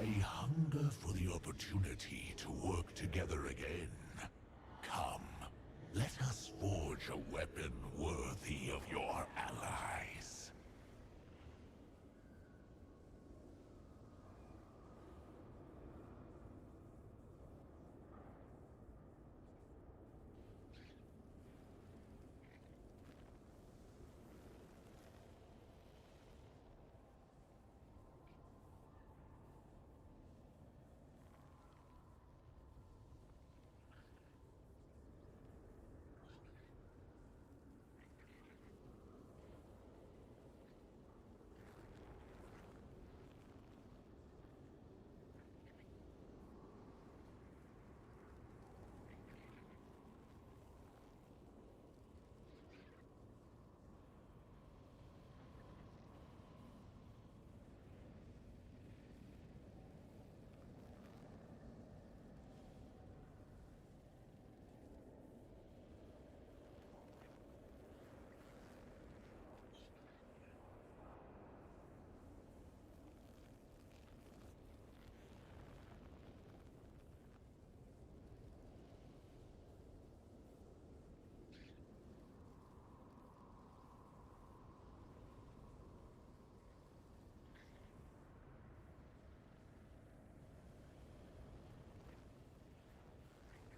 I hunger for the opportunity to work together again. Come, let us forge a weapon worthy of your allies.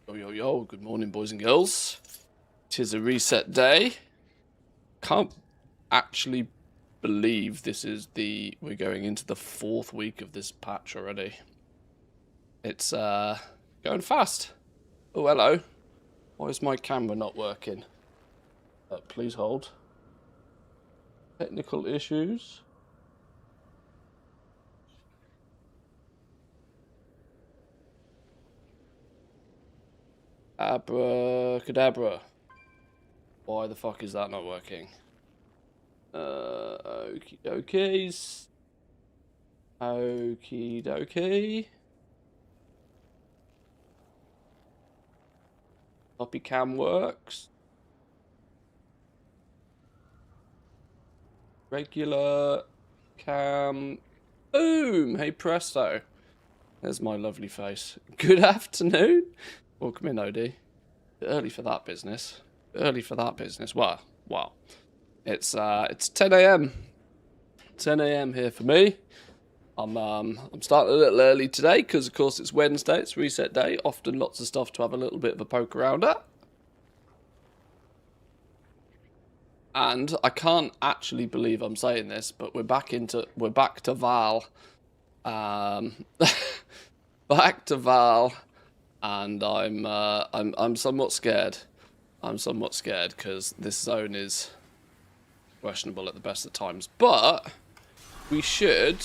Yo, yo, yo, good morning, boys and girls. Tis a reset day. Can't actually believe we're going into the 4th week of this patch already. It's, going fast. Oh, hello. Why is my camera not working? Please hold. Technical issues. Abracadabra. Why the fuck is that not working? Okie dokies. Okie dokie. Copy cam works. Regular cam. Boom! Hey presto. There's my lovely face. Good afternoon. Welcome in, OD. Early for that business. Early for that business. Well. It's 10 a.m. 10 a.m. here for me. I'm starting a little early today because, of course, it's Wednesday. It's reset day. Often lots of stuff to have a little bit of a poke around at. And I can't actually believe I'm saying this, but we're back to Val. Back to Val. And I'm somewhat scared. I'm somewhat scared because this zone is questionable at the best of times. But we should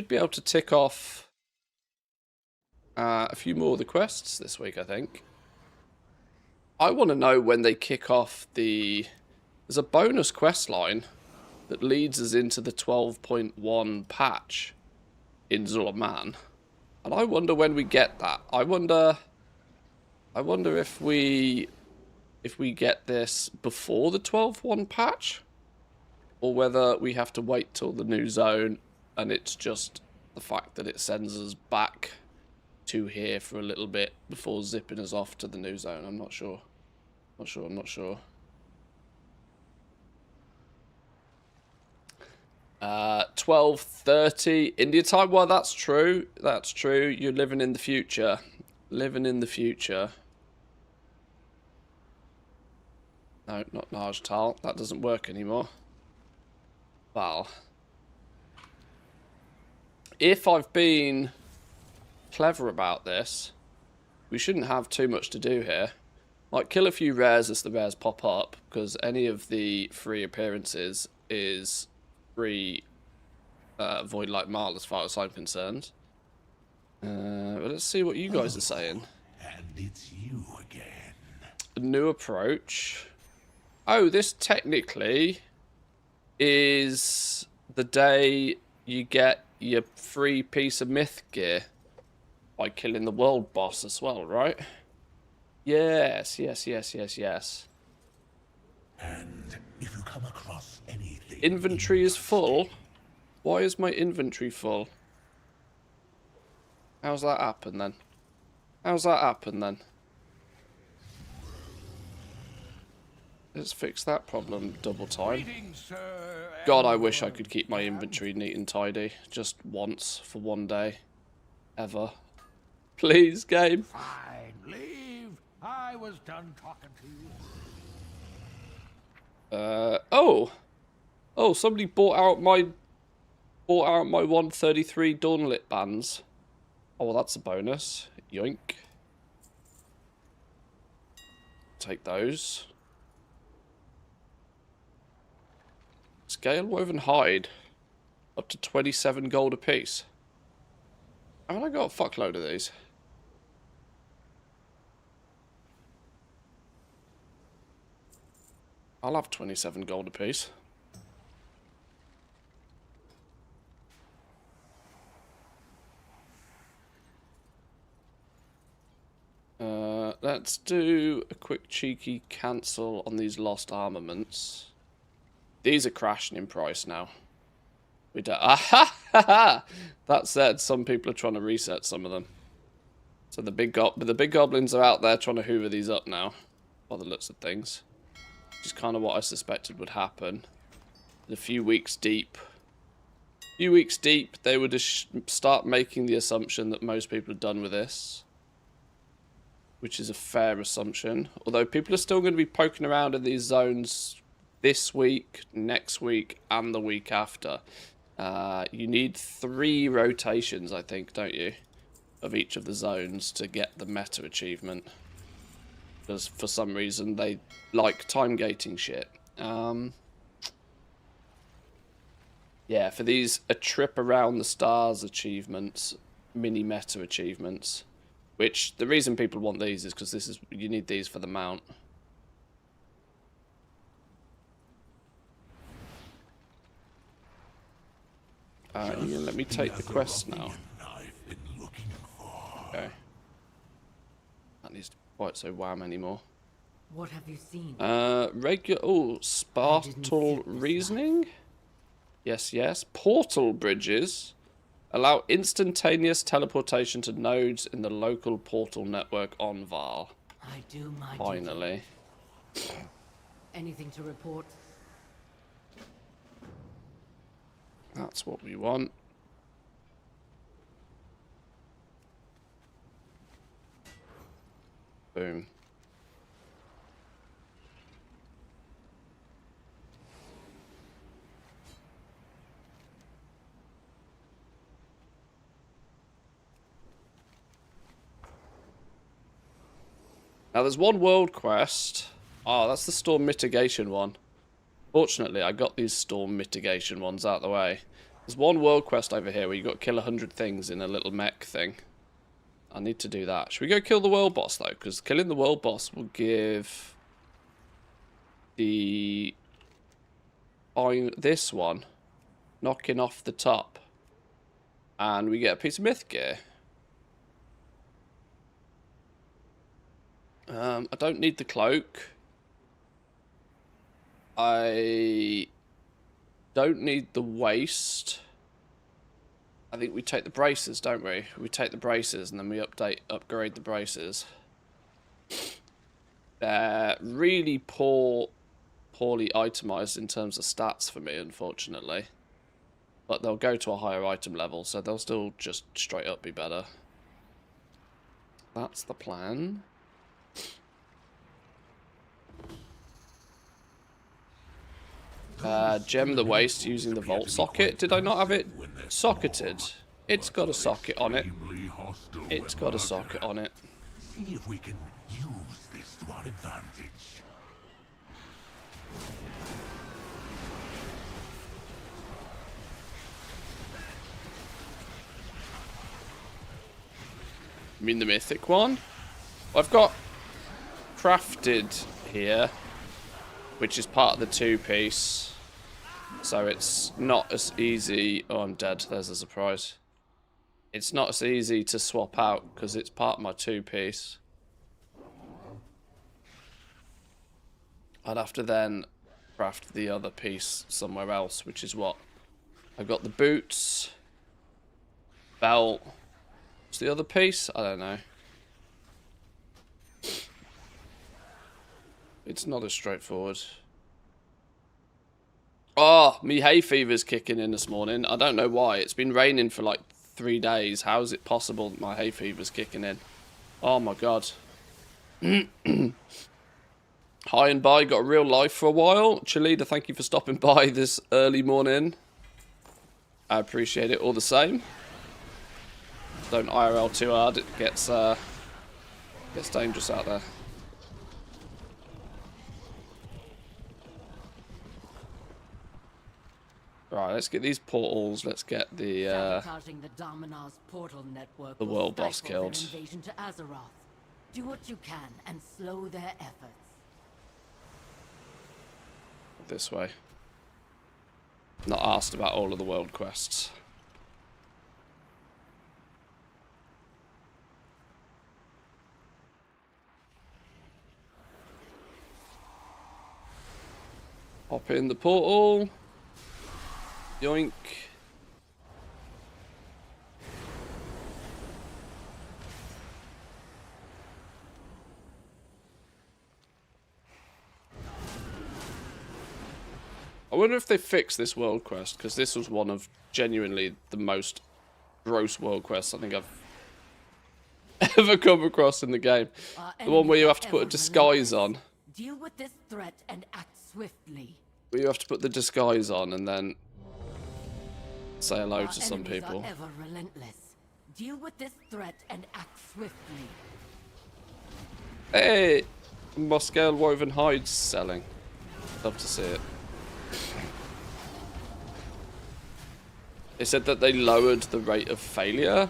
be able to tick off a few more of the quests this week, I think. I want to know when they kick off there's a bonus quest line that leads us into the 12.1 patch in Zul'Aman. And I wonder when we get that. I wonder if we get this before the 12.1 patch, or whether we have to wait till the new zone, and it's just the fact that it sends us back to here for a little bit before zipping us off to the new zone. I'm not sure. I'm not sure. 12:30 India time. Well, that's true. That's true. You're living in the future. Living in the future. No, not Najtal. That doesn't work anymore. Val. If I've been clever about this, we shouldn't have too much to do here. Might kill a few rares as the rares pop up, because any of the free appearances is free Void Light Marl as far as I'm concerned. But let's see what you guys are saying. And it's you again. A new approach. Oh, this technically is the day you get your free piece of myth gear by killing the world boss as well, right? Yes. And if you come across anything... Inventory is full. Why is my inventory full? How's that happen then? How's that happen then? Let's fix that problem double time. God, I wish I could keep my inventory neat and tidy. Just once for one day. Ever. Please, game. Fine, leave. I was done talking to you. Oh, somebody bought out my 133 Dawnlit bands. Oh, well, that's a bonus. Yoink. Take those. Scale woven hide. Up to 27 gold apiece. Haven't I got a fuckload of these? I'll have 27 gold apiece. Let's do a quick cheeky cancel on these lost armaments. These are crashing in price now. We don't. That said, some people are trying to reset some of them. So the big goblins are out there trying to hoover these up now, by the looks of things. Which is kind of what I suspected would happen. A few weeks deep, they would start making the assumption that most people are done with this. Which is a fair assumption. Although people are still going to be poking around in these zones this week, next week, and the week after. You need 3 rotations, I think, don't you? Of each of the zones to get the meta achievement. Because for some reason they like time gating shit. Yeah, for these a trip around the stars achievements, mini meta achievements. Which, the reason people want these is because you need these for the mount. Yeah, let me take the quest now. Okay. That needs to be quite so wham anymore. What have you seen? Spartal reasoning? Yes. Portal bridges allow instantaneous teleportation to nodes in the local portal network on Val. I do my Finally. duty. Anything to report? That's what we want. Boom. Now there's one world quest. Oh, that's the storm mitigation one. Fortunately, I got these storm mitigation ones out of the way. There's one world quest over here where you got to kill 100 things in a little mech thing. I need to do that. Should we go kill the world boss though? Because killing the world boss will give the this one knocking off the top, and we get a piece of myth gear. I don't need the cloak. I don't need the waist. I think we take the braces, don't we? We take the braces and then we upgrade the braces. They're really poorly itemized in terms of stats for me, unfortunately. But they'll go to a higher item level, so they'll still just straight up be better. That's the plan. Gem the waist using the vault socket. Did I not have it socketed? It's got a socket on it. It's got a socket on it. See if we can use this to our advantage. You mean the mythic one? I've got crafted here, which is part of the 2-piece. So it's not as easy. Oh, I'm dead. There's a surprise. It's not as easy to swap out because it's part of my 2-piece. I'd have to then craft the other piece somewhere else, which is what I've got the boots, belt. What's the other piece? I don't know. It's not as straightforward. Oh, me hay fever's kicking in this morning. I don't know why. It's been raining for like 3 days. How is it possible that my hay fever's kicking in? Oh my god. Hi and bye. Got a real life for a while. Chalida, thank you for stopping by this early morning. I appreciate it all the same. Don't IRL too hard. It gets dangerous out there. Right, let's get these portals. Let's get the Sabotaging the Dominar's portal network the will world boss stifle their killed. invasion to Azeroth. Do what you can and slow their efforts. This way. Not asked about all of the world quests. Hop in the portal. Yoink. I wonder if they fixed this world quest, because this was one of genuinely the most gross world quests I think I've ever come across in the game. The one where you have to put a disguise on. Deal with this threat and act swiftly. Where you have to put the disguise on and then say hello Our to some enemies people. are ever relentless. Deal with this threat and act swiftly. Hey! Moscale woven hides selling. Love to see it. They said that they lowered the rate of failure.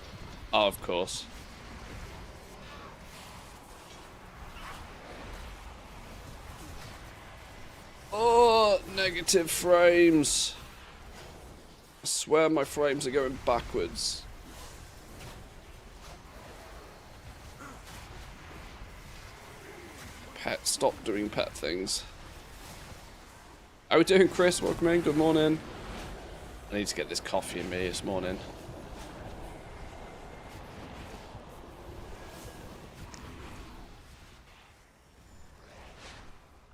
Oh, of course. Oh, negative frames. I swear my frames are going backwards. Pet, stop doing pet things. How are we doing, Chris? Welcome in. Good morning. I need to get this coffee in me this morning.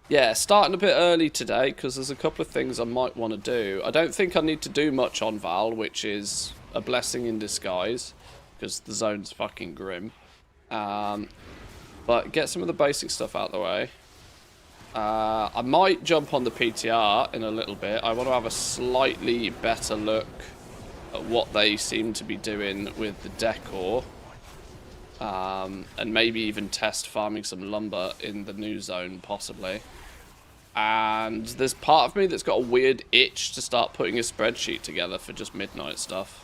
Yeah, starting a bit early today because there's a couple of things I might want to do. I don't think I need to do much on Val, which is a blessing in disguise because the zone's fucking grim. But get some of the basic stuff out of the way. I might jump on the PTR in a little bit. I want to have a slightly better look at what they seem to be doing with the decor. And maybe even test farming some lumber in the new zone, possibly. And there's part of me that's got a weird itch to start putting a spreadsheet together for just midnight stuff.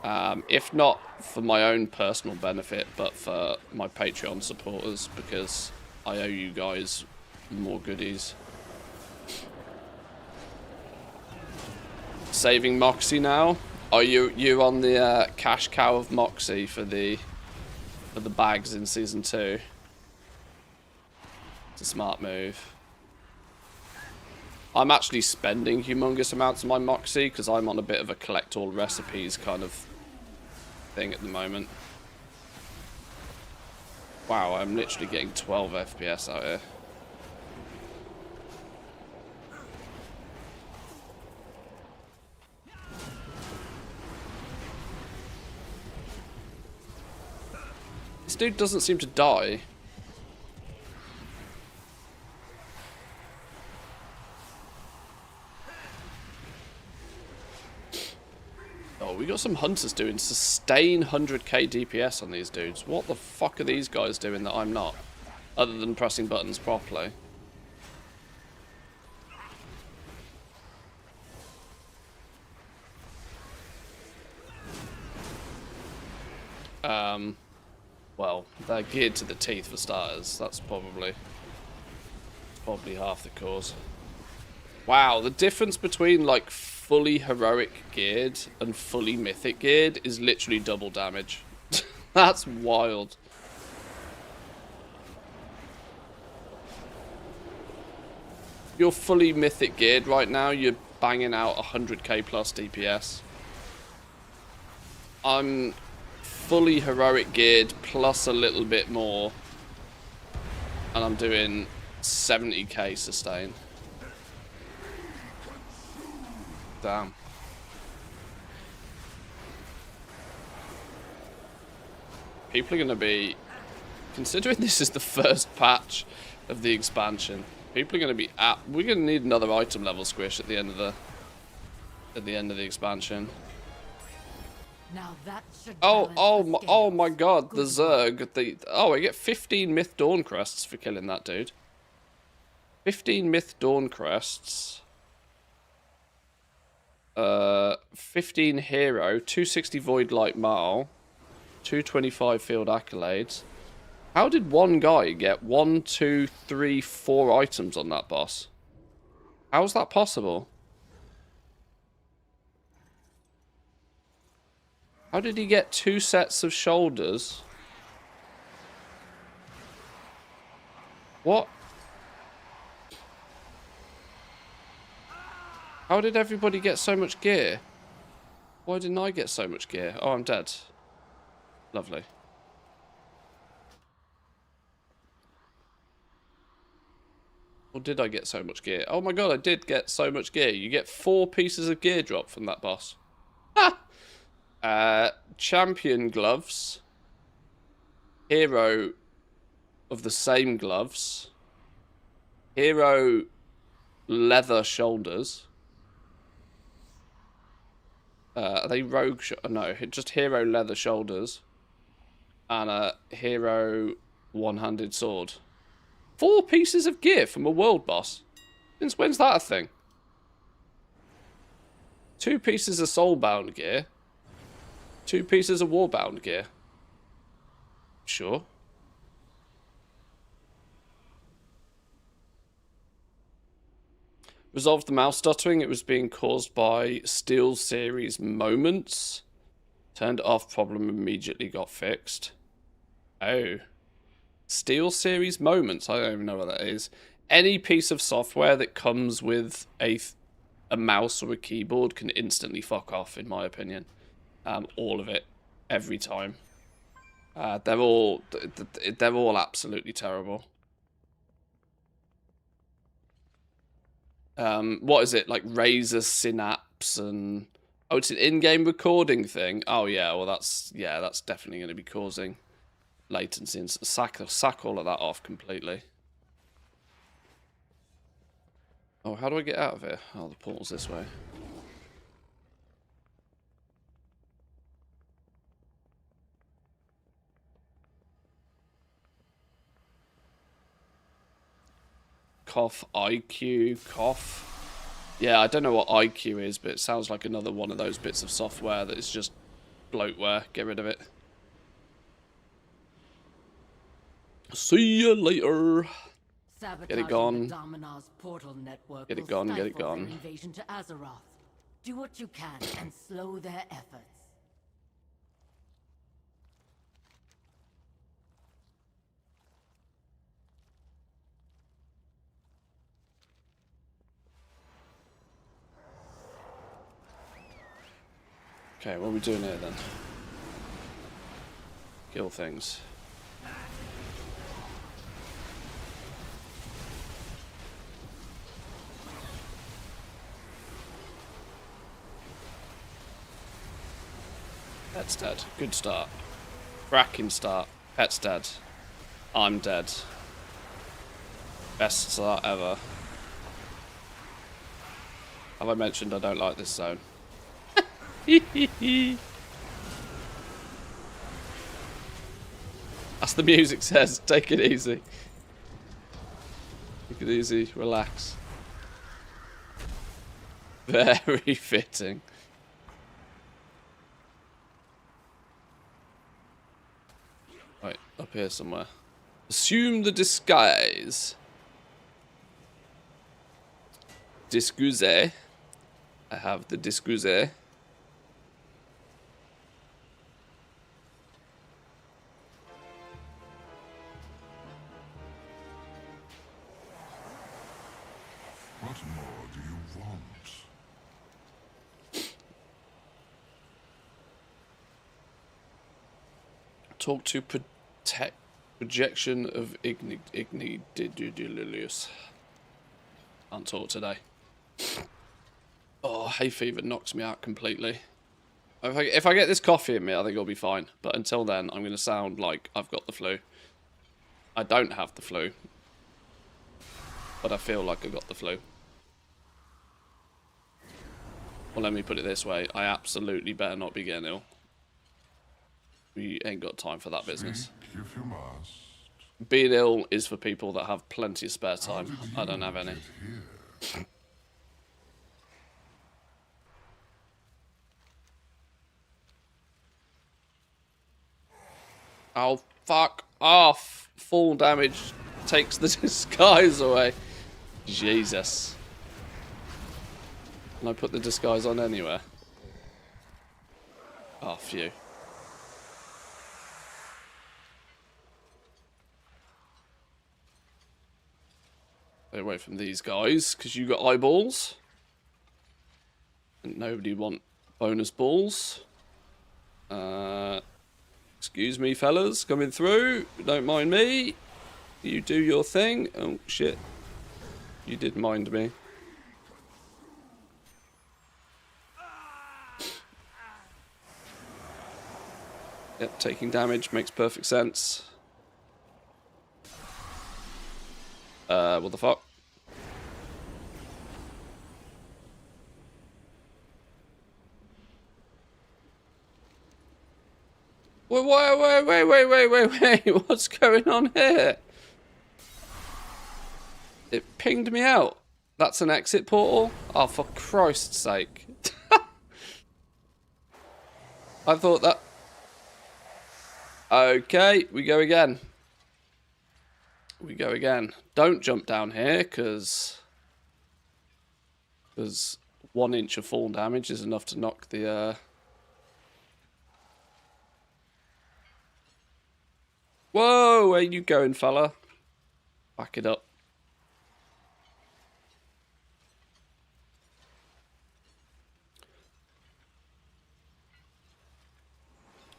If not for my own personal benefit, but for my Patreon supporters, because I owe you guys more goodies. Saving Moxie now. Are you on the cash cow of Moxie for the bags in season 2? It's a smart move. I'm actually spending humongous amounts of my Moxie because I'm on a bit of a collect all recipes kind of thing at the moment. Wow, I'm literally getting 12 FPS out here. This dude doesn't seem to die. Oh, we got some hunters doing sustain 100k DPS on these dudes. What the fuck are these guys doing that I'm not? Other than pressing buttons properly. Well, they're geared to the teeth for starters. That's probably half the cause. Wow, the difference between like fully heroic geared and fully mythic geared is literally double damage. That's wild. You're fully mythic geared right now, you're banging out 100k plus DPS. I'm fully heroic geared plus a little bit more, and I'm doing 70k sustain. Damn. People are going to be, considering this is the first patch of the expansion, people are going to be we're going to need another item level squish at the end of the expansion. Now that should Oh my god, the Zerg, I get 15 Myth Dawn crests for killing that dude. 15 Myth Dawn crests. 15 hero, 260 Void Light Marl, 225 field accolades. How did one guy get 1, 2, 3, 4 items on that boss? How's that possible? How did he get 2 sets of shoulders? What? How did everybody get so much gear? Why didn't I get so much gear? Oh, I'm dead. Lovely. Or did I get so much gear? Oh my god, I did get so much gear. You get 4 pieces of gear drop from that boss. Ha! Champion gloves. Hero of the same gloves. Hero leather shoulders. Are they rogue? No, just hero leather shoulders. And a hero one-handed sword. 4 pieces of gear from a world boss. Since when's that a thing? 2 pieces of soulbound gear. 2 pieces of warbound gear. Sure. Resolved the mouse stuttering. It was being caused by Steel Series moments. Turned off, problem immediately got fixed. Oh. Steel Series moments. I don't even know what that is. Any piece of software that comes with a mouse or a keyboard can instantly fuck off, in my opinion. All of it. Every time. They're all absolutely terrible. What is it, like Razer Synapse and... Oh, it's an in-game recording thing. Oh yeah, well that's definitely going to be causing latency, and sack all of that off completely. Oh, how do I get out of here? Oh, the portal's this way. Cough, IQ, cough. Yeah, I don't know what IQ is, but it sounds like another one of those bits of software that is just bloatware. Get rid of it. See you later. Get it gone. Get it gone, get it gone. Invasion to Azeroth. Do what you can and slow their efforts. Okay, what are we doing here then? Kill things. Pet's dead. Good start. Cracking start. Pet's dead. I'm dead. Best start ever. Have I mentioned I don't like this zone? As the music says, take it easy. Take it easy, relax. Very fitting. Right, up here somewhere. Assume the disguise. Disguise. I have the disguise. What more do you want? Talk to projection of Ignididulilius. Can't talk today. Oh, hay fever knocks me out completely. If I get this coffee in me, I think I'll be fine. But until then, I'm going to sound like I've got the flu. I don't have the flu. But I feel like I got the flu. Well, let me put it this way. I absolutely better not be getting ill. We ain't got time for that business. If you must. Being ill is for people that have plenty of spare time. I don't have any. Oh, fuck off. Full damage takes the disguise away. Jesus. Can I put the disguise on anywhere? Oh, phew. Stay away from these guys, because you got eyeballs. And nobody want bonus balls. Excuse me, fellas, coming through. Don't mind me. You do your thing. Oh, shit. You did mind me. Yep, taking damage makes perfect sense. What the fuck? Wait, what's going on here? It pinged me out. That's an exit portal? Oh, for Christ's sake. I thought that... Okay, we go again. We go again. Don't jump down here, because 1 inch of fall damage is enough to knock the... Whoa, where you going, fella? Back it up.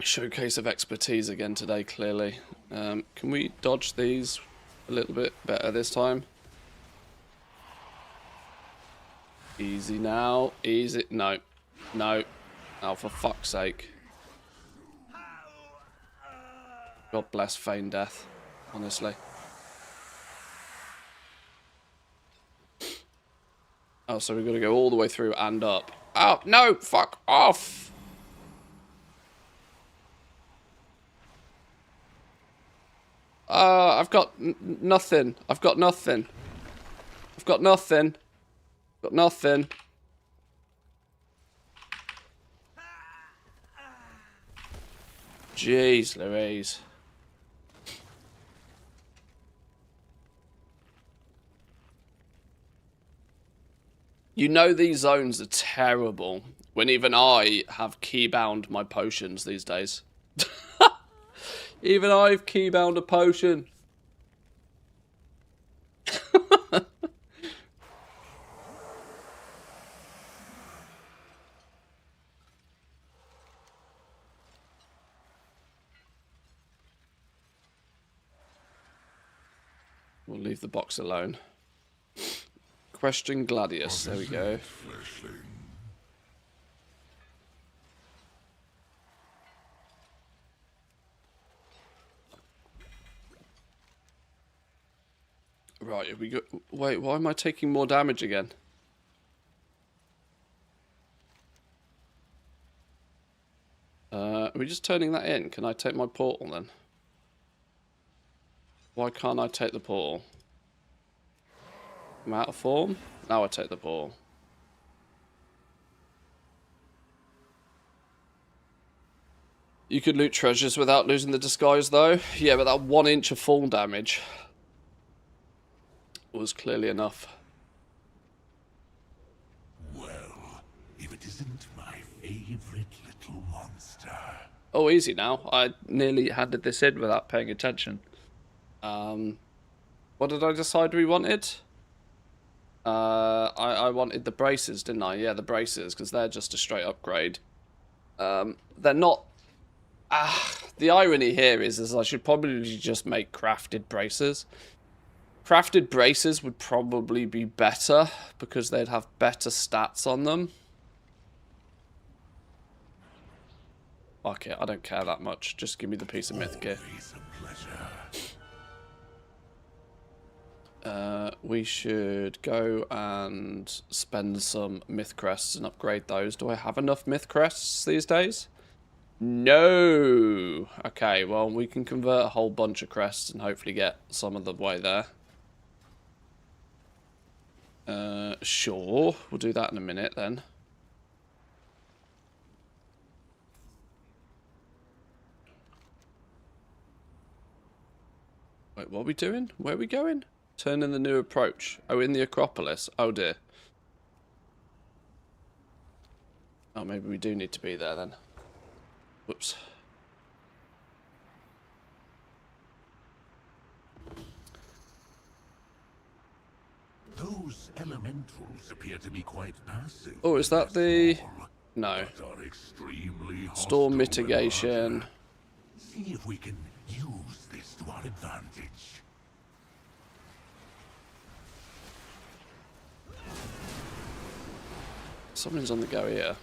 Showcase of expertise again today, clearly. Can we dodge these a little bit better this time? Easy now. Easy. No. No. Oh, for fuck's sake. God bless feign death, honestly. Oh, so we've got to go all the way through and up. Oh, no! Fuck off! I've got nothing. I've got nothing. I've got nothing. Got nothing. Jeez Louise. You know these zones are terrible when even I have keybound my potions these days. Even I've keybound a potion. We'll leave the box alone. Question Gladius. There we go. Right, here we go. Wait, why am I taking more damage again? Are we just turning that in? Can I take my portal then? Why can't I take the portal? I'm out of form? Now I take the portal. You could loot treasures without losing the disguise though. Yeah, but that 1 inch of fall damage was clearly enough. Well, if it isn't my favorite little monster. Oh, easy now. I nearly handed this in without paying attention. What did I decide we wanted? I wanted the braces, didn't I? Yeah, the braces, because they're just a straight upgrade. They're not... The irony here is I should probably just make crafted braces. Crafted braces would probably be better because they'd have better stats on them. Fuck it, I don't care that much. Just give me the piece of myth gear. We should go and spend some myth crests and upgrade those. Do I have enough myth crests these days? No. Okay, well, we can convert a whole bunch of crests and hopefully get some of the way there. Sure. We'll do that in a minute then. Wait, what are we doing? Where are we going? Turn in the new approach. Oh, in the Acropolis. Oh, dear. Oh, maybe we do need to be there then. Whoops. Those elementals appear to be quite passive. Oh, is that the... No. Storm mitigation. See if we can use this to our advantage. Something's on the go here.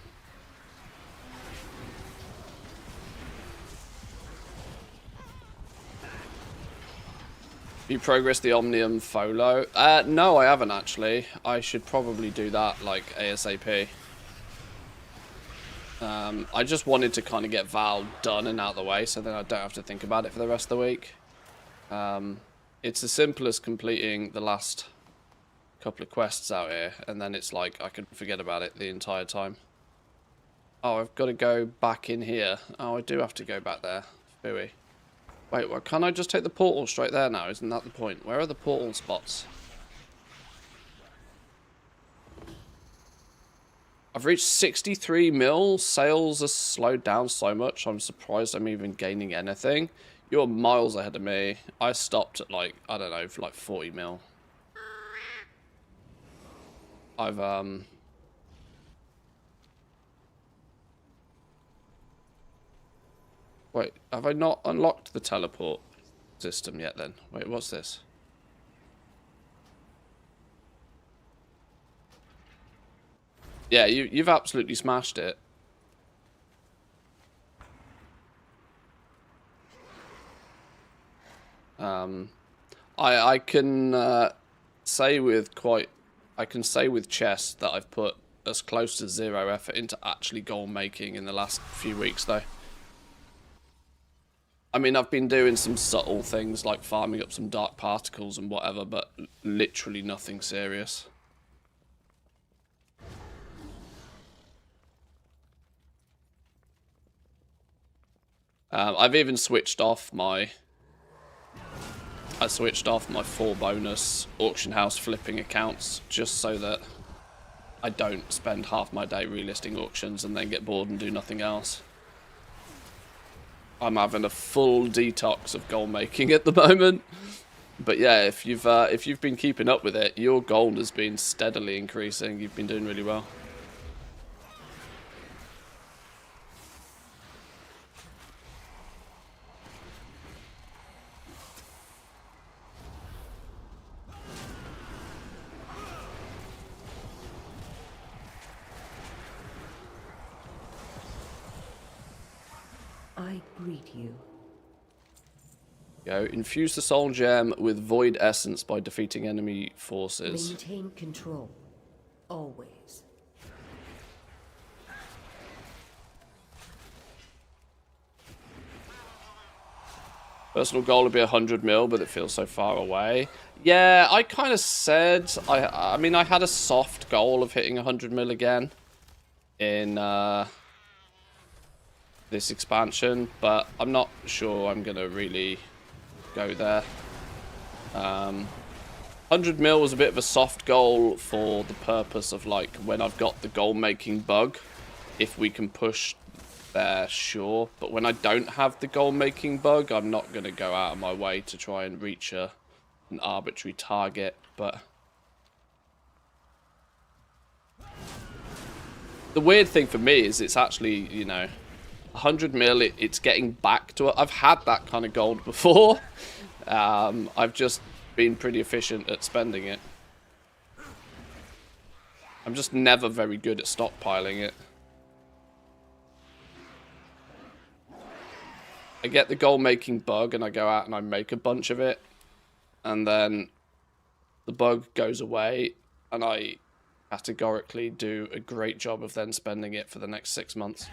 You progress the Omnium Folo? No, I haven't actually. I should probably do that like ASAP. I just wanted to kind of get Val done and out of the way so then I don't have to think about it for the rest of the week. It's as simple as completing the last couple of quests out here and then it's like I could forget about it the entire time. Oh, I've got to go back in here. Oh, I do have to go back there. Phooey. Wait, well, can't I just take the portal straight there now? Isn't that the point? Where are the portal spots? I've reached 63 mil. Sales are slowed down so much. I'm surprised I'm even gaining anything. You're miles ahead of me. I stopped at like, I don't know, for like 40 mil. I've, Wait, have I not unlocked the teleport system yet then? Wait, what's this? Yeah, you've absolutely smashed it. I can say with chess that I've put as close to 0 effort into actually goal making in the last few weeks though. I mean, I've been doing some subtle things like farming up some dark particles and whatever, but literally nothing serious. I've even switched off my... I switched off my 4 bonus auction house flipping accounts just so that I don't spend half my day relisting auctions and then get bored and do nothing else. I'm having a full detox of goal making at the moment. But yeah, if you've been keeping up with it, your gold has been steadily increasing. You've been doing really well. I greet you. Go. Infuse the soul gem with void essence by defeating enemy forces. Maintain control. Always. Personal goal would be 100 mil, but it feels so far away. Yeah, I kind of said... I mean, I had a soft goal of hitting 100 mil again in this expansion, but I'm not sure I'm going to really go there. 100 mil was a bit of a soft goal for the purpose of, like, when I've got the goal-making bug. If we can push there, sure. But when I don't have the goal-making bug, I'm not going to go out of my way to try and reach an arbitrary target. But the weird thing for me is it's actually, you know, 100 mil, it's getting back to it. I've had that kind of gold before. I've just been pretty efficient at spending it. I'm just never very good at stockpiling it. I get the gold making bug and I go out and I make a bunch of it. And then the bug goes away and I categorically do a great job of then spending it for the next 6 months.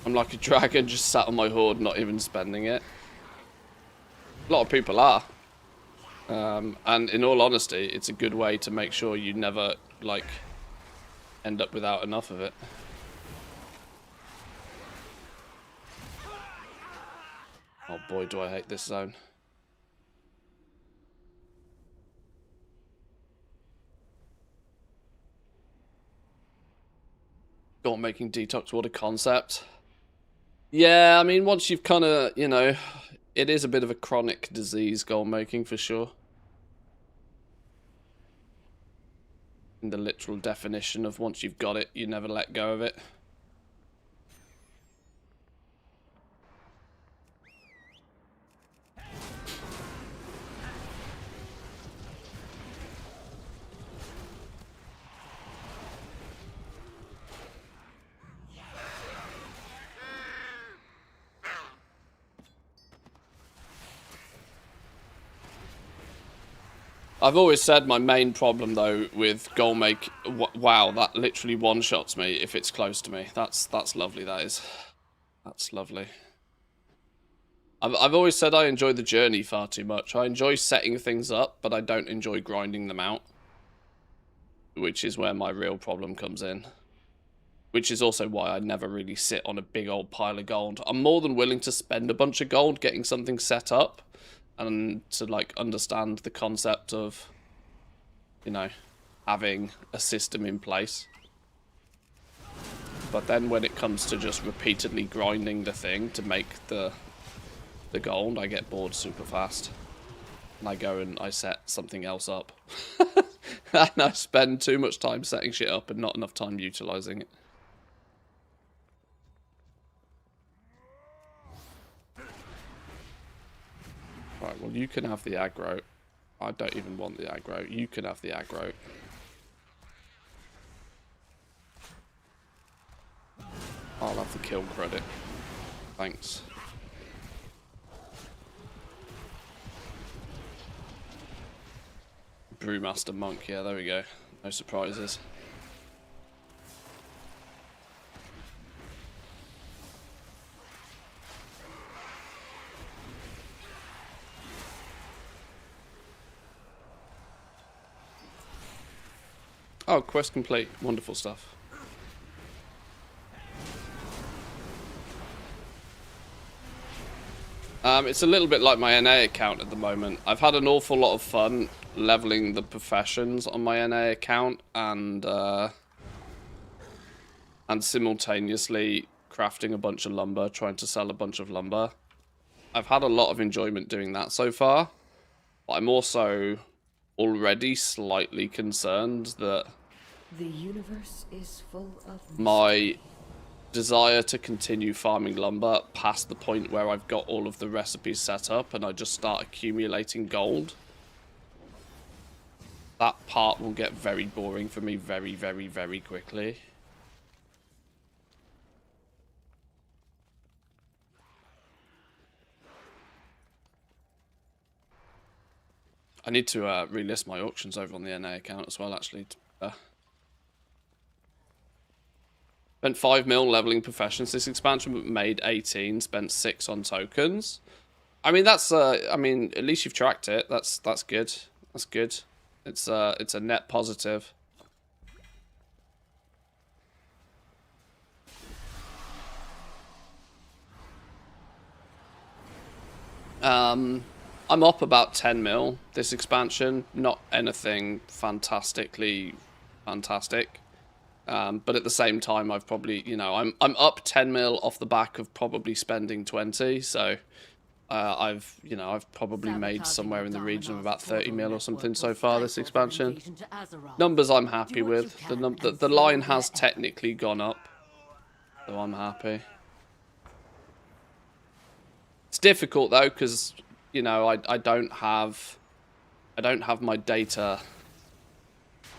I'm like a dragon just sat on my hoard, not even spending it. A lot of people are. And in all honesty, it's a good way to make sure you never, like, end up without enough of it. Oh boy, do I hate this zone. Gold making detox water concept. Yeah, I mean, once you've kind of, you know, it is a bit of a chronic disease, gold making, for sure. In the literal definition of once you've got it, you never let go of it. I've always said my main problem, though, with goal make... Wow, that literally one-shots me if it's close to me. That's lovely, that is. That's lovely. I've always said I enjoy the journey far too much. I enjoy setting things up, but I don't enjoy grinding them out. Which is where my real problem comes in. Which is also why I never really sit on a big old pile of gold. I'm more than willing to spend a bunch of gold getting something set up. And to, like, understand the concept of, you know, having a system in place. But then when it comes to just repeatedly grinding the thing to make the gold, I get bored super fast. And I go and I set something else up. And I spend too much time setting shit up and not enough time utilising it. Right, well, you can have the aggro. I don't even want the aggro. You can have the aggro. I'll have the kill credit. Thanks. Brewmaster Monk, yeah, there we go. No surprises. Oh, quest complete. Wonderful stuff. It's a little bit like my NA account at the moment. I've had an awful lot of fun leveling the professions on my NA account and simultaneously crafting a bunch of lumber, trying to sell a bunch of lumber. I've had a lot of enjoyment doing that so far, but I'm also already slightly concerned that the universe is full of my desire to continue farming lumber past the point where I've got all of the recipes set up and I just start accumulating gold. That part will get very boring for me very, very, very quickly. I need to relist my auctions over on the NA account as well, actually. Spent 5 mil leveling professions this expansion, but made 18. Spent 6 on tokens. I mean, that's I mean, at least you've tracked it. That's good. That's good. It's a net positive. I'm up about 10 mil this expansion. Not anything fantastically fantastic. But at the same time, I've probably, you know, I'm up 10 mil off the back of probably spending 20. So I've probably made somewhere in the region of about 30 mil or something so far this expansion. Numbers I'm happy with. The line has technically gone up, so I'm happy. It's difficult though, because I don't have my data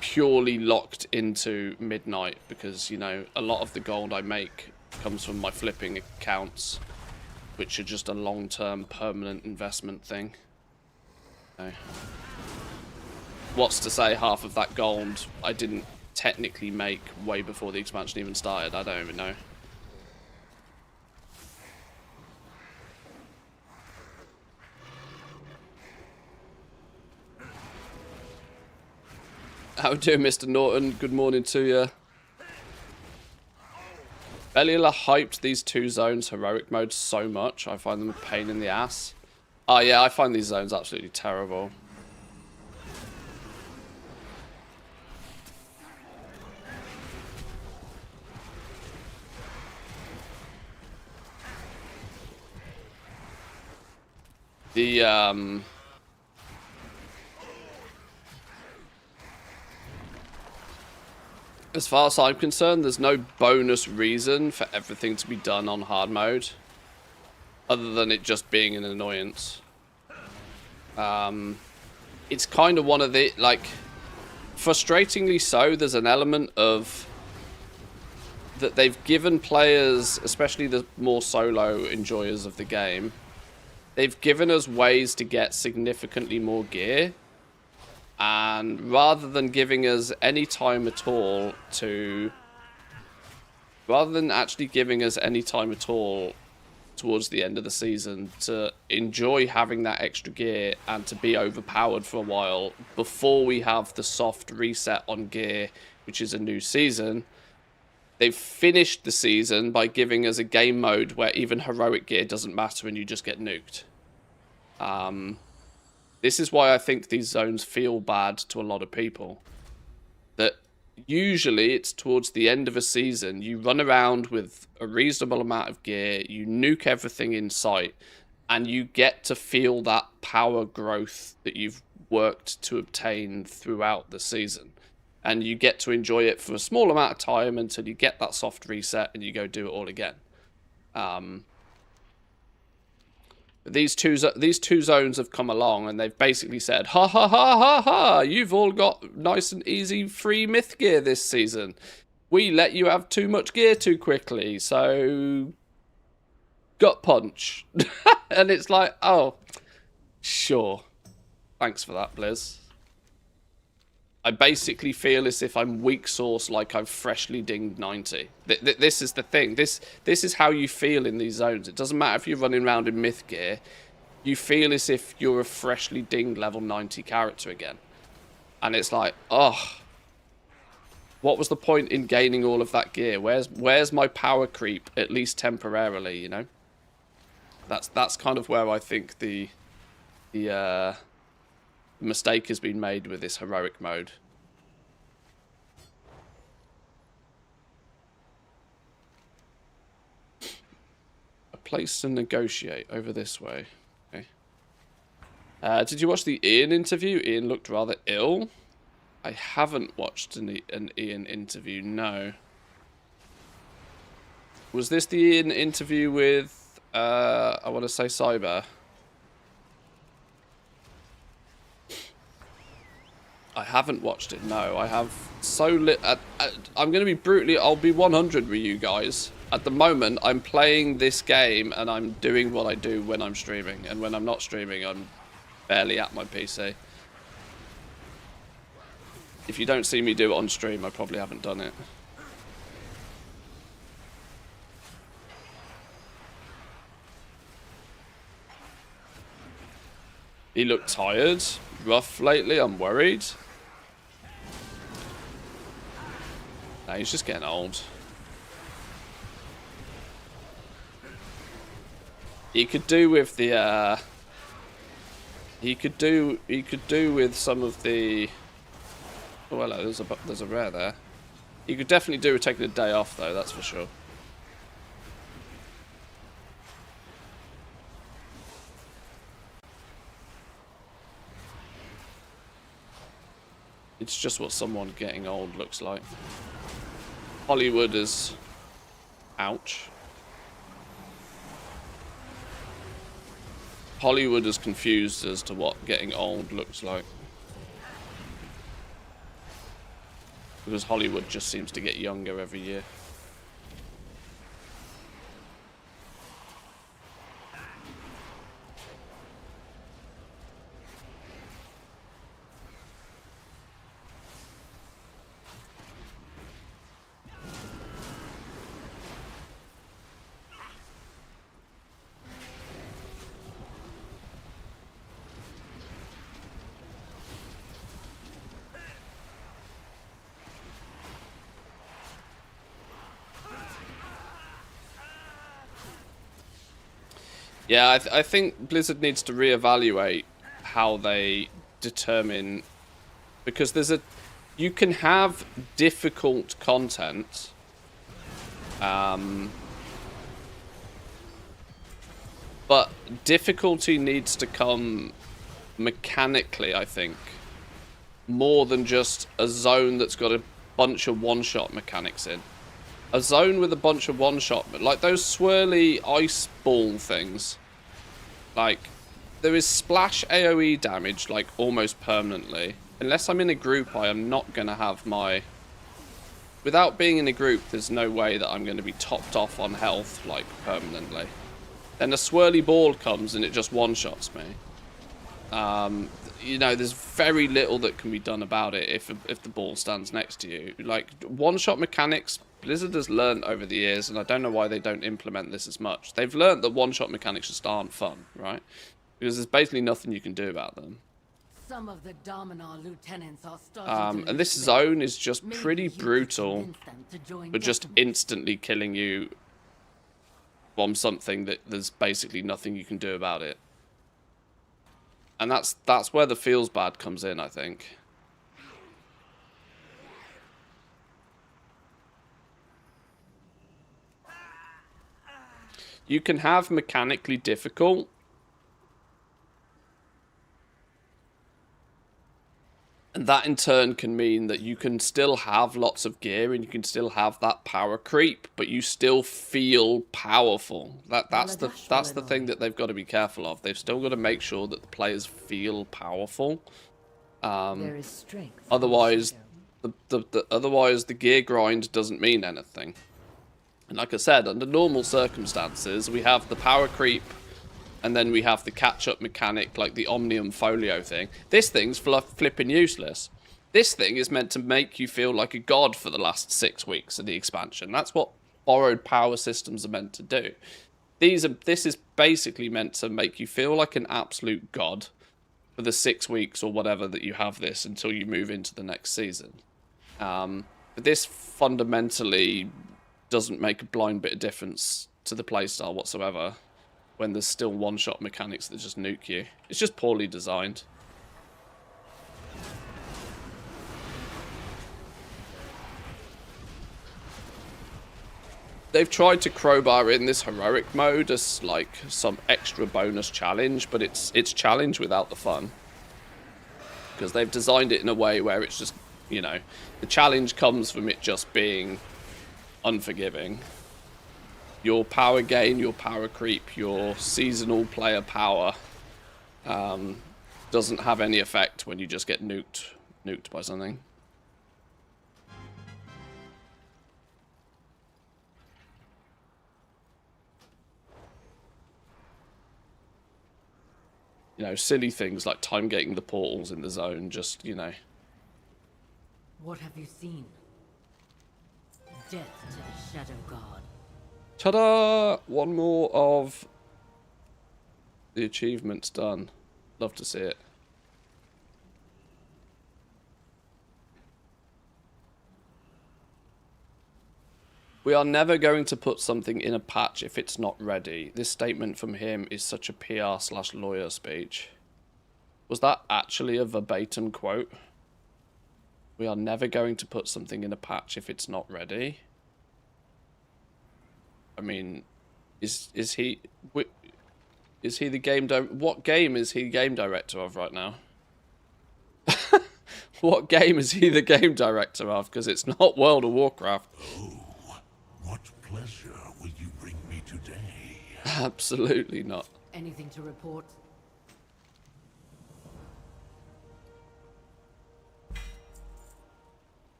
purely locked into midnight, because a lot of the gold I make comes from my flipping accounts, which are just a long-term permanent investment thing. So, what's to say half of that gold I didn't technically make way before the expansion even started? I don't even know. How do, Mr. Norton? Good morning to you. Bellula hyped these 2 zones heroic mode so much, I find them a pain in the ass. Oh yeah, I find these zones absolutely terrible. As far as I'm concerned, there's no bonus reason for everything to be done on hard mode, other than it just being an annoyance. It's kind of one of the, frustratingly so, there's an element of that they've given players, especially the more solo enjoyers of the game, they've given us ways to get significantly more gear. And rather than giving us any time at all to... Rather than actually giving us any time at all towards the end of the season to enjoy having that extra gear and to be overpowered for a while before we have the soft reset on gear, which is a new season, they've finished the season by giving us a game mode where even heroic gear doesn't matter and you just get nuked. This is why I think these zones feel bad to a lot of people. That usually it's towards the end of a season, you run around with a reasonable amount of gear, you nuke everything in sight, and you get to feel that power growth that you've worked to obtain throughout the season. And you get to enjoy it for a small amount of time until you get that soft reset and you go do it all again. These two zones have come along and they've basically said, ha ha ha ha ha, you've all got nice and easy free myth gear this season. We let you have too much gear too quickly, so gut punch. And it's like, oh, sure. Thanks for that, Blizz. I basically feel as if I'm weak sauce, like I've freshly dinged 90. This is the thing. This is how you feel in these zones. It doesn't matter if you're running around in myth gear. You feel as if you're a freshly dinged level 90 character again. And it's like, oh, what was the point in gaining all of that gear? Where's my power creep, at least temporarily, you know? That's kind of where I think the mistake has been made with this heroic mode. A place to negotiate over this way. Okay. Did you watch the Ian interview? Ian looked rather ill. I haven't watched an Ian interview, no. Was this the Ian interview with, I want to say Cyber? I haven't watched it, no. I have so I'm going to be brutally... I'll be 100 with you guys. At the moment, I'm playing this game and I'm doing what I do when I'm streaming. And when I'm not streaming, I'm barely at my PC. If you don't see me do it on stream, I probably haven't done it. He looked tired, rough lately, I'm worried. Nah, he's just getting old. He could do with the he could do with some of the... Oh hello, there's a rare there. He could definitely do with taking a day off though, that's for sure. It's just what someone getting old looks like. Hollywood is... Ouch. Hollywood is confused as to what getting old looks like. Because Hollywood just seems to get younger every year. Yeah, I think Blizzard needs to reevaluate how they determine, because you can have difficult content, but difficulty needs to come mechanically, I think, more than just a zone that's got a bunch of one-shot mechanics in. A zone with a bunch of one-shot, like those swirly ice ball things. Like, there is splash AoE damage, like, almost permanently. Unless I'm in a group, I am not going to have my... Without being in a group, there's no way that I'm going to be topped off on health, like, permanently. Then a swirly ball comes and it just one-shots me. You know, there's very little that can be done about it if the ball stands next to you. Like, one-shot mechanics, Blizzard has learned over the years, and I don't know why they don't implement this as much. They've learned that one-shot mechanics just aren't fun, right? Because there's basically nothing you can do about them. Some of the Dominar lieutenants are starting to and this zone is just pretty brutal, but just instantly killing you from something that there's basically nothing you can do about it. And that's where the feels bad comes in, I think. You can have mechanically difficult, and that in turn can mean that you can still have lots of gear and you can still have that power creep, but you still feel powerful. That's the thing that they've got to be careful of. They've still got to make sure that the players feel powerful. There is strength. Otherwise, otherwise the gear grind doesn't mean anything. And like I said, under normal circumstances, we have the power creep, and then we have the catch-up mechanic, like the Omnium Folio thing. This thing's flipping useless. This thing is meant to make you feel like a god for the last 6 weeks of the expansion. That's what borrowed power systems are meant to do. This is basically meant to make you feel like an absolute god for the 6 weeks or whatever that you have this until you move into the next season. But this fundamentally doesn't make a blind bit of difference to the playstyle whatsoever when there's still one-shot mechanics that just nuke you. It's just poorly designed. They've tried to crowbar in this heroic mode as like some extra bonus challenge, but it's challenge without the fun. Because they've designed it in a way where it's just, you know, the challenge comes from it just being unforgiving. Your power gain, your power creep, your seasonal player power doesn't have any effect when you just get nuked by something. You know, silly things like time gating the portals in the zone, just, you know. What have you seen? Death to the Shadow God. Ta-da! One more of the achievements done. Love to see it. We are never going to put something in a patch if it's not ready. This statement from him is such a PR/lawyer speech. Was that actually a verbatim quote? We are never going to put something in a patch if it's not ready. I mean, is he the game what game is he game director of right now? What game is he the game director of? Because it's not World of Warcraft. Oh, what pleasure will you bring me today? Absolutely not. Anything to report?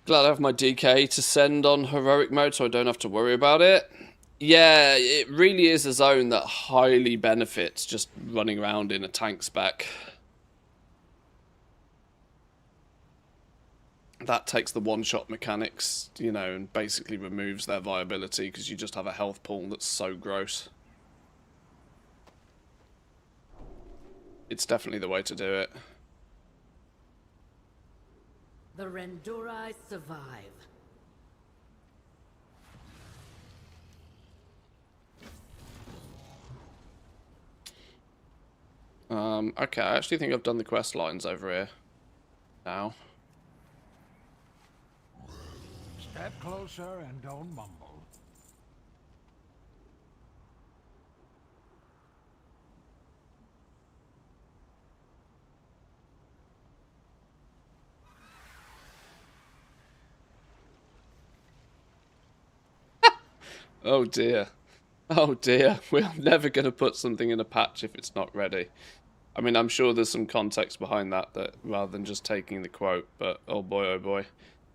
Glad I have my DK to send on heroic mode so I don't have to worry about it. Yeah, it really is a zone that highly benefits just running around in a tank spec. That takes the one-shot mechanics, you know, and basically removes their viability because you just have a health pool that's so gross. It's definitely the way to do it. The Rendurai survive. Okay, I actually think I've done the quest lines over here now. Step closer and don't mumble. Oh dear. Oh dear. We're never going to put something in a patch if it's not ready. I mean, I'm sure there's some context behind that rather than just taking the quote, but oh boy, oh boy.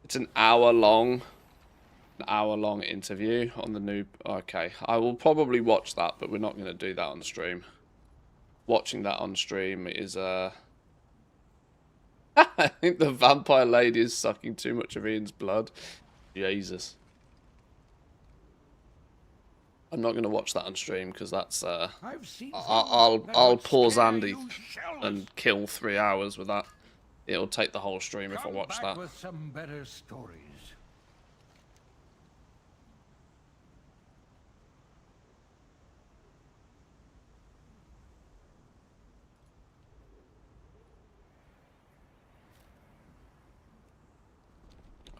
It's an hour-long interview on the new... Okay, I will probably watch that, but we're not going to do that on stream. Watching that on stream is... I think the vampire lady is sucking too much of Ian's blood. Jesus. I'm not going to watch that on stream because that's... I'll pause Andy and kill 3 hours with that. It'll take the whole stream if I watch that. With some better stories.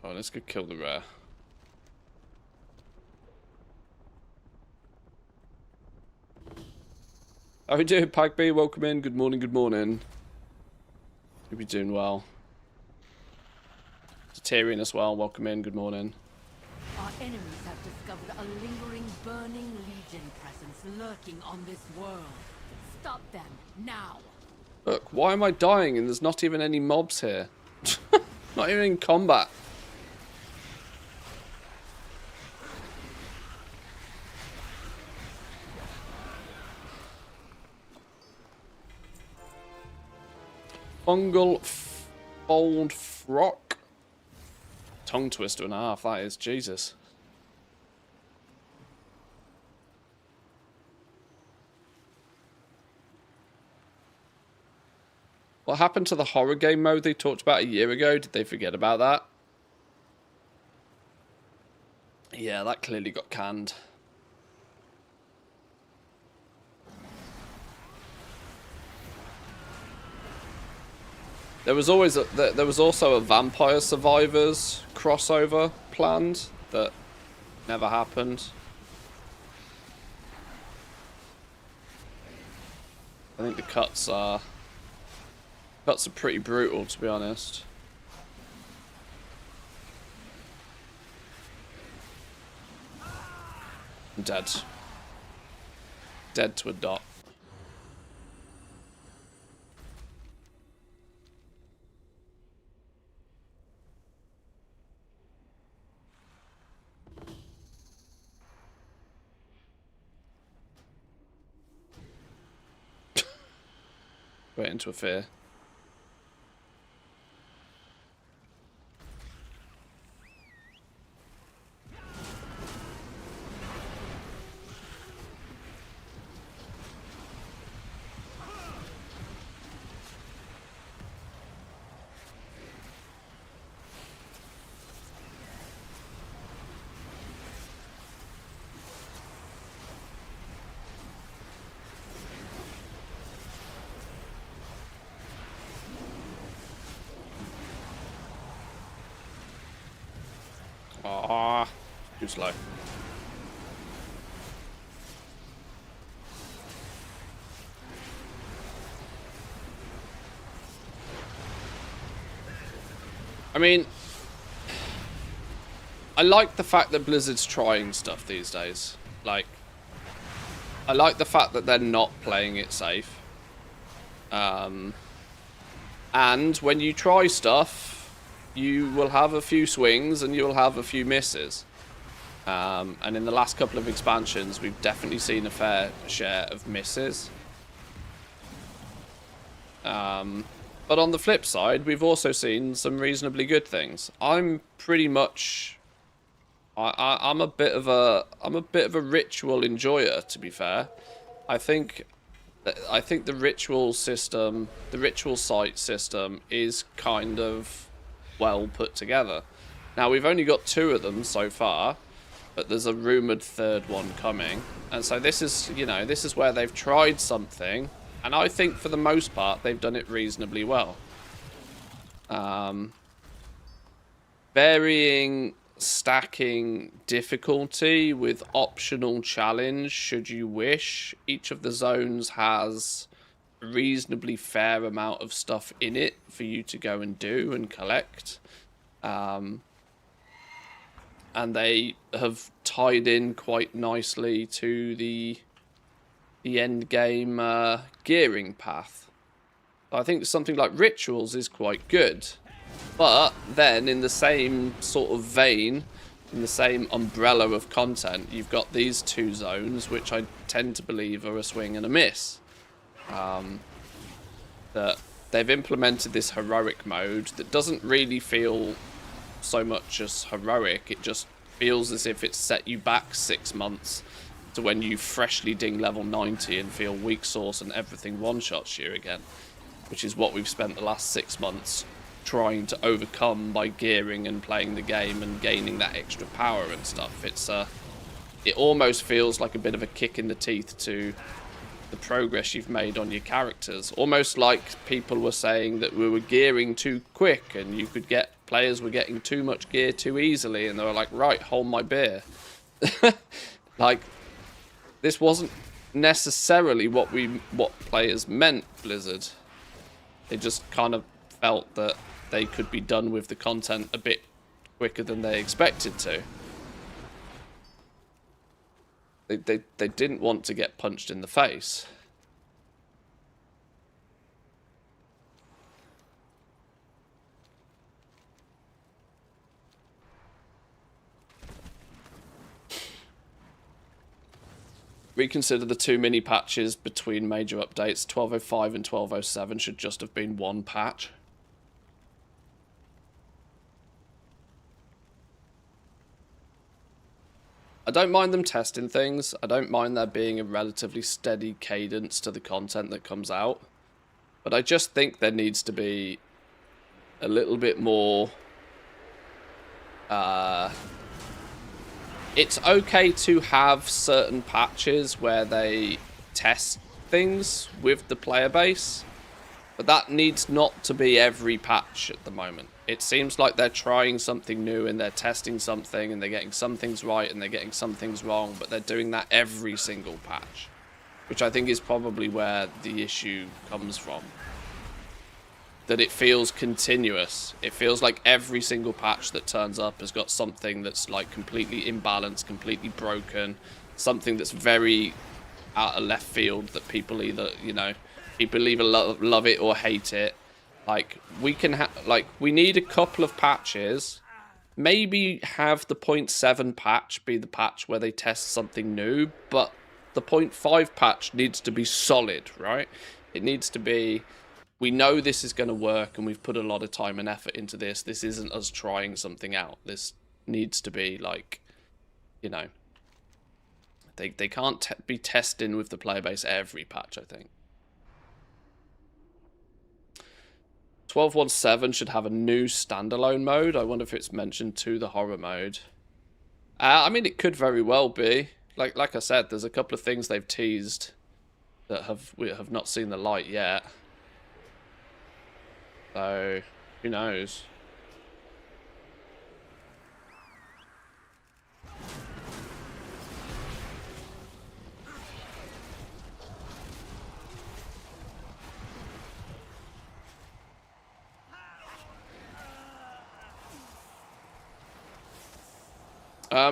Oh, let's go kill the rare. How are you doing, Pack B? Welcome in. Good morning, good morning. Hope you're doing well. Tyrion as well. Welcome in. Good morning. Our enemies have discovered a lingering, burning legion presence lurking on this world. Stop them, now! Look, why am I dying and there's not even any mobs here? Not even in combat. Fungal fold frock. Tongue twister and a half, that is. Jesus. What happened to the horror game mode they talked about a year ago? Did they forget about that? Yeah, that clearly got canned. There was also a Vampire Survivors crossover planned that never happened. I think the cuts are pretty brutal, to be honest. I'm dead. Dead to a dot. Wait into a fear. Ah, too slow. I mean, I like the fact that Blizzard's trying stuff these days. Like, I like the fact that they're not playing it safe. And when you try stuff, you will have a few swings and you'll have a few misses. And in the last couple of expansions, we've definitely seen a fair share of misses. But on the flip side, we've also seen some reasonably good things. I'm pretty much, I'm a bit of a ritual enjoyer, to be fair. I think the ritual system, the ritual site system, is kind of well put together. Now we've only got 2 of them so far, but there's a rumored 3rd one coming, and so this is, you know, this is where they've tried something. And I think for the most part, they've done it reasonably well. Varying stacking difficulty with optional challenge, should you wish. Each of the zones has a reasonably fair amount of stuff in it for you to go and do and collect. And they have tied in quite nicely to the end game gearing path. I think something like Rituals is quite good, but then in the same sort of vein, in the same umbrella of content, you've got these 2 zones which I tend to believe are a swing and a miss. That they've implemented this heroic mode that doesn't really feel so much as heroic, it just feels as if it's set you back 6 months to when you freshly ding level 90 and feel weak sauce and everything one-shots you again, which is what we've spent the last 6 months trying to overcome by gearing and playing the game and gaining that extra power and stuff. It almost feels like a bit of a kick in the teeth to the progress you've made on your characters, almost like people were saying that we were gearing too quick and you could get, players were getting too much gear too easily, and they were like, right, hold my beer. Like, this wasn't necessarily what players meant, Blizzard. They just kind of felt that they could be done with the content a bit quicker than they expected to. They didn't want to get punched in the face. Reconsider the 2 mini patches between major updates. 12.05 and 12.07 should just have been 1 patch. I don't mind them testing things. I don't mind there being a relatively steady cadence to the content that comes out. But I just think there needs to be a little bit more... It's okay to have certain patches where they test things with the player base, but that needs not to be every patch at the moment. It seems like they're trying something new and they're testing something and they're getting some things right and they're getting some things wrong, but they're doing that every single patch, which I think is probably where the issue comes from. That it feels continuous. It feels like every single patch that turns up has got something that's like completely imbalanced, completely broken, something that's very out of left field that people either, you know, people either love it or hate it. Like, we need a couple of patches. Maybe have the 0.7 patch be the patch where they test something new, but the 0.5 patch needs to be solid, right? It needs to be, we know this is going to work and we've put a lot of time and effort into this. This isn't us trying something out. This needs to be like, you know, they can't be testing with the player base every patch, I think. 12.17 should have a new standalone mode. I wonder if it's mentioned to the horror mode. I mean, it could very well be. Like I said, there's a couple of things they've teased that have not seen the light yet. So, who knows?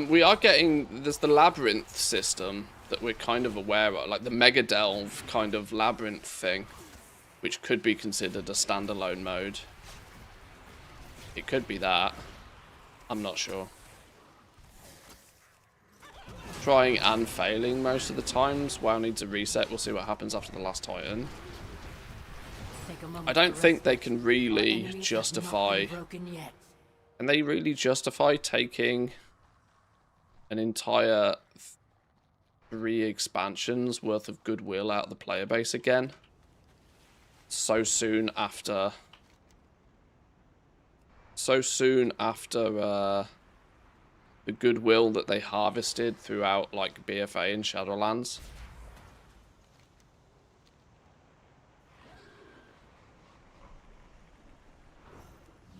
We are getting... There's the labyrinth system that we're kind of aware of. Like the Mega Delve kind of labyrinth thing. Which could be considered a standalone mode. It could be that. I'm not sure. Trying and failing most of the times. WoW needs a reset. We'll see what happens after the last Titan. I don't think they can really justify... Can they really justify taking an entire 3 expansions worth of goodwill out of the player base again? So soon after the goodwill that they harvested throughout like BFA and Shadowlands.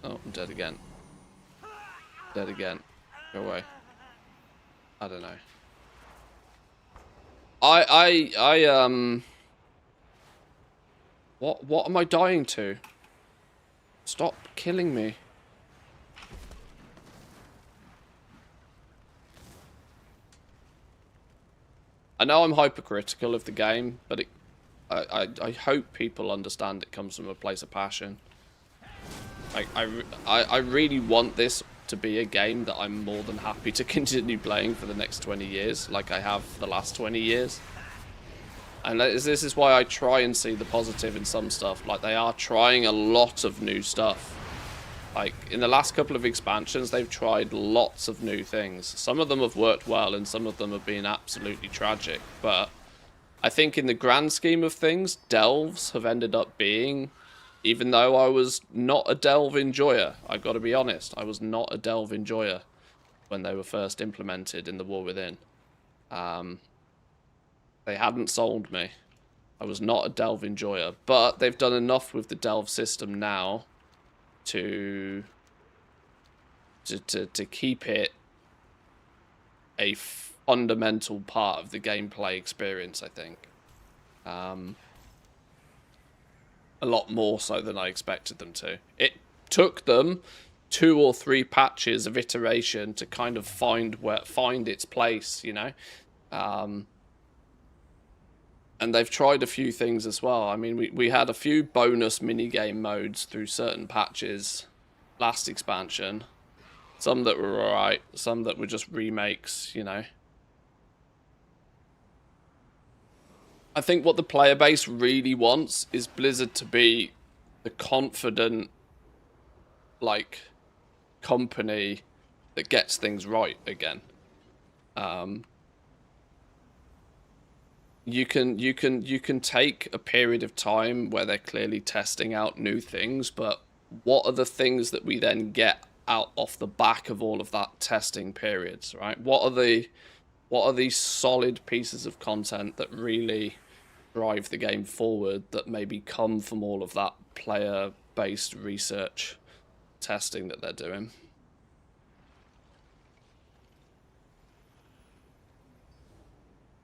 Oh, I'm dead again. Dead again. Go away. I don't know. What am I dying to? Stop killing me. I know I'm hypercritical of the game, but I hope people understand it comes from a place of passion. Like I really want this to be a game that I'm more than happy to continue playing for the next 20 years, like I have for the last 20 years. And this is why I try and see the positive in some stuff. Like, they are trying a lot of new stuff. Like, in the last couple of expansions, they've tried lots of new things. Some of them have worked well, and some of them have been absolutely tragic. But I think in the grand scheme of things, delves have ended up being... Even though I was not a delve enjoyer, I got to be honest, I was not a delve enjoyer when they were first implemented in the War Within. They hadn't sold me. I was not a delve enjoyer, but they've done enough with the delve system now to keep it a fundamental part of the gameplay experience, I think. A lot more so than I expected them to. It took them 2 or 3 patches of iteration to kind of find its place, you know. And they've tried a few things as well. I mean, we had a few bonus minigame modes through certain patches last expansion. Some that were alright, some that were just remakes, you know. I think what the player base really wants is Blizzard to be the confident, like, company that gets things right again. You can take a period of time where they're clearly testing out new things, but what are the things that we then get out off the back of all of that testing periods, right? What are these solid pieces of content that really drive the game forward, that maybe come from all of that player-based research testing that they're doing?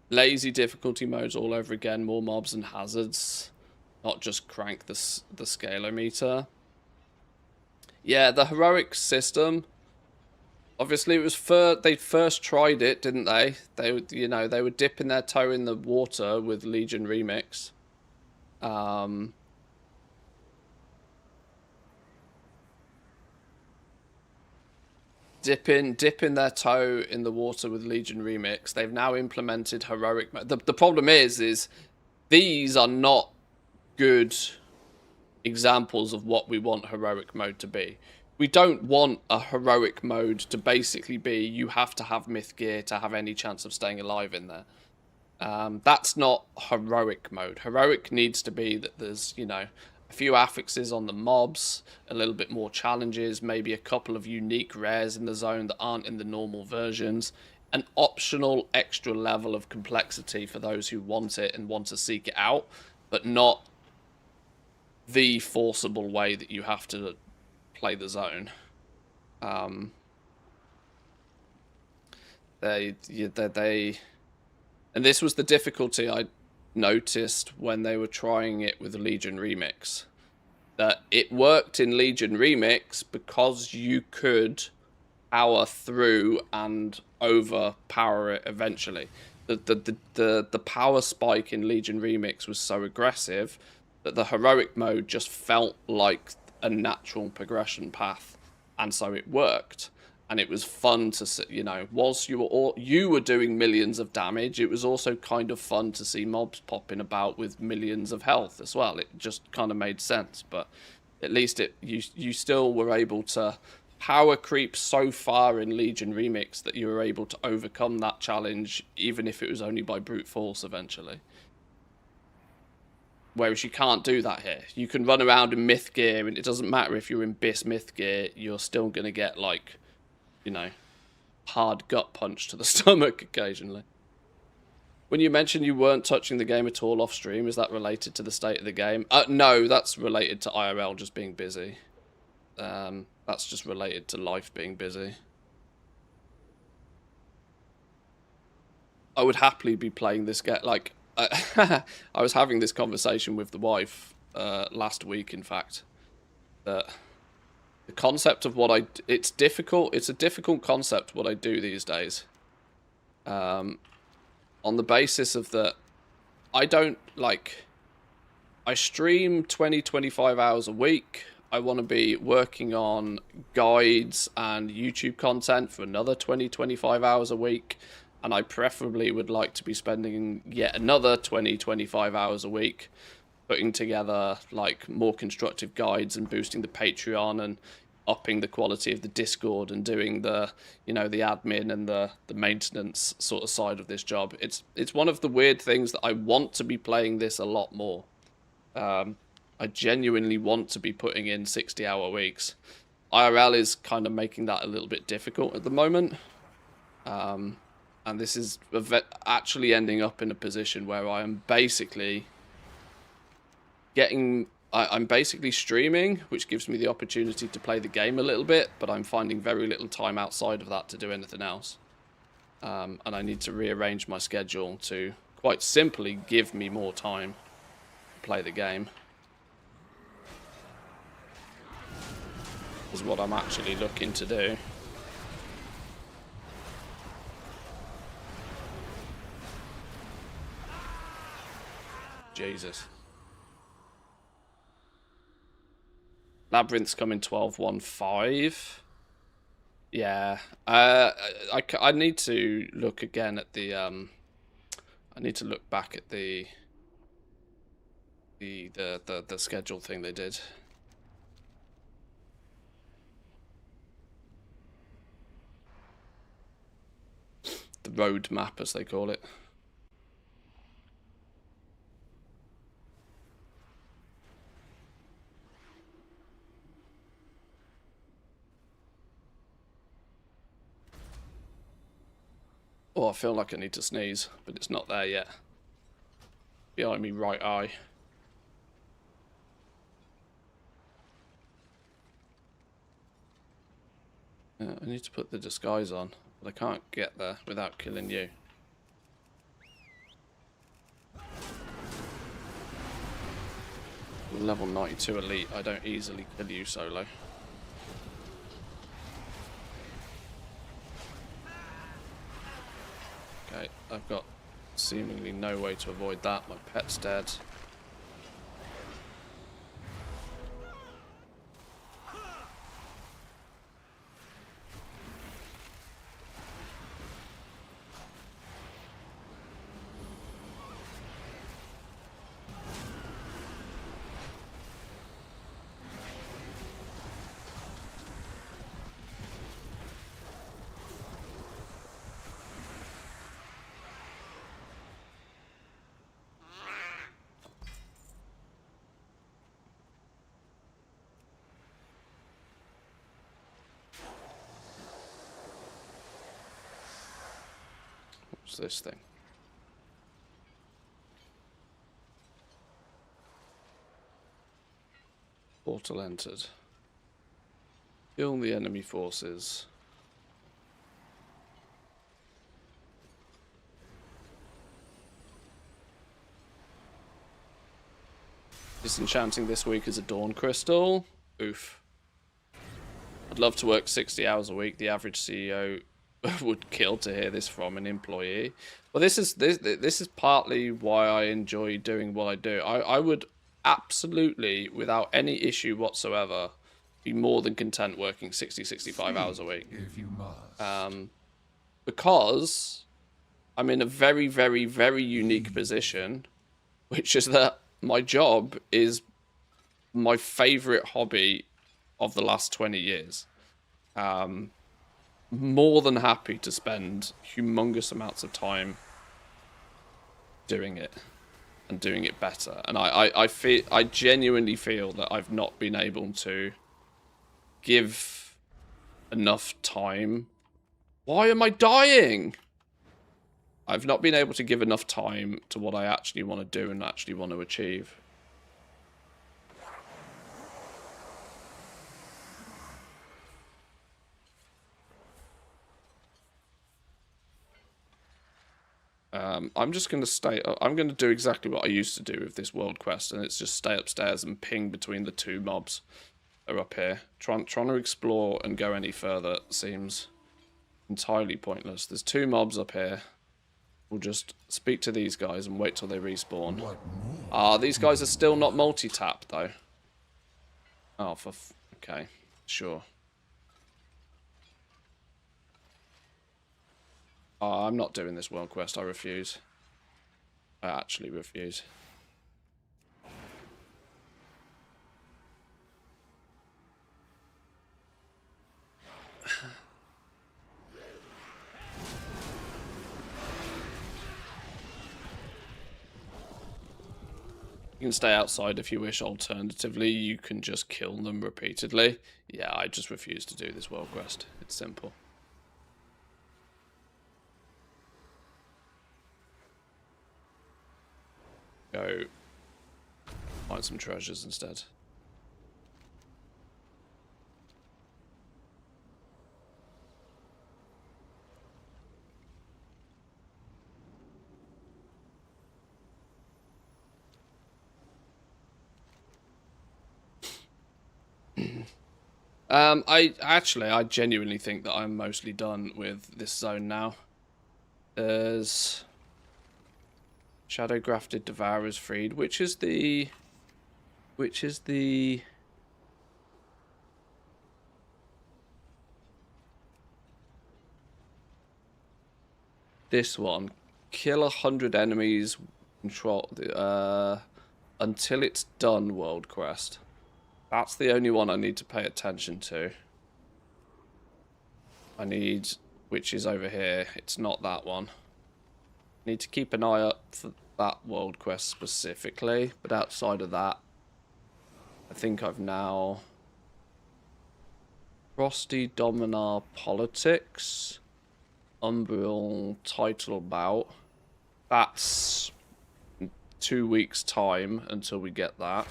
Lazy difficulty modes all over again, more mobs and hazards, not just crank the scalar meter. Yeah, the heroic system. Obviously, it was they first tried it, didn't they? They were dipping their toe in the water with Legion Remix. Dipping their toe in the water with Legion Remix. They've now implemented heroic mode. The problem is these are not good examples of what we want heroic mode to be. We don't want a heroic mode to basically be you have to have myth gear to have any chance of staying alive in there. That's not heroic mode. Heroic needs to be that there's, you know, a few affixes on the mobs, a little bit more challenges, maybe a couple of unique rares in the zone that aren't in the normal versions, an optional extra level of complexity for those who want it and want to seek it out, but not the forcible way that you have to play the zone. And this was the difficulty I noticed when they were trying it with Legion Remix, that it worked in Legion Remix because you could power through and overpower it eventually. The power spike in Legion Remix was so aggressive that the heroic mode just felt like a natural progression path, and so it worked. And it was fun to see, you know, whilst you were doing millions of damage, it was also kind of fun to see mobs popping about with millions of health as well. It just kind of made sense, but at least you still were able to power creep so far in Legion Remix that you were able to overcome that challenge, even if it was only by brute force eventually. Whereas you can't do that here. You can run around in myth gear, and it doesn't matter if you're in Bis myth gear, you're still going to get, like, you know, hard gut punch to the stomach occasionally. When you mentioned you weren't touching the game at all off stream, is that related to the state of the game? No, that's related to IRL just being busy. That's just related to life being busy. I would happily be playing this game. Like, I was having this conversation with the wife last week, in fact, that the concept of what it's difficult. It's a difficult concept what I do these days. On the basis of that, I stream 20-25 hours a week. I want to be working on guides and YouTube content for another 20-25 hours a week. And I preferably would like to be spending yet another 20-25 hours a week putting together, like, more constructive guides and boosting the Patreon and upping the quality of the Discord and doing the, you know, the admin and the maintenance sort of side of this job. It's one of the weird things that I want to be playing this a lot more. I genuinely want to be putting in 60-hour weeks. IRL is kind of making that a little bit difficult at the moment. And this is actually ending up in a position where I am basically I'm basically streaming, which gives me the opportunity to play the game a little bit, but I'm finding very little time outside of that to do anything else. And I need to rearrange my schedule to quite simply give me more time to play the game. Is what I'm actually looking to do. Jesus. Labyrinth's coming 12.15. Yeah. I need to look again at the I need to look back at the schedule thing they did. The road map, as they call it. Oh, I feel like I need to sneeze, but it's not there yet. Behind me right eye. I need to put the disguise on, but I can't get there without killing you. Level 92 elite, I don't easily kill you solo. Okay, I've got seemingly no way to avoid that. My pet's dead. What's this thing? Portal entered. Kill the enemy forces. Disenchanting this week is a Dawn Crystal. Oof. I'd love to work 60 hours a week. The average CEO would kill to hear this from an employee. Well, this is partly why I enjoy doing what I do. I would absolutely, without any issue whatsoever, be more than content working 60, 65 hours a week. If you must. Because I'm in a very, very, very unique position, which is that my job is my favorite hobby of the last 20 years. More than happy to spend humongous amounts of time doing it and doing it better. And I genuinely feel that I've not been able to give enough time. Why am I dying? I've not been able to give enough time to what I actually want to do and actually want to achieve. I'm just going to stay... I'm going to do exactly what I used to do with this world quest, and it's just stay upstairs and ping between the two mobs that are up here. Trying to explore and go any further seems entirely pointless. There's two mobs up here. We'll just speak to these guys and wait till they respawn. These guys are still not multi-tap, though. Oh, okay. Sure. I'm not doing this world quest. I refuse. I actually refuse. You can stay outside if you wish. Alternatively, you can just kill them repeatedly. Yeah, I just refuse to do this world quest. It's simple. Go find some treasures instead. I genuinely think that I'm mostly done with this zone now. There's Shadow Grafted Devourers freed, which is the this one. Kill 100 enemies, control until it's done world quest. That's the only one I need to pay attention to. Which is over here. It's not that one. Need to keep an eye up for that world quest specifically, but outside of that, I think I've now... Frosty Dominar Politics, Umbral Title Bout. That's 2 weeks' time until we get that.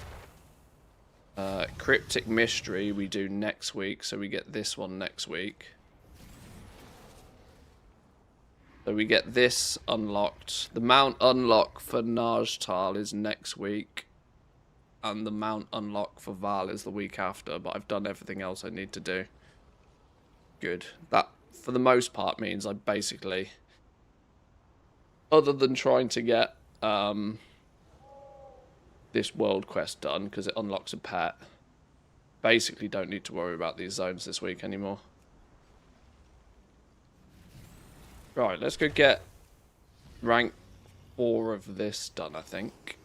Cryptic Mystery we do next week, so we get this one next week. So we get this unlocked. The mount unlock for Najtal is next week. And the mount unlock for Val is the week after. But I've done everything else I need to do. Good. That, for the most part, means I basically... Other than trying to get this world quest done, because it unlocks a pet, basically don't need to worry about these zones this week anymore. Right, let's go get rank 4 of this done, I think.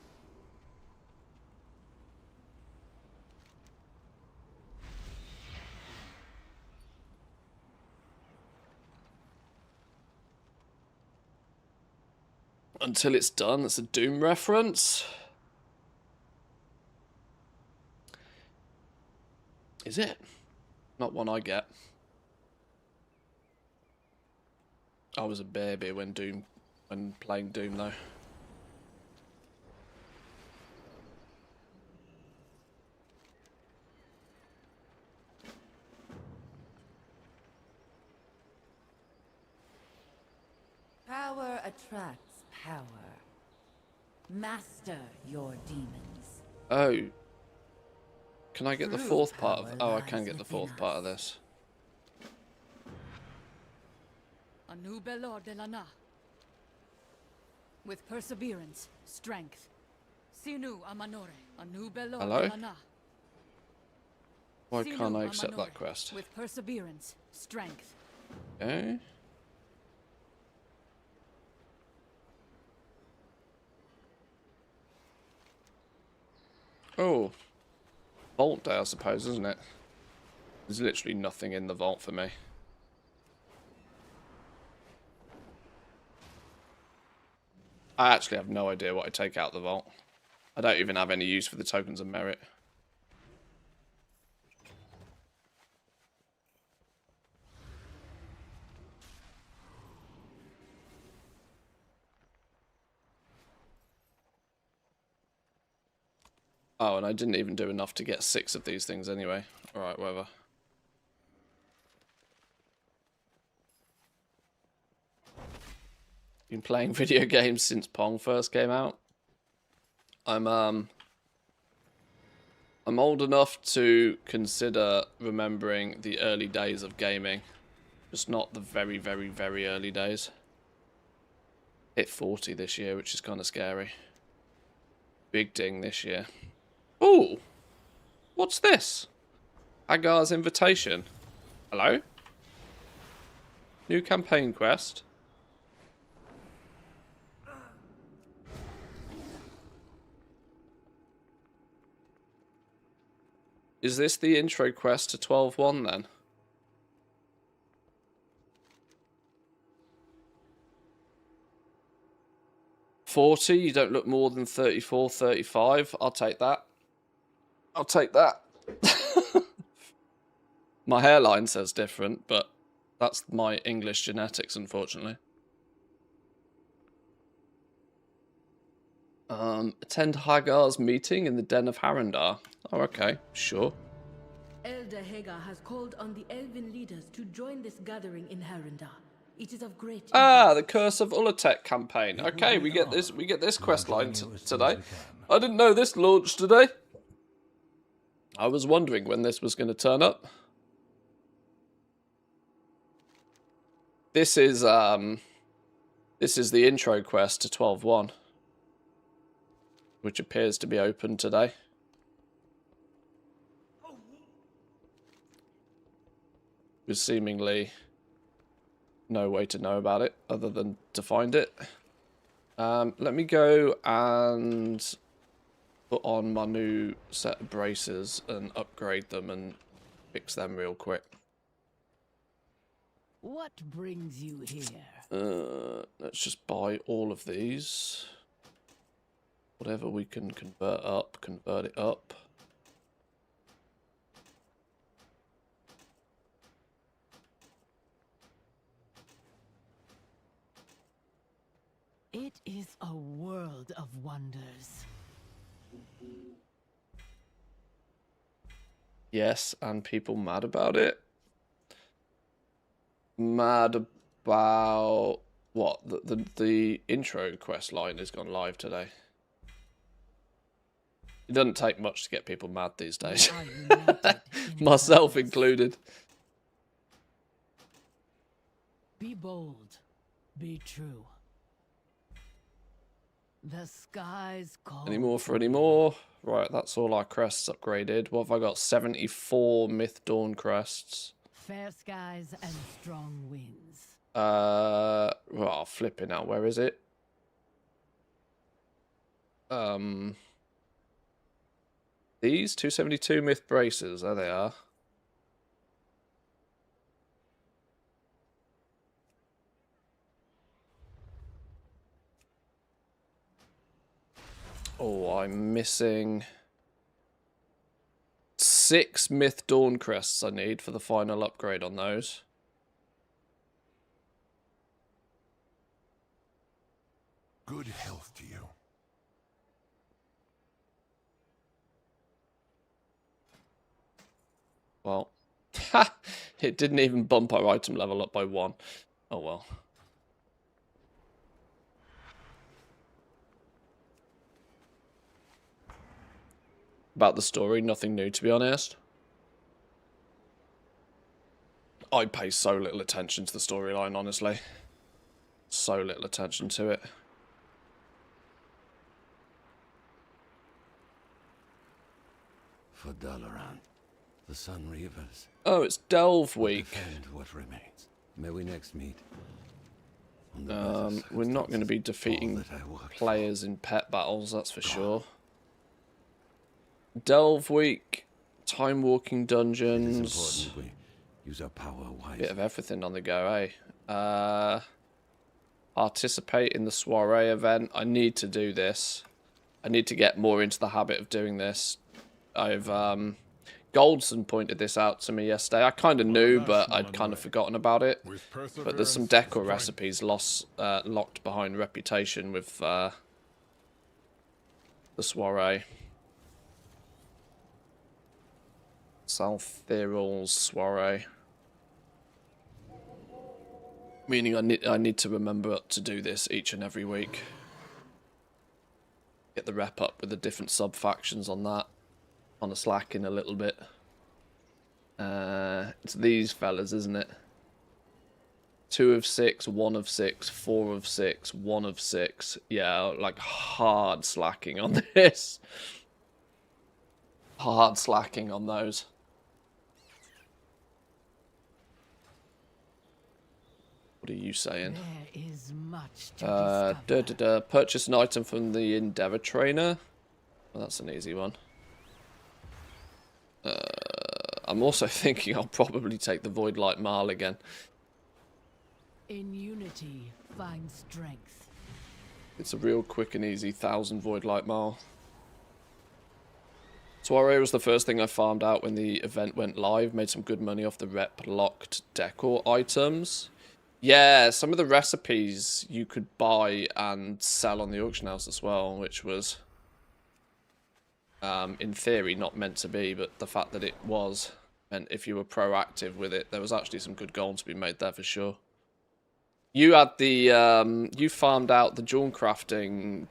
Until it's done, that's a Doom reference. Is it? Not one I get. I was a baby when playing Doom though. Power attracts power. Master your demons. Oh. Can I get the True fourth part of... power Oh, I lies can get the within fourth part us. of this. Anu Belor de Lana. With perseverance, strength. Sinu Amanore. Anu Belor Hello? de Lana. Why Sinu can't I accept Amanore. that quest? With perseverance, strength. Okay. Oh. Vault day, I suppose, isn't it? There's literally nothing in the vault for me. I actually have no idea what I take out the vault. I don't even have any use for the tokens of merit. Oh, and I didn't even do enough to get 6 of these things anyway. Alright, whatever. Been playing video games since Pong first came out. I'm old enough to consider remembering the early days of gaming. Just not the very, very, very early days. Hit 40 this year, which is kind of scary. Big ding this year. Ooh! What's this? Hagar's Invitation. Hello? New campaign quest. Is this the intro quest to 12.1 then? $40, you don't look more than 34, 35. I'll take that. I'll take that. My hairline says different, but that's my English genetics, unfortunately. Attend Hagar's meeting in the Den of Harrendar. Oh, okay, sure. Elder Hagar has called on the elven leaders to join this gathering in Harrendar. It is of great Ah, the Curse of Ulatek campaign. Okay, we get this quest line today. I didn't know this launched today. I was wondering when this was going to turn up. This is the intro quest to 12.1, which appears to be open today. With seemingly no way to know about it other than to find it. Let me go and put on my new set of braces and upgrade them and fix them real quick. What brings you here? Let's just buy all of these. Whatever we can convert it up. It is a world of wonders. Yes, and people mad about it. Mad about what? The intro quest line has gone live today. It doesn't take much to get people mad these days. Myself included. Be bold. Be true. The skies call. Any more for any more? Right, that's all our crests upgraded. What have I got? 74 Myth Dawn crests. Fair skies and strong winds. Well, flipping out. Where is it? These 272 Myth Braces. There they are. Oh, I'm missing 6 Myth Dawn crests I need for the final upgrade on those. Good health to you. Well, it didn't even bump our item level up by 1. Oh well. About the story, nothing new to be honest. I pay so little attention to the storyline, honestly. So little attention to it. For Dalaran, the Sun Reavers. Oh, it's Delve will Week. defend what remains. May we next meet. We're not going to be defeating players in pet battles, that's for sure. Delve Week, Time Walking Dungeons. We use our power wisely. Bit of everything on the go, eh? Participate in the soiree event. I need to do this. I need to get more into the habit of doing this. I've Goldson pointed this out to me yesterday. I kind of knew, but I'd kind of forgotten about it. But there's some decor recipes locked behind reputation with the soiree. Salthiral's soiree. Meaning I need to remember to do this each and every week. Get the rep up with the different sub-factions on that. On the slacking a little bit. It's these fellas, isn't it? 2 of 6, 1 of 6, 4 of 6, 1 of 6. Yeah, like hard slacking on this. Hard slacking on those. What are you saying? There is much to discover. Purchase an item from the Endeavor trainer. Well, that's an easy one. I'm also thinking I'll probably take the Void Light Marl again. In unity, find strength. It's a real quick and easy 1000 Void Light Marl. Soiree was the first thing I farmed out when the event went live. Made some good money off the rep locked decor items. Yeah, some of the recipes you could buy and sell on the auction house as well, which was, in theory, not meant to be, but the fact that it was meant if you were proactive with it, there was actually some good gold to be made there for sure. You had the, you farmed out the jewel crafting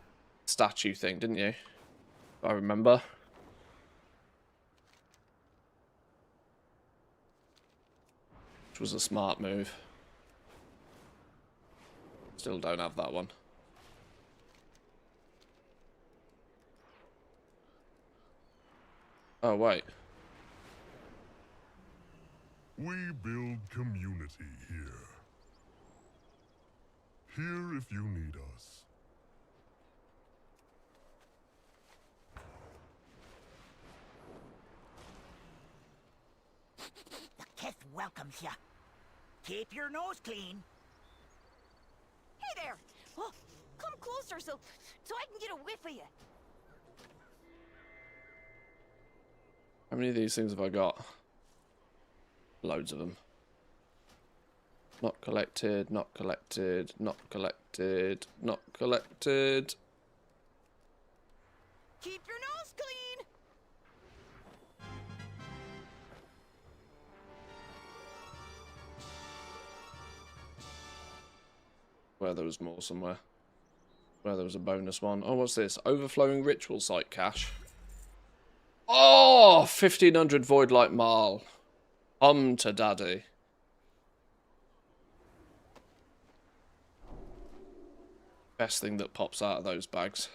statue thing, didn't you? I remember. Which was a smart move. Still don't have that one. Oh, wait. We build community here. Here if you need us. The Kith welcomes ya. Keep your nose clean. Hey there! Oh, come closer so I can get a whiff of you. How many of these things have I got? Loads of them. Not collected, not collected, not collected, not collected. Keep your nose clean! Where there was more somewhere. Where there was a bonus one. Oh, what's this? Overflowing ritual site cache. Oh! 1500 Void Light Marl. To daddy. Best thing that pops out of those bags.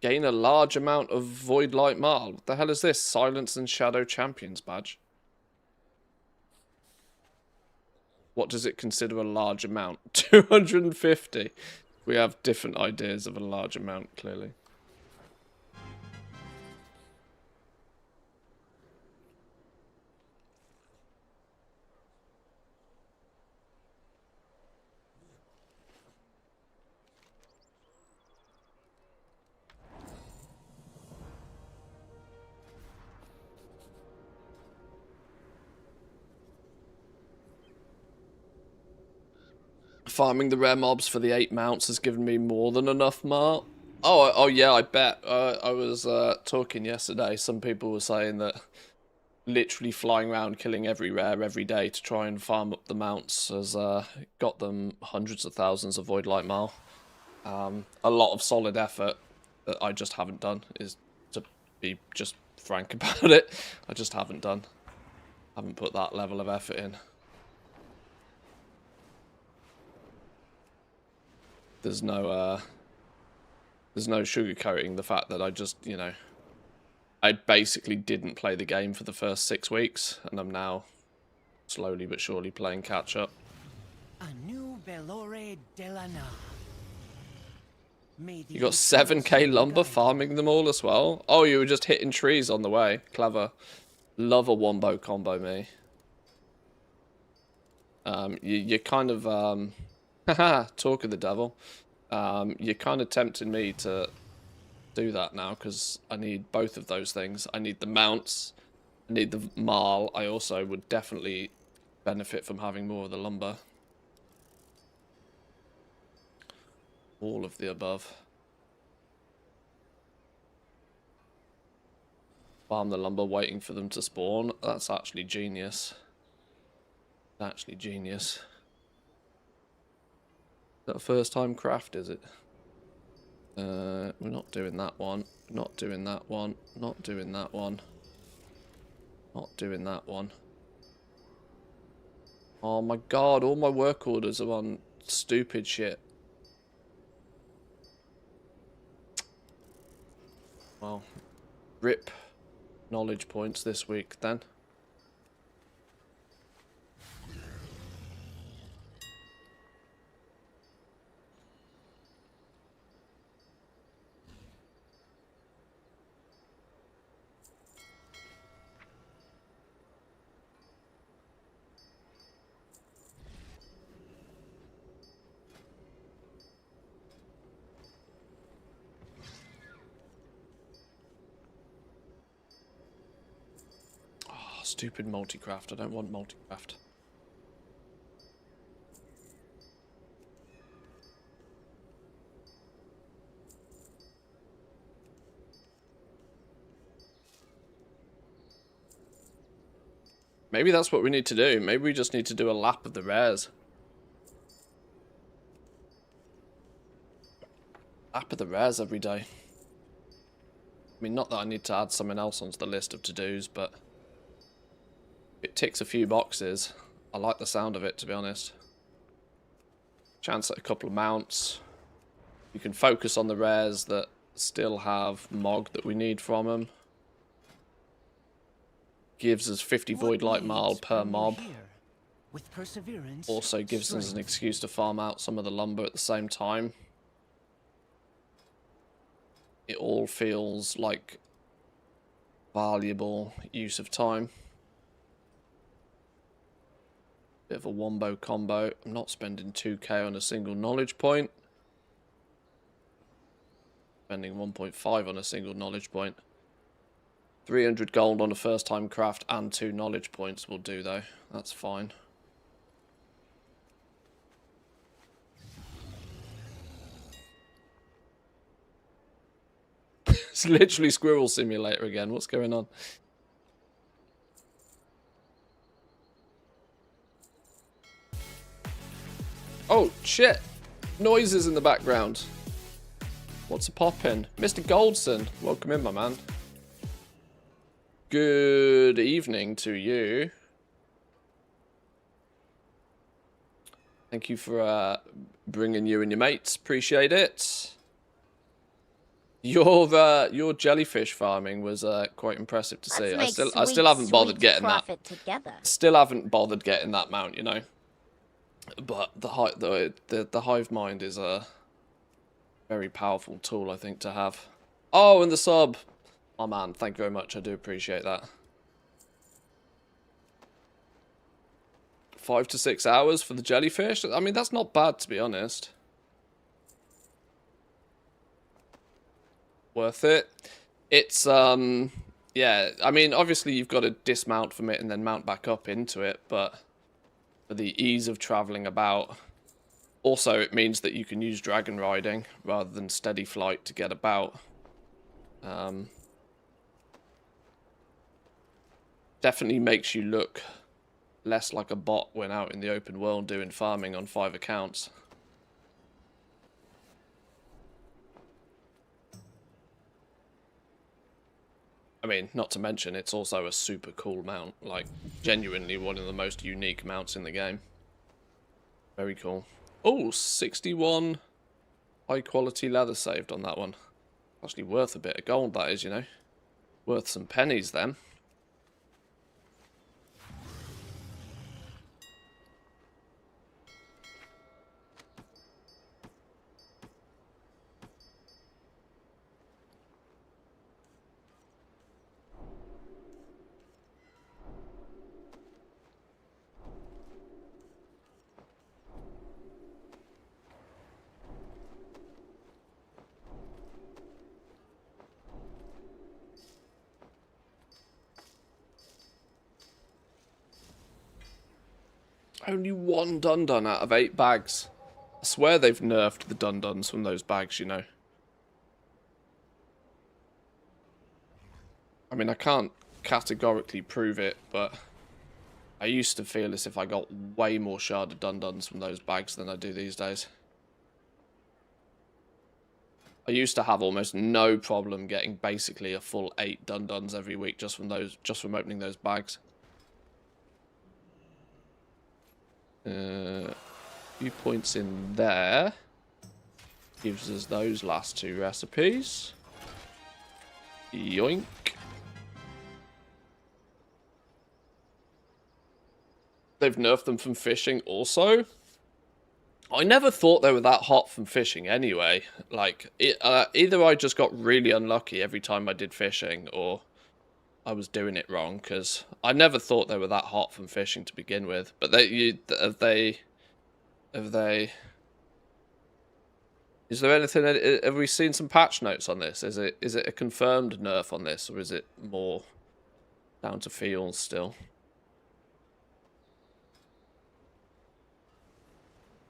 Gain a large amount of Void Light Marl. What the hell is this? Silence and Shadow Champions badge. What does it consider a large amount? 250. We have different ideas of a large amount, clearly. Farming the rare mobs for the 8 mounts has given me more than enough marl. Oh yeah, I bet. I was talking yesterday. Some people were saying that literally flying around killing every rare every day to try and farm up the mounts has got them hundreds of thousands of Void Light Marl. A lot of solid effort that I just haven't done, is to be just frank about it. I just haven't done. Haven't put that level of effort in. There's no sugarcoating the fact that I just, you know, I basically didn't play the game for the first 6 weeks, and I'm now slowly but surely playing catch up. A new Velore Delana. You got 7k lumber farming them all as well? Oh, you were just hitting trees on the way. Clever. Love a wombo combo, me. You kind of, haha, talk of the devil. You're kind of tempting me to do that now, because I need both of those things. I need the mounts, I need the marl. I also would definitely benefit from having more of the lumber. All of the above. Farm the lumber, waiting for them to spawn. That's actually genius. Actually genius. Is that a first time craft, is it? We're not doing that one. Not doing that one. Not doing that one. Not doing that one. Oh my god, all my work orders are on stupid shit. Well, rip knowledge points this week then. Stupid multi-craft. I don't want multi-craft. Maybe that's what we need to do. Maybe we just need to do a lap of the rares. Lap of the rares every day. I mean, not that I need to add something else onto the list of to-dos, but it ticks a few boxes. I like the sound of it, to be honest. Chance at a couple of mounts. You can focus on the rares that still have Mog that we need from them. Gives us 50 Void Light Marl per mob. With perseverance, Also gives us an excuse to farm out some of the lumber at the same time. It all feels like valuable use of time. Bit of a wombo combo. I'm not spending 2k on a single knowledge point. Spending 1.5 on a single knowledge point. 300 gold on a first time craft and 2 knowledge points will do though. That's fine. It's literally Squirrel Simulator again. What's going on? Oh, shit. Noises in the background. What's a poppin'? Mr. Goldson. Welcome in, my man. Good evening to you. Thank you for bringing you and your mates. Appreciate it. Your jellyfish farming was quite impressive to see. I still haven't bothered getting that. Still haven't bothered getting that mount, you know. But the hive mind is a very powerful tool, I think, to have. Oh, and the sub. Oh man, thank you very much. I do appreciate that. 5 to 6 hours for the jellyfish. I mean, that's not bad, to be honest. Worth it. It's yeah. I mean, obviously you've got to dismount from it and then mount back up into it, but for the ease of traveling about. Also, it means that you can use dragon riding rather than steady flight to get about. Definitely makes you look less like a bot when out in the open world doing farming on 5 accounts. I mean, not to mention, it's also a super cool mount. Like, genuinely one of the most unique mounts in the game. Very cool. Oh, 61 high quality leather saved on that one. Actually worth a bit of gold, that is, you know. Worth some pennies then. Only one dun-dun out of 8 bags. I swear they've nerfed the dun-duns from those bags, you know. I mean, I can't categorically prove it, but I used to feel as if I got way more sharded dun-duns from those bags than I do these days. I used to have almost no problem getting basically a full 8 dun-duns every week just from opening those bags. Few points in there. Gives us those last 2 recipes. Yoink. They've nerfed them from fishing also. I never thought they were that hot from fishing anyway. Like, either I just got really unlucky every time I did fishing, or I was doing it wrong, because I never thought they were that hot from fishing to begin with. But is there anything, have we seen some patch notes on this? Is it a confirmed nerf on this, or is it more down to feels still?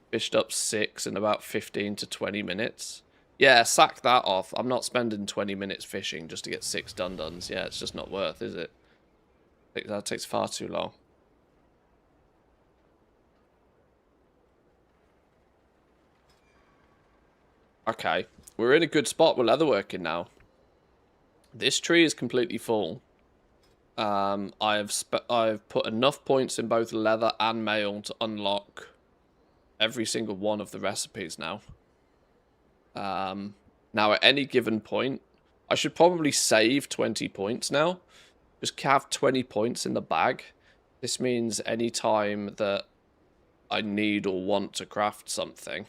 Fished up 6 in about 15 to 20 minutes. Yeah, sack that off. I'm not spending 20 minutes fishing just to get 6 dun-duns. Yeah, it's just not worth, is it? That takes far too long. Okay, we're in a good spot with leatherworking now. This tree is completely full. I've put enough points in both leather and mail to unlock every single one of the recipes now. Now at any given point, I should probably save 20 points now. Just have 20 points in the bag. This means any time that I need or want to craft something,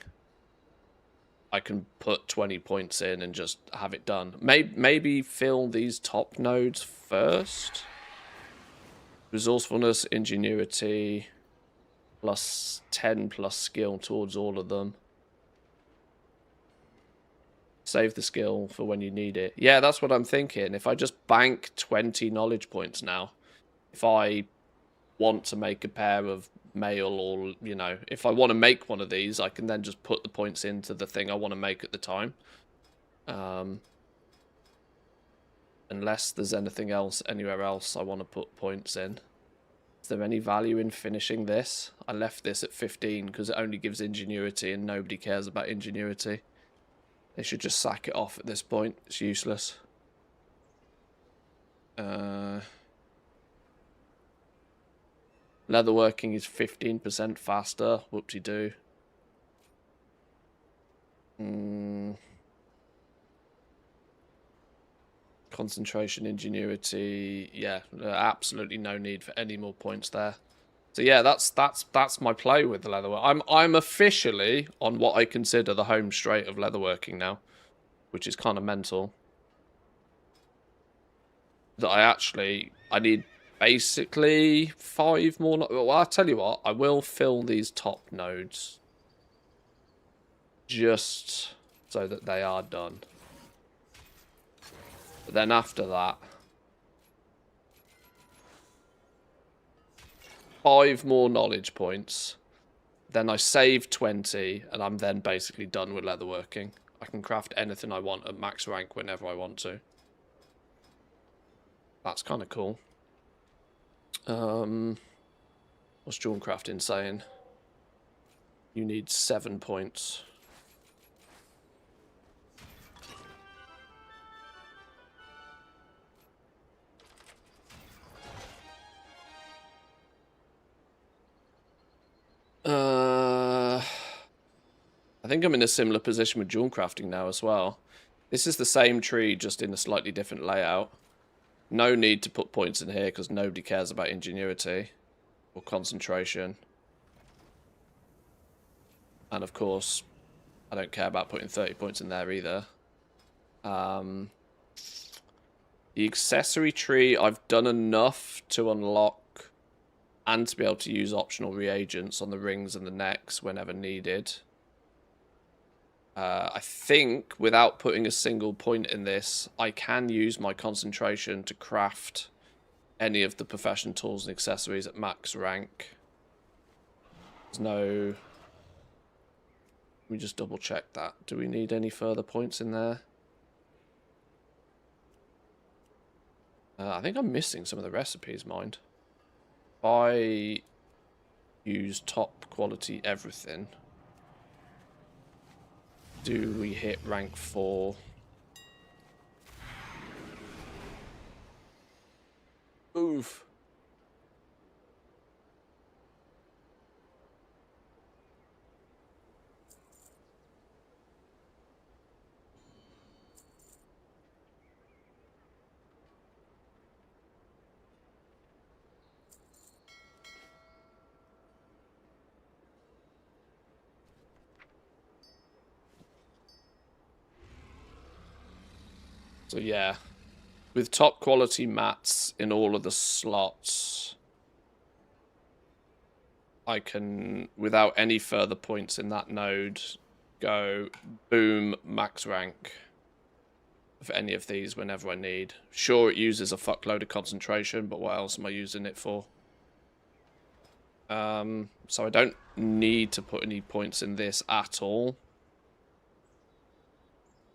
I can put 20 points in and just have it done. Maybe fill these top nodes first. Resourcefulness, ingenuity, plus 10 plus skill towards all of them. Save the skill for when you need it. Yeah, that's what I'm thinking. If I just bank 20 knowledge points now, if I want to make a pair of mail, or, you know, if I want to make one of these, I can then just put the points into the thing I want to make at the time. Unless there's anything else, anywhere else I want to put points in. Is there any value in finishing this? I left this at 15 because it only gives ingenuity and nobody cares about ingenuity. They should just sack it off at this point. It's useless. Leatherworking is 15% faster. Whoopsie-doo. Concentration, ingenuity. Yeah, absolutely no need for any more points there. So yeah, that's my play with the leatherwork. I'm officially on what I consider the home straight of leatherworking now, which is kind of mental. That I need basically 5 more. Well, I'll tell you what, I will fill these top nodes just so that they are done. But then after that, 5 more knowledge points. Then I save 20, and I'm then basically done with leatherworking. I can craft anything I want at max rank whenever I want to. That's kind of cool. What's Drawn Crafting saying? You need 7 points. think I'm in a similar position with jewel crafting now as well. This is the same tree, just in a slightly different layout. No need to put points in here because nobody cares about ingenuity or concentration. And of course, I don't care about putting 30 points in there either. The accessory tree, I've done enough to unlock and to be able to use optional reagents on the rings and the necks whenever needed. I think without putting a single point in this, I can use my concentration to craft any of the profession tools and accessories at max rank. There's no... Let me just double check that. Do we need any further points in there? I think I'm missing some of the recipes, mind. If I use top quality everything, do we hit rank 4? Oof. So yeah, with top quality mats in all of the slots, I can, without any further points in that node, go boom, max rank for any of these whenever I need. Sure, it uses a fuckload of concentration, but what else am I using it for? So I don't need to put any points in this at all.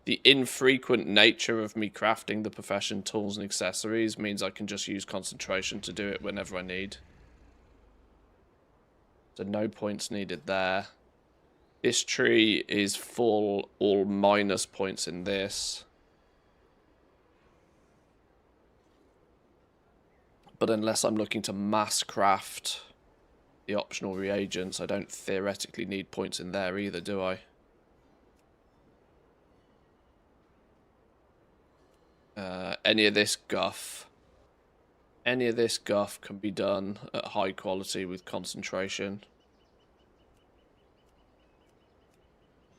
The infrequent nature of me crafting the profession tools and accessories means I can just use concentration to do it whenever I need. So no points needed there. This tree is full, all minus points in this. But unless I'm looking to mass craft the optional reagents, I don't theoretically need points in there either, do I? Any of this guff can be done at high quality with concentration.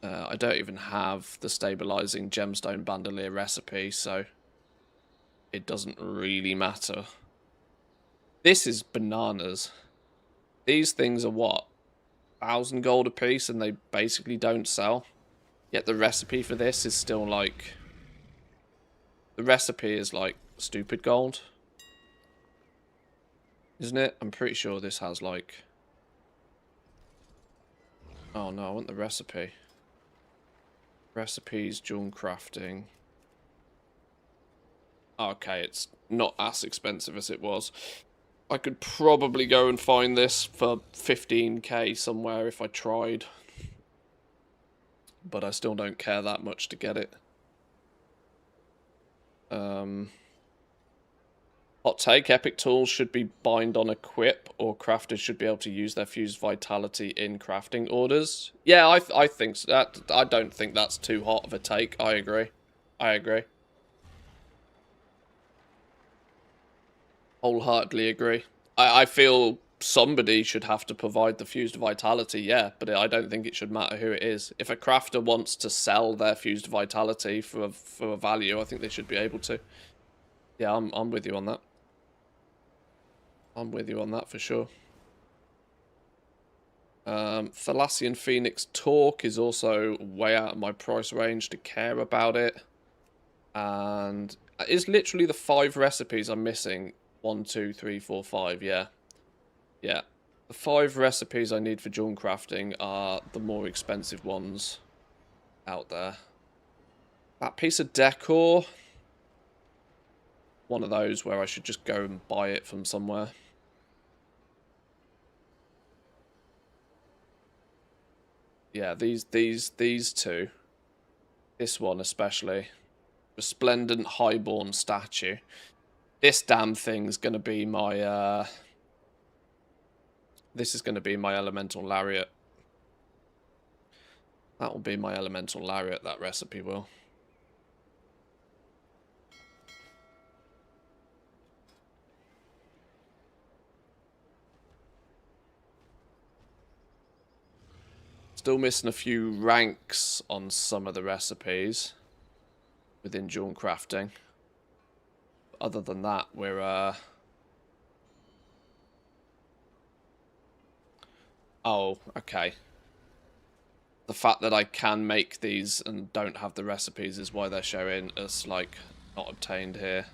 I don't even have the stabilizing gemstone bandolier recipe, so it doesn't really matter. This is bananas. These things are what? 1,000 gold a piece, and they basically don't sell. Yet the recipe for this is still like... The recipe is like stupid gold. Isn't it? I'm pretty sure this has like... Oh no, I want the recipe. Recipes, jewel crafting. Okay, it's not as expensive as it was. I could probably go and find this for 15k somewhere if I tried. But I still don't care that much to get it. Hot take, epic tools should be bind on equip, or crafters should be able to use their fused vitality in crafting orders. Yeah, I think so. I don't think that's too hot of a take. I agree. I agree. Wholeheartedly agree. I feel somebody should have to provide the fused vitality, yeah, but I don't think it should matter who it is. If a crafter wants to sell their fused vitality for a value, I think they should be able to. Yeah, I'm with you on that. I'm with you on that for sure. Thalassian Phoenix Talk is also way out of my price range to care about it. And it is literally the 5 recipes I'm missing. 1, 2, 3, 4, 5, yeah. Yeah. The 5 recipes I need for jewel crafting are the more expensive ones out there. That piece of decor, one of those where I should just go and buy it from somewhere. Yeah, these two. This one especially. Resplendent Highborn statue. This damn thing's gonna be my this is gonna be my elemental lariat. That will be my elemental lariat, that recipe will. Still missing a few ranks on some of the recipes within Dawn crafting. Other than that, we're oh, okay. The fact that I can make these and don't have the recipes is why they're showing us, like, not obtained here.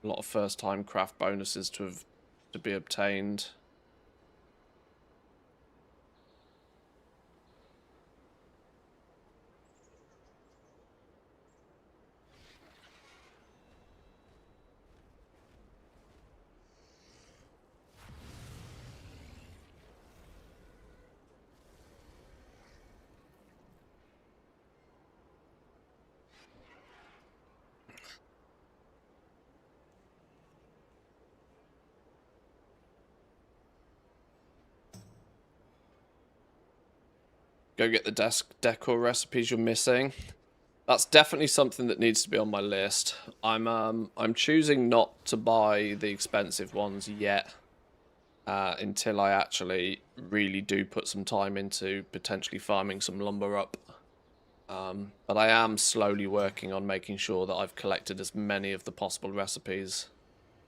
A lot of first-time craft bonuses to be obtained. Go get the desk decor recipes you're missing. That's definitely something that needs to be on my list. I'm choosing not to buy the expensive ones yet, until I actually really do put some time into potentially farming some lumber up. But I am slowly working on making sure that I've collected as many of the possible recipes,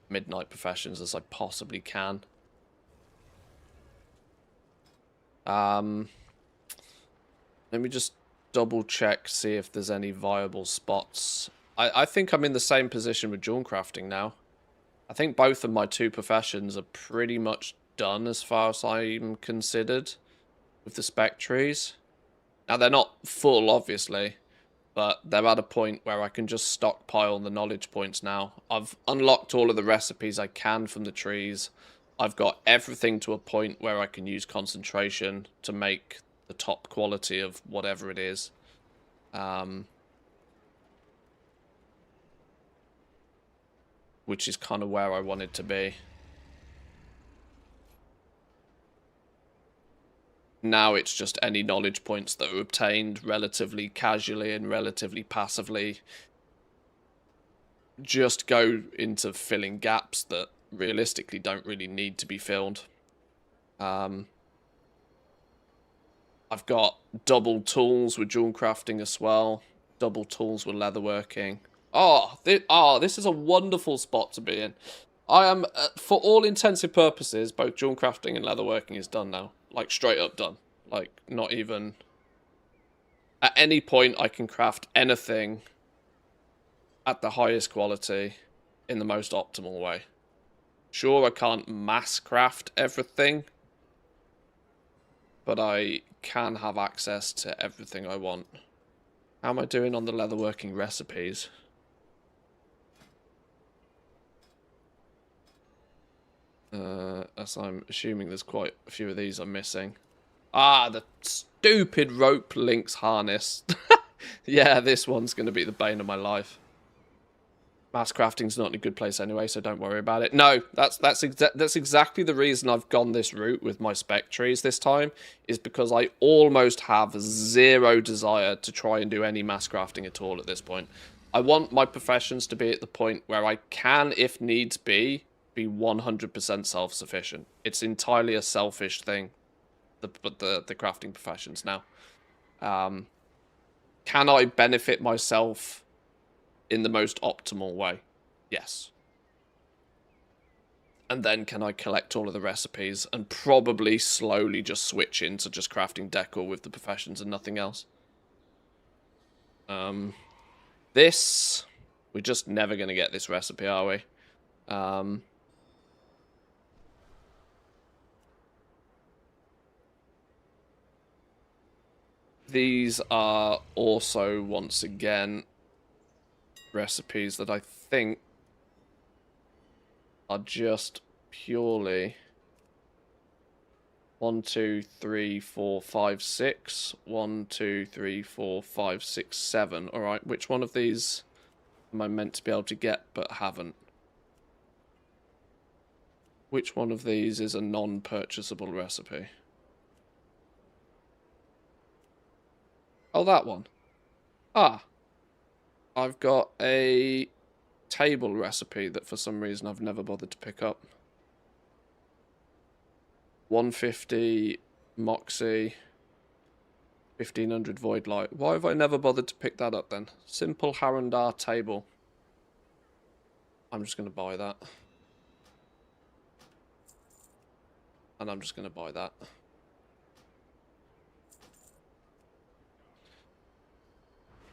midnight professions, as I possibly can. Let me just double check, see if there's any viable spots. I think I'm in the same position with Dawn crafting now. I think both of my 2 professions are pretty much done as far as I'm considered with the spec trees. Now, they're not full, obviously, but they're at a point where I can just stockpile the knowledge points now. I've unlocked all of the recipes I can from the trees. I've got everything to a point where I can use concentration to make the top quality of whatever it is. Which is kind of where I wanted to be. Now it's just any knowledge points that are obtained relatively casually and relatively passively just go into filling gaps that realistically don't really need to be filled. I've got double tools with jewel crafting as well. Double tools with leatherworking. This is a wonderful spot to be in. I am, for all intensive purposes, both jewel crafting and leatherworking is done now. Like, straight up done. Like, not even... At any point, I can craft anything at the highest quality in the most optimal way. Sure, I can't mass craft everything, but I can have access to everything I want. How am I doing on the leatherworking recipes? As I'm assuming there's quite a few of these I'm missing. Ah, the stupid rope links harness. Yeah, this one's going to be the bane of my life. Mass crafting's not in a good place anyway, so don't worry about it. No, that's exactly the reason I've gone this route with my spec trees this time, is because I almost have zero desire to try and do any mass crafting at all at this point. I want my professions to be at the point where I can, if needs be 100% self-sufficient. It's entirely a selfish thing, the crafting professions now. Can I benefit myself in the most optimal way? Yes. And then can I collect all of the recipes and probably slowly just switch into just crafting decor with the professions and nothing else? This, we're just never going to get this recipe, are we? These are also, once again, recipes that I think are just purely 1, 2, 3, 4, 5, 6. 1, 2, 3, 4, 5, 6, 7. Alright, which one of these am I meant to be able to get but haven't? Which one of these is a non-purchasable recipe? Oh, that one. Ah. I've got a table recipe that for some reason I've never bothered to pick up. 150 Moxie, 1500 Void Light. Why have I never bothered to pick that up then? Simple Harandar table. I'm just going to buy that. And I'm just going to buy that.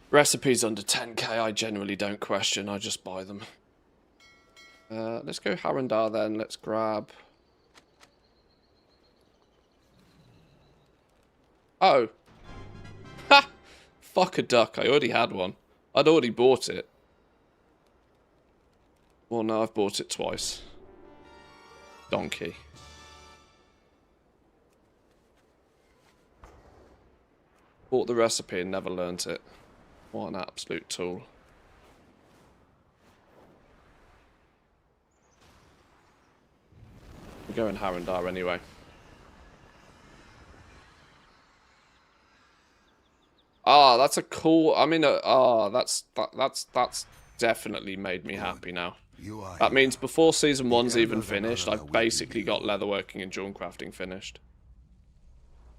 Recipes under 10k I generally don't question, I just buy them. Let's go Harandar then, let's grab... Oh! Ha! Fuck a duck, I already had one. I'd already bought it. Well, no, I've bought it twice. Donkey. Bought the recipe and never learnt it. What an absolute tool. We're going Harandar anyway. Ah, that's a cool... I mean, that's definitely made me happy now. That means before Season 1's even finished, I've basically got leatherworking and jewel crafting finished.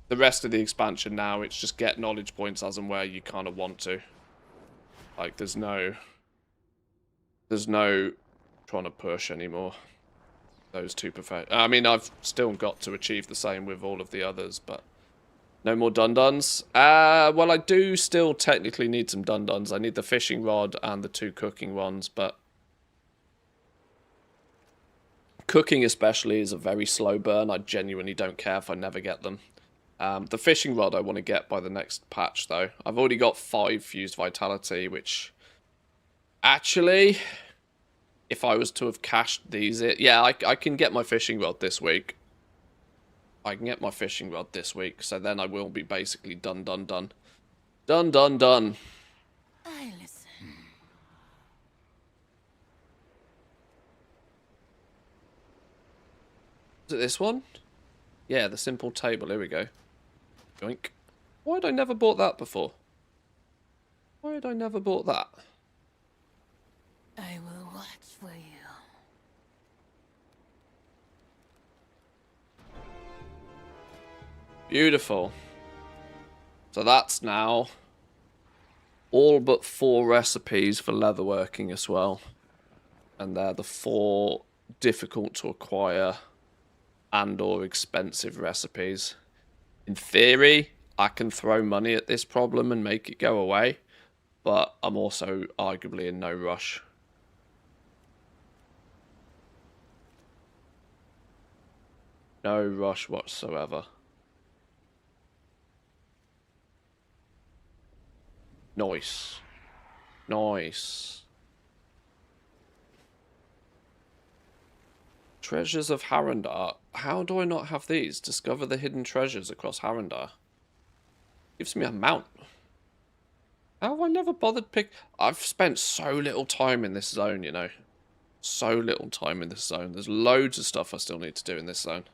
The rest of the expansion now, it's just get knowledge points as and where you kind of want to. Like, there's no trying to push anymore. Those two perfect. I mean, I've still got to achieve the same with all of the others, but no more dun-duns. Well, I do still technically need some dun-duns. I need the fishing rod and the 2 cooking ones, but cooking especially is a very slow burn. I genuinely don't care if I never get them. The fishing rod I want to get by the next patch, though. I've already got 5 fused vitality, which... Actually, if I was to have cashed these... Yeah, I can get my fishing rod this week. I can get my fishing rod this week, so then I will be basically done. Done. I listen. Is it this one? Yeah, the simple table. Here we go. Joink. Why had I never bought that before? Why had I never bought that? I will watch for you. Beautiful. So that's now all but 4 recipes for leatherworking as well. And they're the 4 difficult to acquire and or expensive recipes. In theory, I can throw money at this problem and make it go away, but I'm also arguably in no rush. No rush whatsoever. Nice. Nice. Treasures of Harandar. How do I not have these? Discover the hidden treasures across Harandar. Gives me a mount. How have I never bothered I've spent so little time in this zone, you know. So little time in this zone. There's loads of stuff I still need to do in this zone.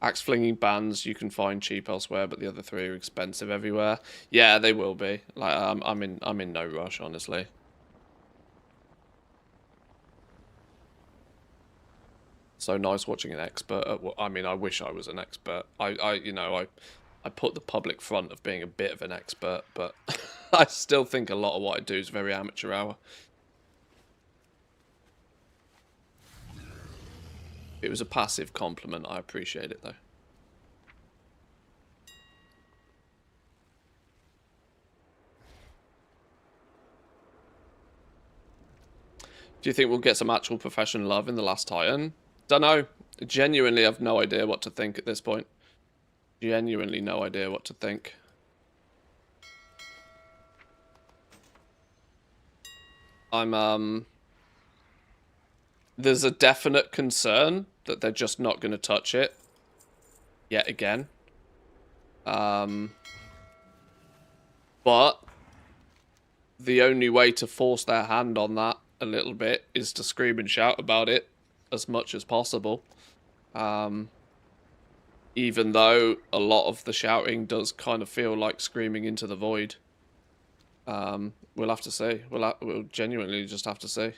Axe flinging bands you can find cheap elsewhere, but the other 3 are expensive everywhere. Yeah, they will be. Like, I'm in no rush, honestly. So nice watching an expert at what, I mean, I wish I was an expert. I put the public front of being a bit of an expert, but I still think a lot of what I do is very amateur hour. It was a passive compliment. I appreciate it, though. Do you think we'll get some actual professional love in the last tie-in? Dunno. Genuinely have no idea what to think at this point. Genuinely no idea what to think. There's a definite concern that they're just not going to touch it yet again. But the only way to force their hand on that a little bit is to scream and shout about it as much as possible. Even though a lot of the shouting does kind of feel like screaming into the void. We'll have to see. We'll genuinely just have to see.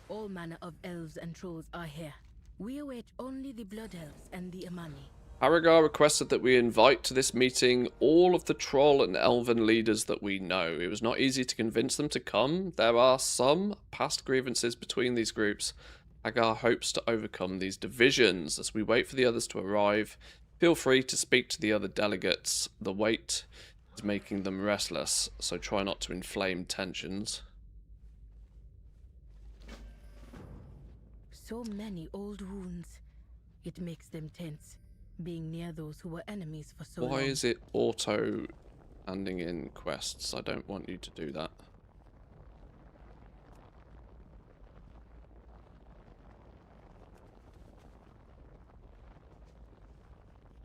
All manner of elves and trolls are here. We await only the Blood Elves and the Imani. Haragar requested that we invite to this meeting all of the troll and elven leaders that we know. It was not easy to convince them to come. There are some past grievances between these groups. Hagar hopes to overcome these divisions. As we wait for the others to arrive, feel free to speak to the other delegates. The wait is making them restless, so try not to inflame tensions. So many old wounds. It makes them tense, being near those who were enemies for so long. Why is it auto handing in quests? I don't want you to do that.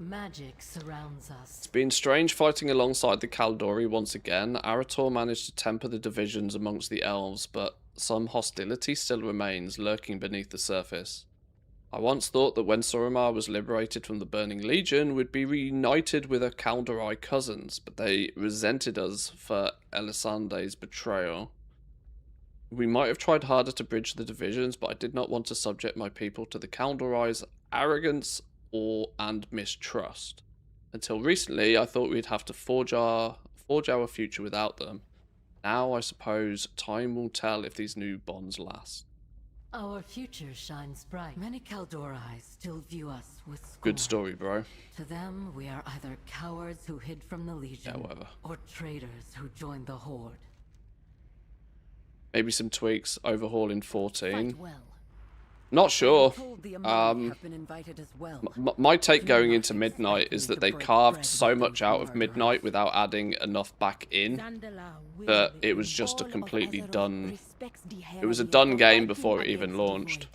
Magic surrounds us. It's been strange fighting alongside the Kaldori once again. Arator managed to temper the divisions amongst the elves, but some hostility still remains, lurking beneath the surface. I once thought that when Suramar was liberated from the Burning Legion, we'd be reunited with our Kaldori cousins, but they resented us for Elisande's betrayal. We might have tried harder to bridge the divisions, but I did not want to subject my people to the Kaldori's arrogance and mistrust. Until recently, I thought we'd have to forge our future without them. Now, I suppose, time will tell if these new bonds last. Our future shines bright. Many Kaldori still view us with scorn. Good story, bro. To them, we are either cowards who hid from the Legion, Yeah, whatever. or traitors who joined the Horde. Maybe some tweaks. Overhaul in 14. Fight well. Not sure. Well. My take going into Midnight is that they carved so much out of Midnight without adding enough back in that it was just a completely done... It was a done game before it even launched.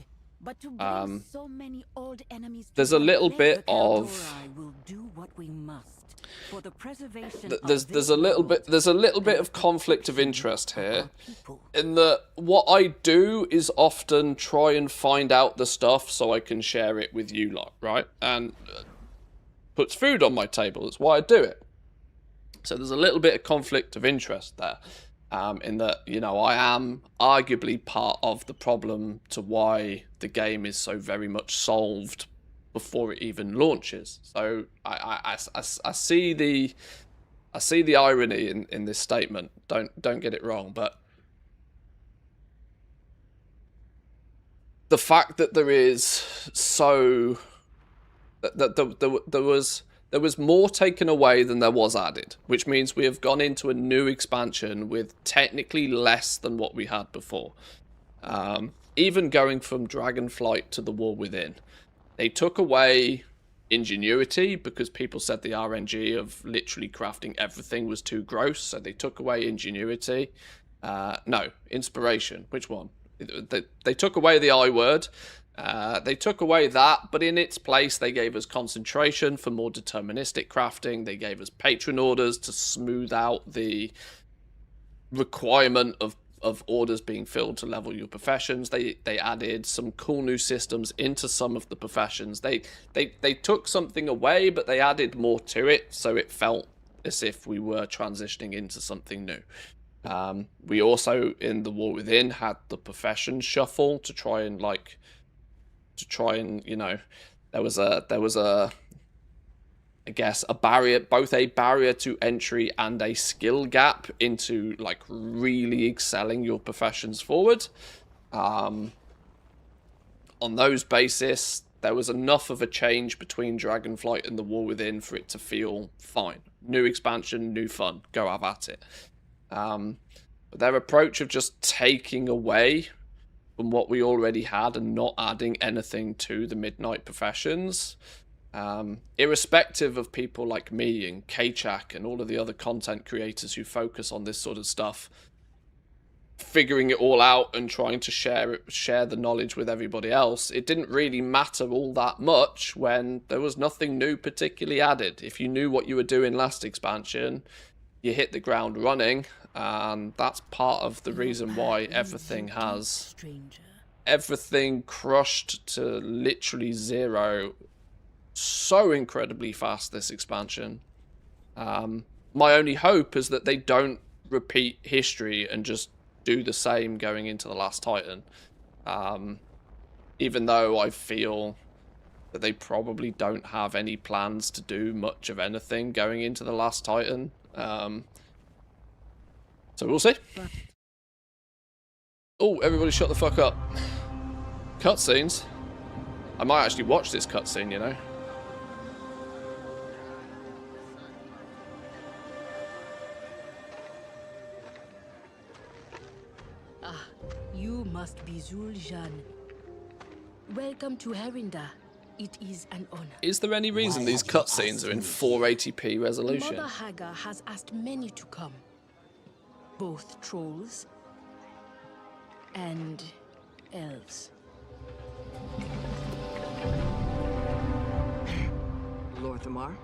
There's a little bit of... There's a little bit of conflict of interest here, in that what I do is often try and find out the stuff so I can share it with you lot, right? And puts food on my table. That's why I do it. So there's a little bit of conflict of interest there, in that, you know, I am arguably part of the problem to why the game is so very much solved before it even launches. So I see the irony in this statement. Don't get it wrong, but the fact that there is so that there was more taken away than there was added, which means we have gone into a new expansion with technically less than what we had before. Even going from Dragonflight to the War Within. They took away ingenuity because people said the RNG of literally crafting everything was too gross, so they took away ingenuity. No, inspiration. Which one? They took away the I word. They took away that, but in its place they gave us concentration for more deterministic crafting. They gave us patron orders to smooth out the requirement of orders being filled to level your professions. They added some cool new systems into some of the professions. They took something away, but they added more to it, so it felt as if we were transitioning into something new. We also, in the War Within, had the profession shuffle to try and you know, there was a I guess a barrier, both a barrier to entry and a skill gap into like really excelling your professions forward. On those basis, there was enough of a change between Dragonflight and the War Within for it to feel fine. New expansion, new fun, go have at it. But their approach of just taking away from what we already had and not adding anything to the Midnight professions, irrespective of people like me and Kachak and all of the other content creators who focus on this sort of stuff, figuring it all out and trying to share the knowledge with everybody else, it didn't really matter all that much when there was nothing new particularly added. If you knew what you were doing last expansion, you hit the ground running, and that's part of the reason why everything crushed to literally zero so incredibly fast this expansion. My only hope is that they don't repeat history and just do the same going into the Last Titan. Even though I feel that they probably don't have any plans to do much of anything going into the Last Titan. So we'll see. Oh, everybody shut the fuck up. Cutscenes. I might actually watch this cutscene, you know. You must be Zul'Jan. Welcome to Herinda. It is an honor. Is there any reason these cutscenes are in 480p resolution? Mother Hagar has asked many to come. Both trolls and elves. Lord Thamar?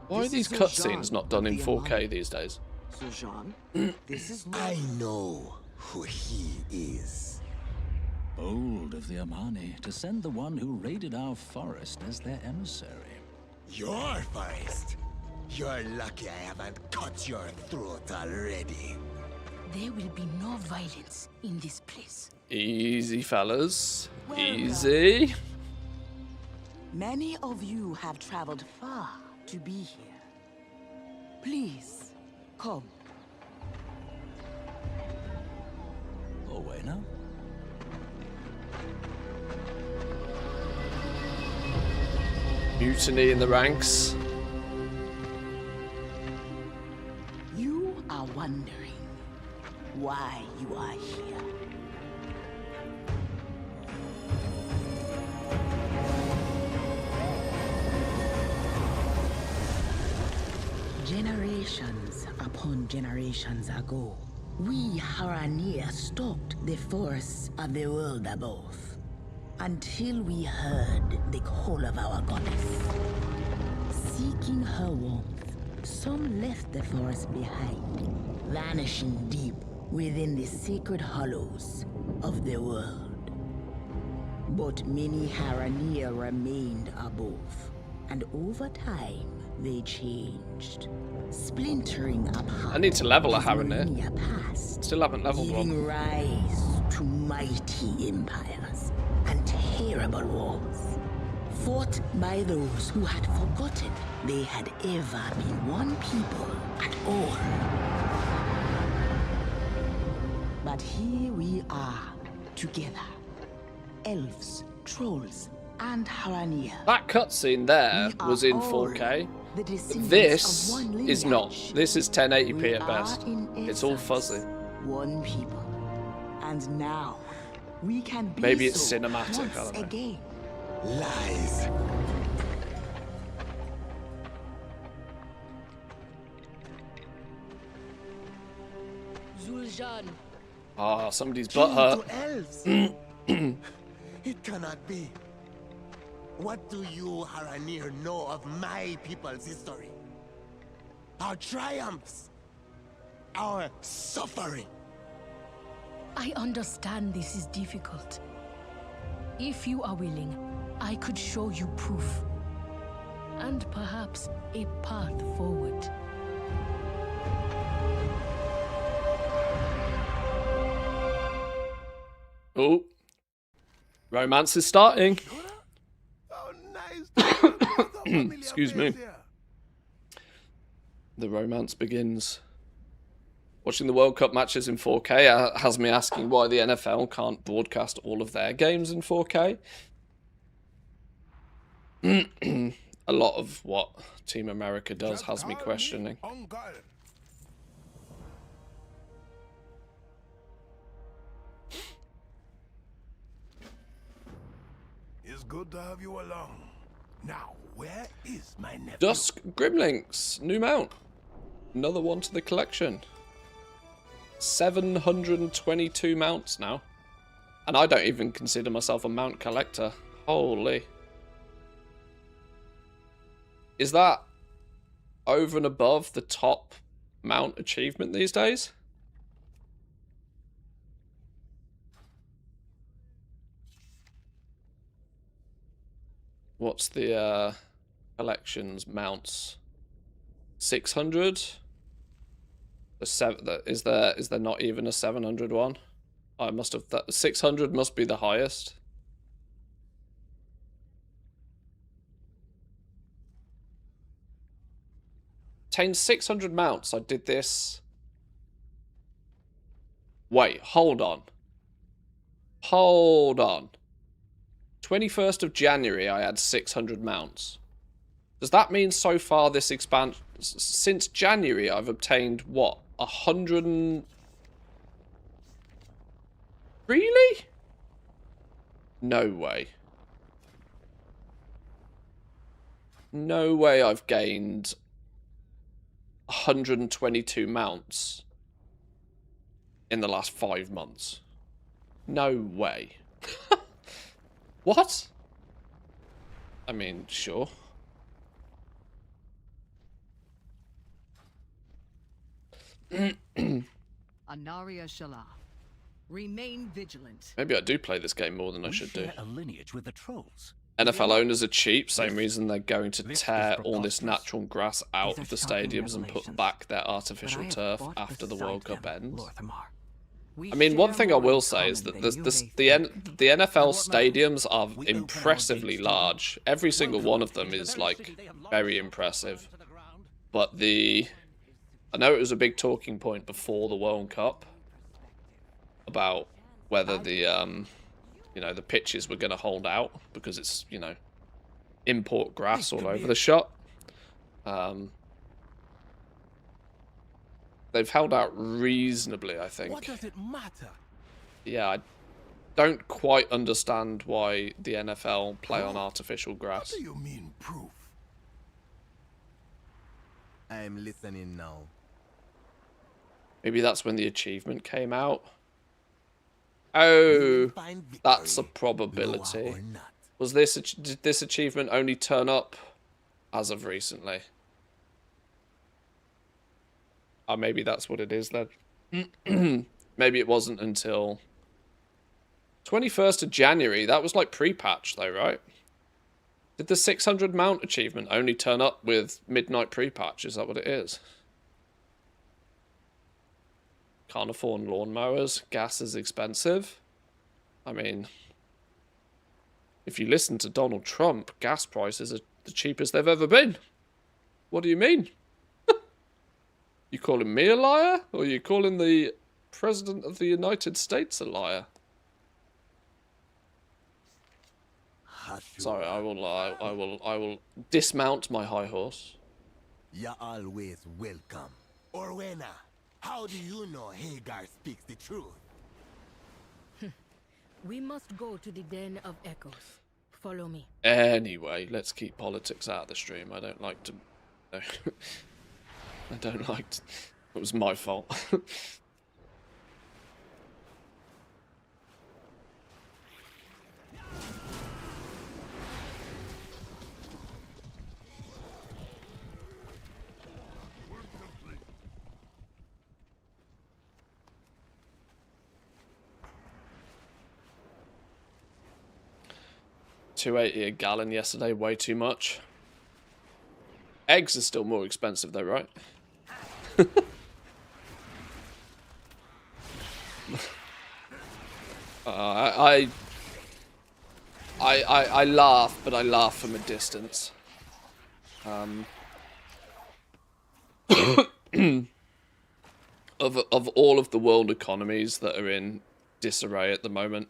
Why are these cutscenes not done in 4K these days? Zul'Jan? This is I know who he is. Bold of the Amani to send the one who raided our forest as their emissary. Your forest? You're lucky I haven't cut your throat already. There will be no violence in this place. Easy, fellas. Easy. Many of you have traveled far to be here. Please, come. Away now. Mutiny in the ranks. You are wondering why you are here. Generations upon generations ago, we Haranir stalked the forests of the world above, until we heard the call of our goddess. Seeking her warmth, some left the forest behind, vanishing deep within the sacred hollows of the world. But many Haranir remained above, and over time, they changed, splintering apart. I need to level a Haranir. Past, Still haven't leveled giving one. rise to mighty empires and terrible wars, fought by those who had forgotten they had ever been one people at all. But here we are, together. Elves, trolls, and Haranir. That cutscene there was in 4K. This is not. This is 1080p at best. It's all fuzzy. One people. And now we can be Maybe it's so cinematic, I once don't know. again. Lies. Zul'Jan. Ah, somebody's butt hurt. To elves. It cannot be. What do you, Haranir, know of my people's history? Our triumphs. Our suffering. I understand this is difficult. If you are willing, I could show you proof. And perhaps a path forward. Oh. Romance is starting. Excuse me. The romance begins. Watching the World Cup matches in 4K has me asking why the NFL can't broadcast all of their games in 4K. A lot of what Team America does has me questioning. It's good to have you along. Now, where is my nephew? Dusk Grimlinks, new mount. Another one to the collection. 722 mounts now. And I don't even consider myself a mount collector. Holy. Is that over and above the top mount achievement these days? What's the collections mounts? 600? Is there not even a 700 one? I must have, that 600 must be the highest. Obtained 600 mounts. I did this. Wait, hold on. Hold on. 21st of January, I had 600 mounts. Does that mean so far this expansion, since January, I've obtained what? 100 and... Really? No way. No way I've gained 122 mounts in the last 5 months. No way. What? I mean, sure. Anaria Shala. Remain vigilant. Maybe I do play this game more than I should do. A lineage with the trolls. NFL owners are cheap, same reason they're going to tear all this natural grass out of the stadiums and put back their artificial turf after the World Cup ends. I mean, one thing I will say is that the NFL stadiums are impressively large. Every single one of them is, like, very impressive. But I know it was a big talking point before the World Cup about whether the, you know, the pitches were going to hold out because it's, you know, import grass all over the shop. They've held out reasonably, I think. What does it matter? Yeah, I don't quite understand why the NFL play on artificial grass. What do you mean, proof? I'm listening now. Maybe that's when the achievement came out. Oh, that's a probability. Was did this achievement only turn up as of recently? Oh, maybe that's what it is then. Maybe it wasn't until 21st of January. That was like pre-patch though, right? Did the 600 mount achievement only turn up with midnight pre-patch? Is that what it is? Can't afford lawnmowers. Gas is expensive. I mean, if you listen to Donald Trump, gas prices are the cheapest they've ever been. What do you mean? You calling me a liar? Or are you calling the President of the United States a liar? Sorry, I will dismount my high horse. You're always welcome. Orwena, how do you know Hagar speaks the truth? We must go to the Den of Echoes. Follow me. Anyway, let's keep politics out of the stream. I don't like to... No. I don't like to... It was my fault. 280 a gallon yesterday, way too much. Eggs are still more expensive though, right? I laugh, but I laugh from a distance. Of all of the world economies that are in disarray at the moment,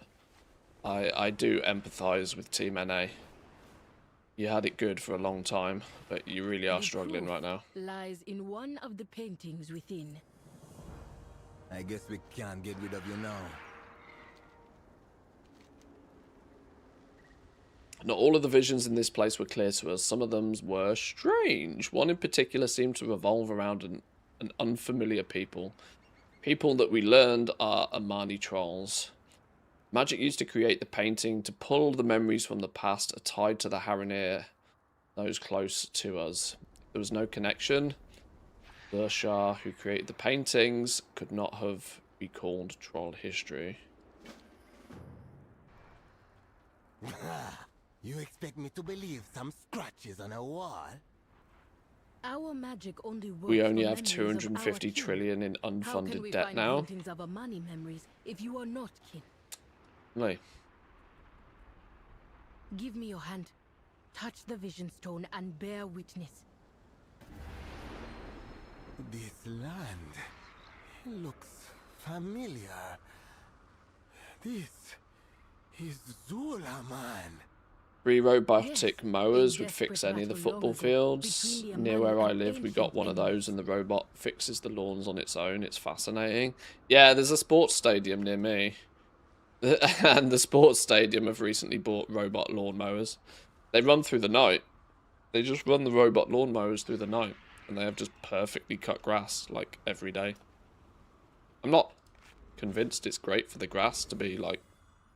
I do empathise with Team NA. You had it good for a long time, but you really are struggling right now. Lies in one of the paintings within. I guess we can't get rid of you now. Not all of the visions in this place were clear to us. Some of them were strange. One in particular seemed to revolve around an unfamiliar people. People that we learned are Amani trolls. Magic used to create the painting to pull the memories from the past are tied to the Haranir, those close to us. There was no connection. The Shah, who created the paintings, could not have recalled troll history. You expect me to believe some scratches on a wall? Our magic only works We only for have memories of our 250 kin. trillion in How can unfunded we debt find now. paintings of Amani memories if you are not kin? Really? Give me your hand. Touch the vision stone and bear witness. This land looks familiar. This is Zulaman. 3 robotic mowers a would fix desperate any of the battle football long ago fields. between the Near where Amani I and live, we got ancient one of those, enemies. and the robot fixes the lawns on its own. It's fascinating. Yeah, there's a sports stadium near me. And the sports stadium have recently bought robot lawn mowers. They run through the night. They just run the robot lawn mowers through the night. And they have just perfectly cut grass, like, every day. I'm not convinced it's great for the grass to be, like,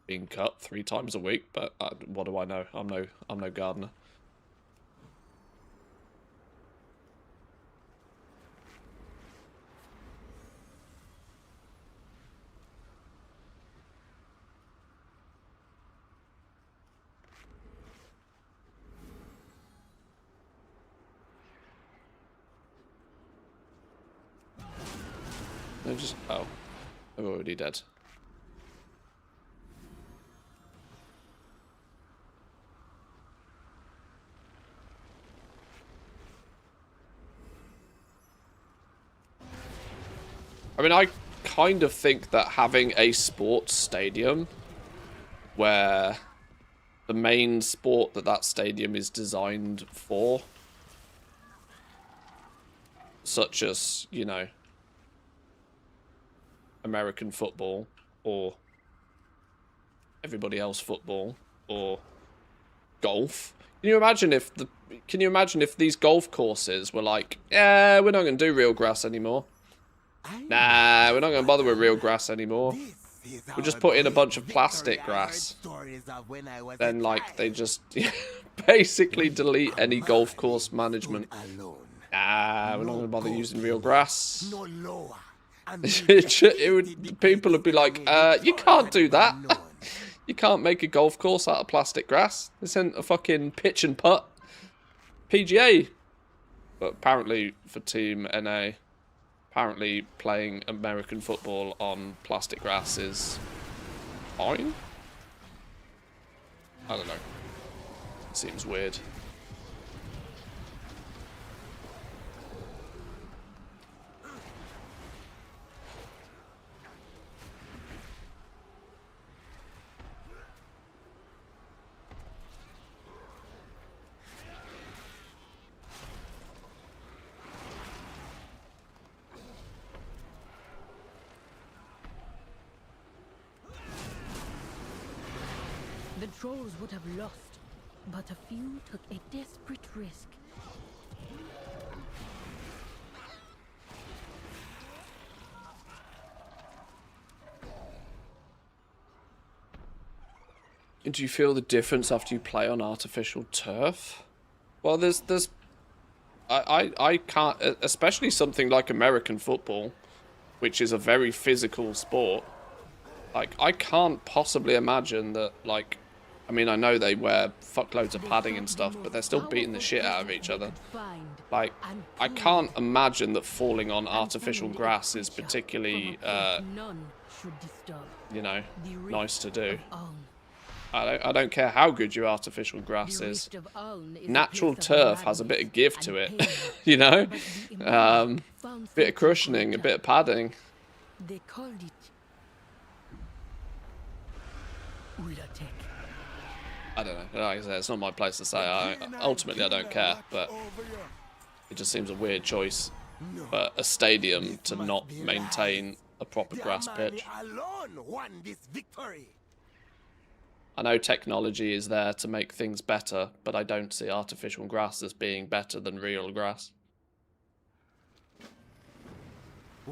being cut 3 times a week, but what do I know? I'm no gardener. They're just... oh. They're already dead. I mean, I kind of think that having a sports stadium where the main sport that stadium is designed for, such as, you know, American football or everybody else football or golf. Can you imagine if these golf courses were like, yeah, we're not going to do real grass anymore. Nah, we're not going to bother with real grass anymore. We'll just put in a bunch of plastic grass. Then, like, they just basically delete any golf course management. Nah, we're not going to bother using real grass. People would be like, you can't do that. You can't make a golf course out of plastic grass. This isn't a fucking pitch and putt. PGA. But apparently for Team NA, apparently playing American football on plastic grass is fine. I don't know. It seems weird. The trolls would have lost, but a few took a desperate risk. Do you feel the difference after you play on artificial turf? Well, I can't, especially something like American football, which is a very physical sport. Like, I can't possibly imagine that, like, I mean, I know they wear fuckloads of padding and stuff, but they're still beating the shit out of each other. Like, I can't imagine that falling on artificial grass is particularly, you know, nice to do. I don't care how good your artificial grass is. Natural turf has a bit of give to it, you know? Bit of cushioning, a bit of padding. They called it Ulatek. I don't know. Like I said, it's not my place to say. Ultimately, I don't care, but it just seems a weird choice for a stadium to not maintain a proper grass pitch. I know technology is there to make things better, but I don't see artificial grass as being better than real grass.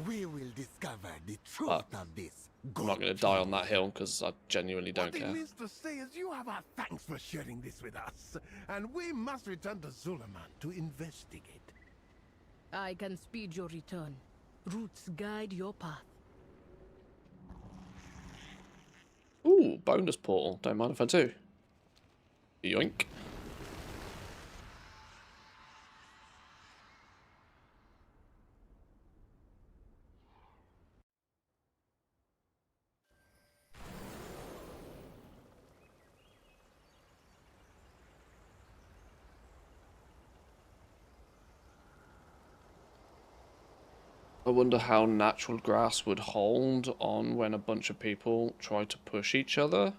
we will discover the truth of this. I'm not going to die on that hill because I genuinely don't What care. it means to say is you have our thanks for sharing this with us, and we must return to Zulaman to investigate. I can speed your return. Roots guide your path. Ooh, bonus portal. Don't mind if I do. Yoink. I wonder how natural grass would hold on when a bunch of people try to push each other.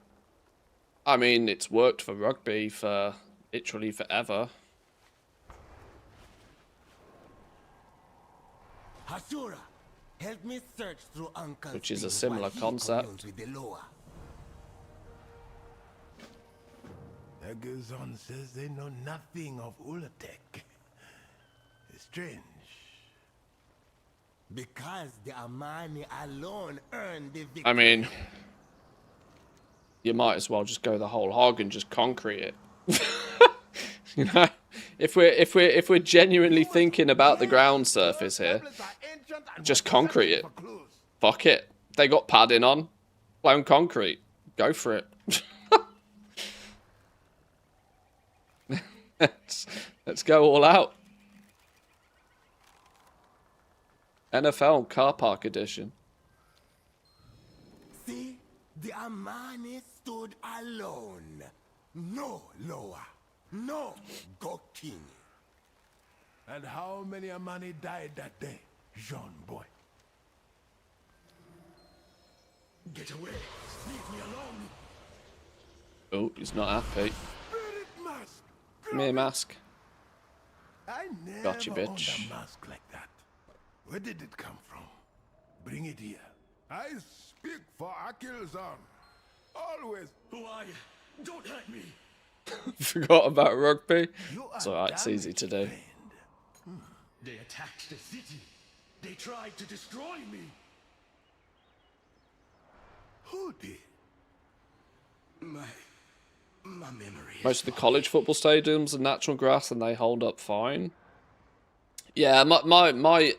I mean, it's worked for rugby for literally forever. Hasura, help me search through Uncle's Which is a things similar while he concept. communes with the Loa. Egazon says they know nothing of Ulatek. It's strange. Because the Amani alone earned the victory. I mean, you might as well just go the whole hog and just concrete it. You know, if we're genuinely thinking about the ground surface here, just concrete it. Fuck it. They got padding on. Blown concrete. Go for it. Let's go all out. NFL car park edition. See, the Amani stood alone. No Loa, no Goking. And how many Amani died that day, Jean boy? Get away! Leave me alone! Oh, he's not happy. Spirit mask! Come here, mask. I never Gotcha, bitch. owned a mask like that. Where did it come from? Bring it here. I speak for Akilzan. Always. Who are you? Don't hurt me. Forgot about rugby. It's alright, it's easy to do. They attacked the city. They tried to destroy me. Who did? My memory. Most of the college football stadiums are natural grass and they hold up fine. Yeah, my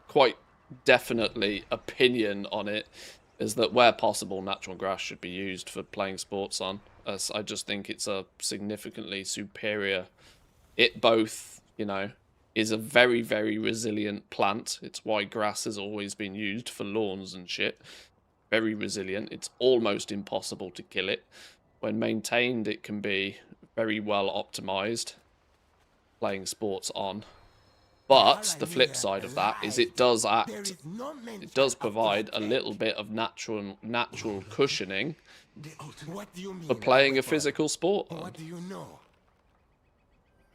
quite definitely opinion on it is that where possible, natural grass should be used for playing sports on. As I just think it's a significantly superior. It both, you know, is a very, very resilient plant. It's why grass has always been used for lawns and shit. Very resilient. It's almost impossible to kill it. When maintained, it can be very well optimized playing sports on. But the flip side of that is it does provide a little bit of natural cushioning for playing a physical sport on.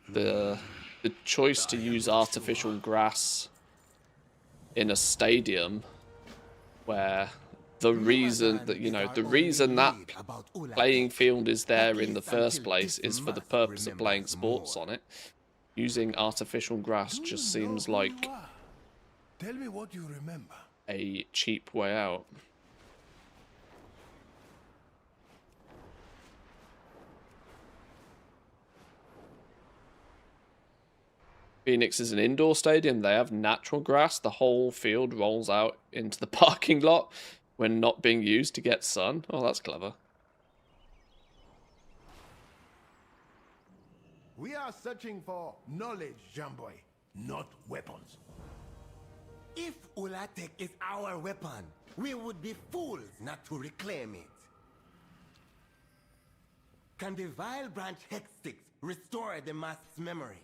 The choice to use artificial grass in a stadium where the reason that playing field is there in the first place is for the purpose of playing sports on it. Using artificial grass just seems like Tell me what you remember. a cheap way out. Phoenix is an indoor stadium. They have natural grass. The whole field rolls out into the parking lot when not being used to get sun. Oh, that's clever. We are searching for knowledge, Jamboy, not weapons. If Ulatek is our weapon, we would be fools not to reclaim it. Can the Vile Branch Hextix restore the mask's memory?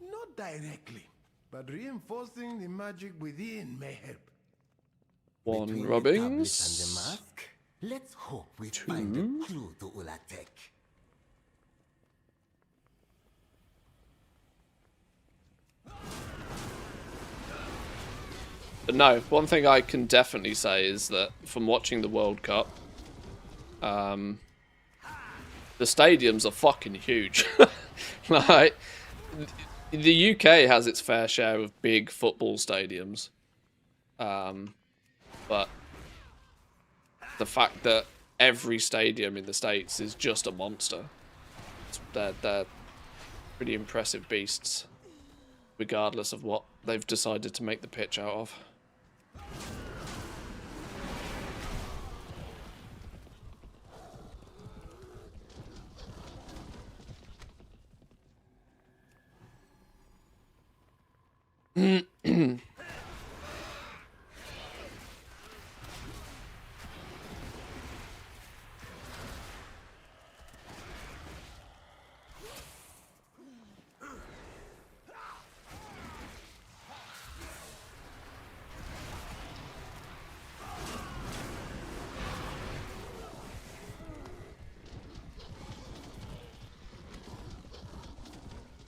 Not directly, but reinforcing the magic within may help. One Between rubbings. The tablet and the mask, let's hope we find a clue to Ulatek. But no, one thing I can definitely say is that from watching the World Cup, the stadiums are fucking huge. Like, the UK has its fair share of big football stadiums, But the fact that every stadium in the States is just a monster, they're pretty impressive beasts, regardless of what they've decided to make the pitch out of.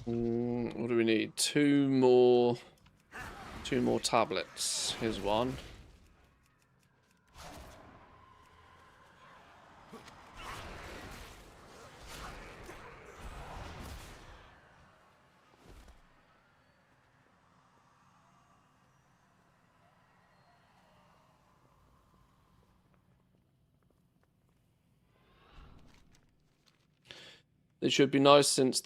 What do we need? Two more tablets. Here's one. It should be nice since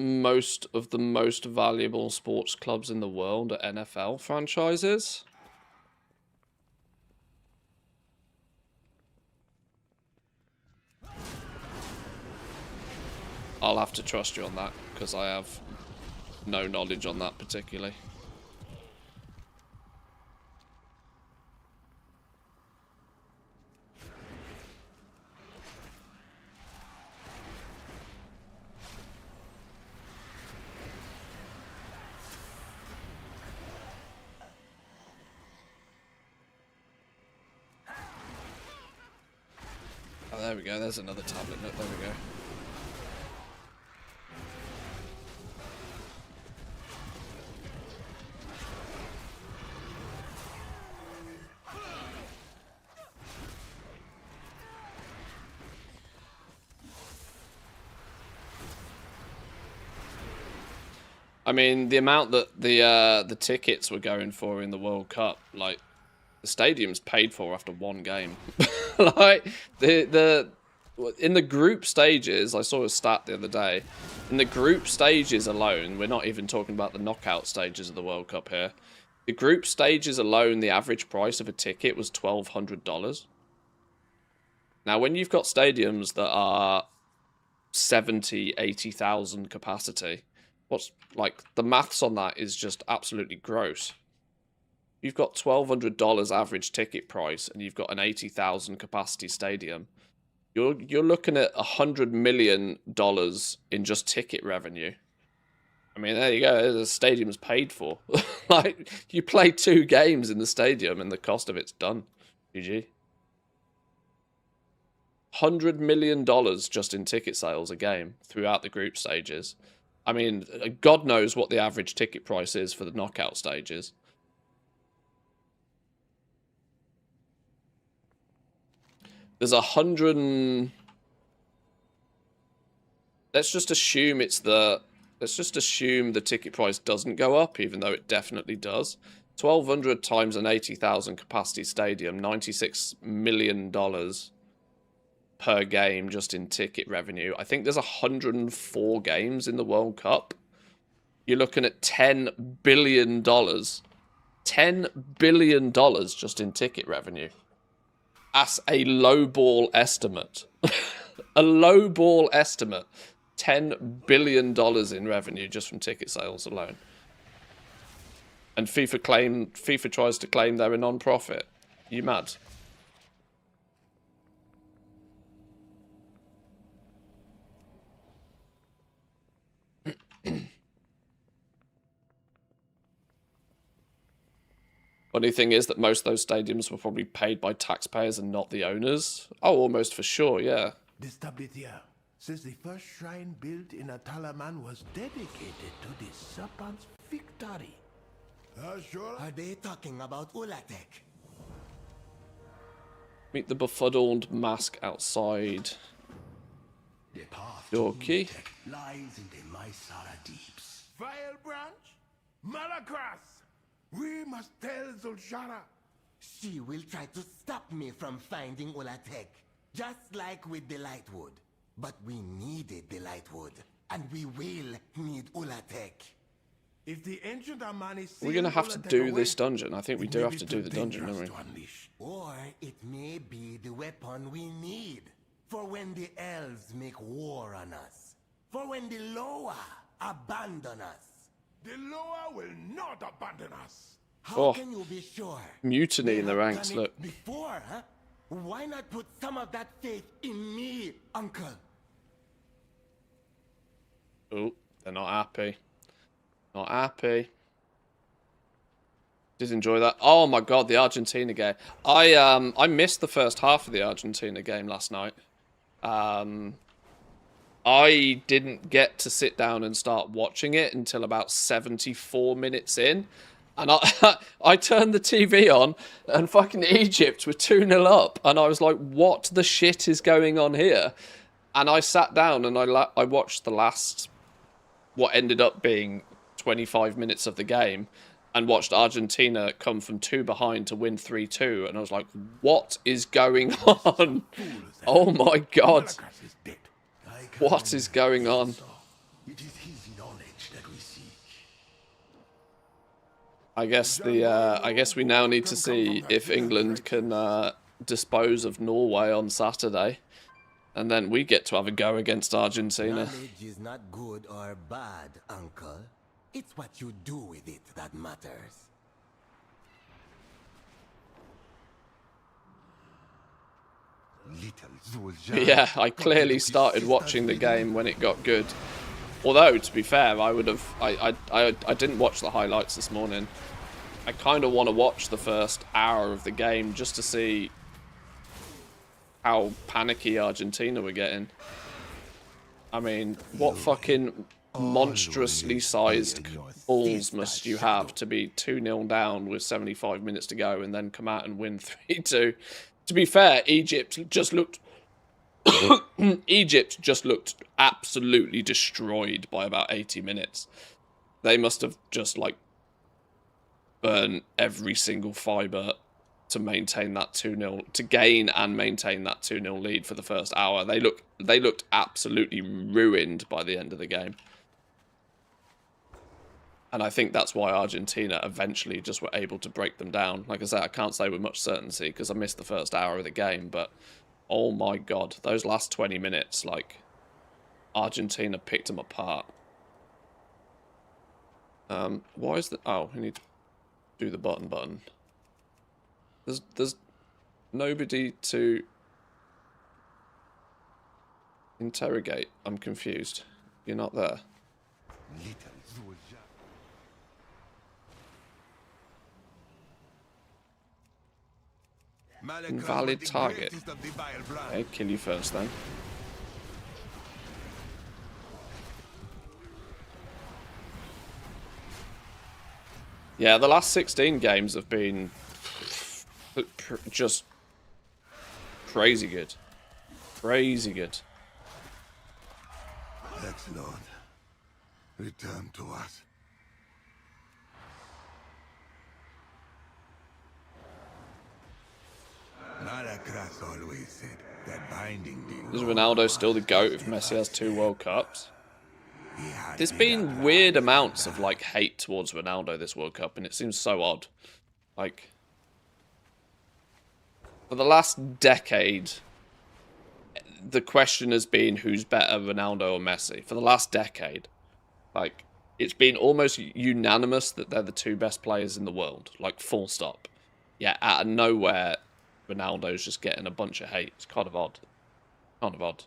most of the most valuable sports clubs in the world are NFL franchises. I'll have to trust you on that, because I have no knowledge on that particularly. Oh, there we go. There's another tablet. Look, there we go. I mean, the amount that the tickets were going for in the World Cup, like, the stadium's paid for after one game. Like, in the group stages, I saw a stat the other day. In the group stages alone, we're not even talking about the knockout stages of the World Cup here. The group stages alone, the average price of a ticket was $1,200. Now, when you've got stadiums that are 70, 80,000 capacity, what's like the maths on that is just absolutely gross. You've got $1,200 average ticket price, and you've got an 80,000 capacity stadium. You're looking at $100 million in just ticket revenue. I mean, there you go. The stadium's paid for. Like, you play 2 games in the stadium, and the cost of it's done. GG. $100 million just in ticket sales a game throughout the group stages. I mean, God knows what the average ticket price is for the knockout stages. There's 100. Let's just assume the ticket price doesn't go up, even though it definitely does. 1,200 times an 80,000 capacity stadium, $96 million per game just in ticket revenue. I think there's 104 games in the World Cup. You're looking at $10 billion. $10 billion just in ticket revenue. That's a lowball estimate. A lowball estimate. $10 billion in revenue just from ticket sales alone. And FIFA tries to claim they're a non-profit. You mad? Funny thing is that most of those stadiums were probably paid by taxpayers and not the owners. Oh, almost for sure, yeah. This tablet here says the first shrine built in Atalaman was dedicated to the serpent's victory. Sure. Are they talking about Ulatek? Meet the befuddled mask outside. The path Your key lies in the Mysara deeps. File branch? Malacross! We must tell Zul'Shara. She will try to stop me from finding Ulatek, just like with the Lightwood. But we needed the Lightwood, and we will need Ulatek. If the ancient Amani We're gonna have to do this dungeon. I think we do have to do the dungeon, don't we? Or it may be the weapon we need for when the elves make war on us. For when the Loa abandon us. The Loa will not abandon us. How can you be sure? Mutiny in the ranks, look. Before, huh? Why not put some of that faith in me, Uncle? Oh, they're not happy. Not happy. Did enjoy that. Oh my god, the Argentina game. I missed the first half of the Argentina game last night. I didn't get to sit down and start watching it until about 74 minutes in. And I turned the TV on and fucking Egypt were 2-0 up. And I was like, what the shit is going on here? And I sat down and I watched the last, what ended up being 25 minutes of the game, and watched Argentina come from 2 behind to win 3-2. And I was like, what is going on? Oh my god. What is going on? It is his knowledge that we seek. I guess we now need to see if England can dispose of Norway on Saturday, and then we get to have a go against Argentina. Knowledge is not good or bad, Uncle. It's what you do with it that matters. Yeah, I clearly started watching the game when it got good. Although, to be fair, I didn't watch the highlights this morning. I kind of want to watch the first hour of the game just to see how panicky Argentina were getting. I mean, what fucking monstrously sized balls must you have to be 2-0 down with 75 minutes to go and then come out and win 3-2? To be fair, Egypt just looked absolutely destroyed by about 80 minutes. They must have just like burned every single fibre to maintain that 2-0, to gain and maintain that 2-0 lead for the first hour. They looked absolutely ruined by the end of the game. And I think that's why Argentina eventually just were able to break them down. Like I said, I can't say with much certainty because I missed the first hour of the game, but oh my god, those last 20 minutes, like, Argentina picked them apart. Why is the... Oh, we need to do the button. There's nobody to interrogate. I'm confused. You're not there. Invalid target. Okay, kill you first then. Yeah, the last 16 games have been just crazy good. Crazy good. Let's Lord, return to us. Malakras always said that binding Is Ronaldo still the GOAT if Messi has 2 World Cups? There's been weird amounts of like hate towards Ronaldo this World Cup, and it seems so odd. Like, for the last decade, the question has been who's better, Ronaldo or Messi. For the last decade, like, it's been almost unanimous that they're the 2 best players in the world. Like, full stop. Yeah, out of nowhere, Ronaldo's just getting a bunch of hate. It's kind of odd. Kind of odd.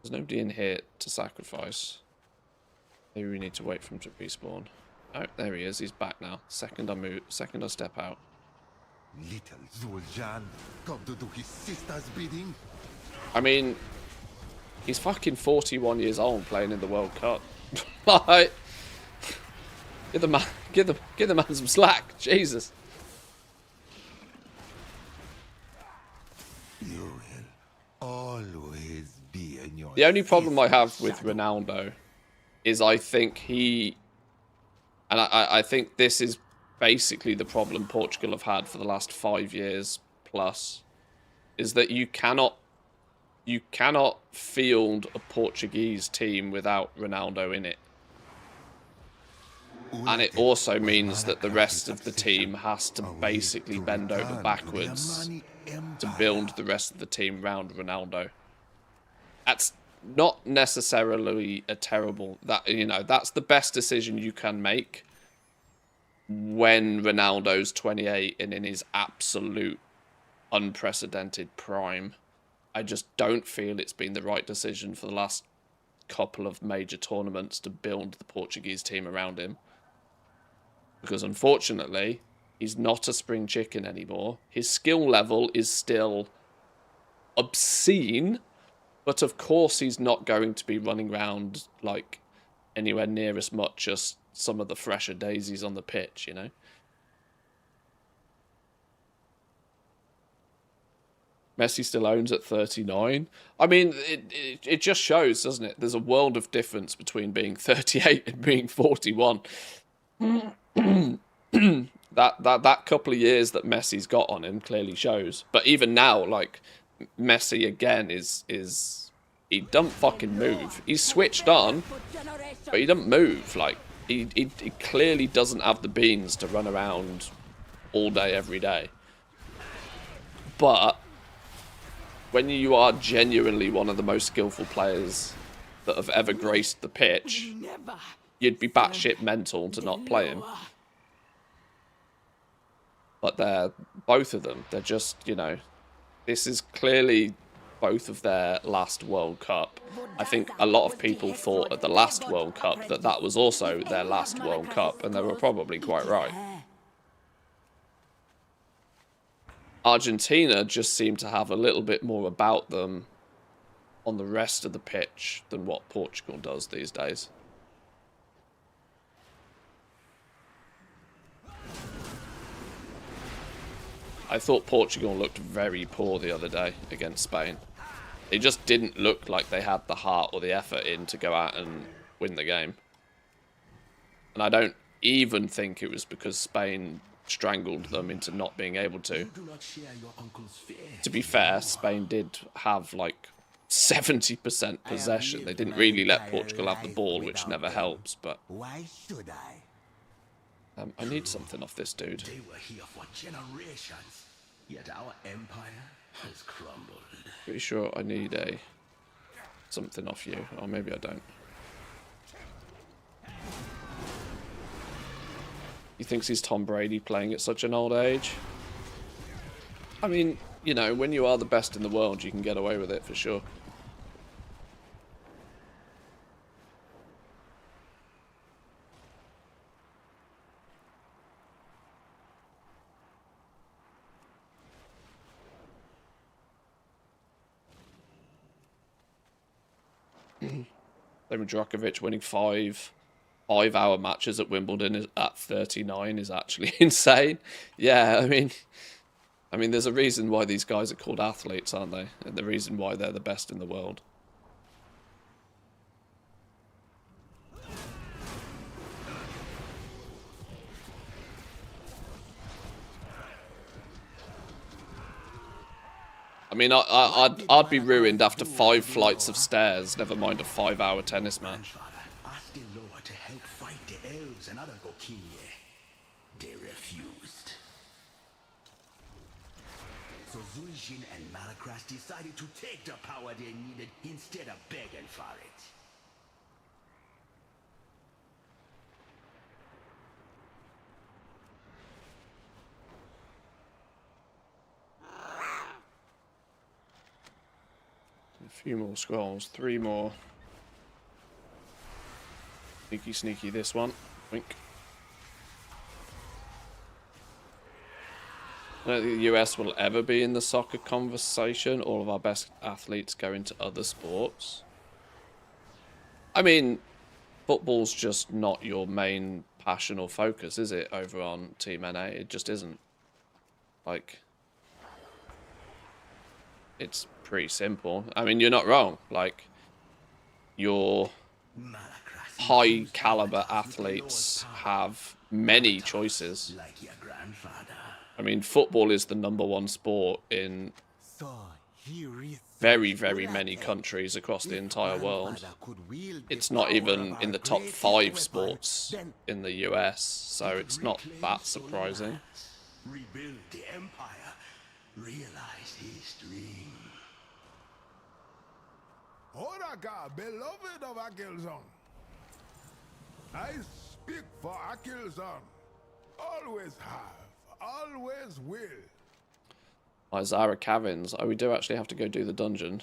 There's nobody in here to sacrifice. Maybe we need to wait for him to respawn. Oh, there he is. He's back now. Second I step out. Little Zul'Jan come to do his sister's bidding. I mean, he's fucking 41 years old playing in the World Cup. Like, give the man some slack. Jesus. You will always be in your... The only problem I have with Ronaldo is I think And I think this is basically the problem Portugal have had for the last 5 years plus, is that you cannot field a Portuguese team without Ronaldo in it. And it also means that the rest of the team has to basically bend over backwards to build the rest of the team around Ronaldo. That's not necessarily a terrible... that's the best decision you can make when Ronaldo's 28 and in his absolute unprecedented prime. I just don't feel it's been the right decision for the last couple of major tournaments to build the Portuguese team around him. Because unfortunately, he's not a spring chicken anymore. His skill level is still obscene, but of course he's not going to be running around like anywhere near as much as some of the fresher daisies on the pitch, you know? Messi still owns at 39. I mean, it just shows, doesn't it? There's a world of difference between being 38 and being 41. that couple of years that Messi's got on him clearly shows. But even now, like, Messi again is he doesn't fucking move. He's switched on, but he doesn't move. Like, he clearly doesn't have the beans to run around all day, every day. But when you are genuinely one of the most skillful players that have ever graced the pitch, you'd be batshit mental to not play him. But they're, both of them, they're just, this is clearly both of their last World Cup. I think a lot of people thought at the last World Cup that was also their last World Cup, and they were probably quite right. Argentina just seem to have a little bit more about them on the rest of the pitch than what Portugal does these days. I thought Portugal looked very poor the other day against Spain. They just didn't look like they had the heart or the effort in to go out and win the game. And I don't even think it was because Spain strangled them into not being able to. To be fair, Spain did have like 70% possession. They didn't really let Portugal have the ball, which never helps, but... Why should I? I need something off this dude. They were here for generations, yet our empire has crumbled. Pretty sure I need something off you, or maybe I don't. He thinks he's Tom Brady playing at such an old age. I mean, when you are the best in the world, you can get away with it for sure. Djokovic winning 5-hour matches at Wimbledon at 39 is actually insane. Yeah, I mean, there's a reason why these guys are called athletes, aren't they? And the reason why they're the best in the world. I mean, I'd be ruined after 5 flights of stairs, never mind a 5-hour tennis match. Asked the Lord to help fight the elves and other Gokinye. They refused. So Zuijin and Malakras decided to take the power they needed instead of begging for it. A few more scrolls, 3 more. Sneaky, sneaky, this one. Wink. I don't think the US will ever be in the soccer conversation. All of our best athletes go into other sports. I mean, football's just not your main passion or focus, is it, over on Team NA? It just isn't. Like, it's pretty simple. I mean, you're not wrong. Like, you're... Malakras high caliber athletes have many choices. Like your grandfather. I mean, football is the #1 sport in very, very many countries across the entire world. It's not even in the top 5 sports in the US, so it's not that surprising. Rebuild the empire. Realize his dream. Horaka, beloved of Akilzon. I speak for Akilzon. Always have, always will. Zara Cavins. Oh, we do actually have to go do the dungeon.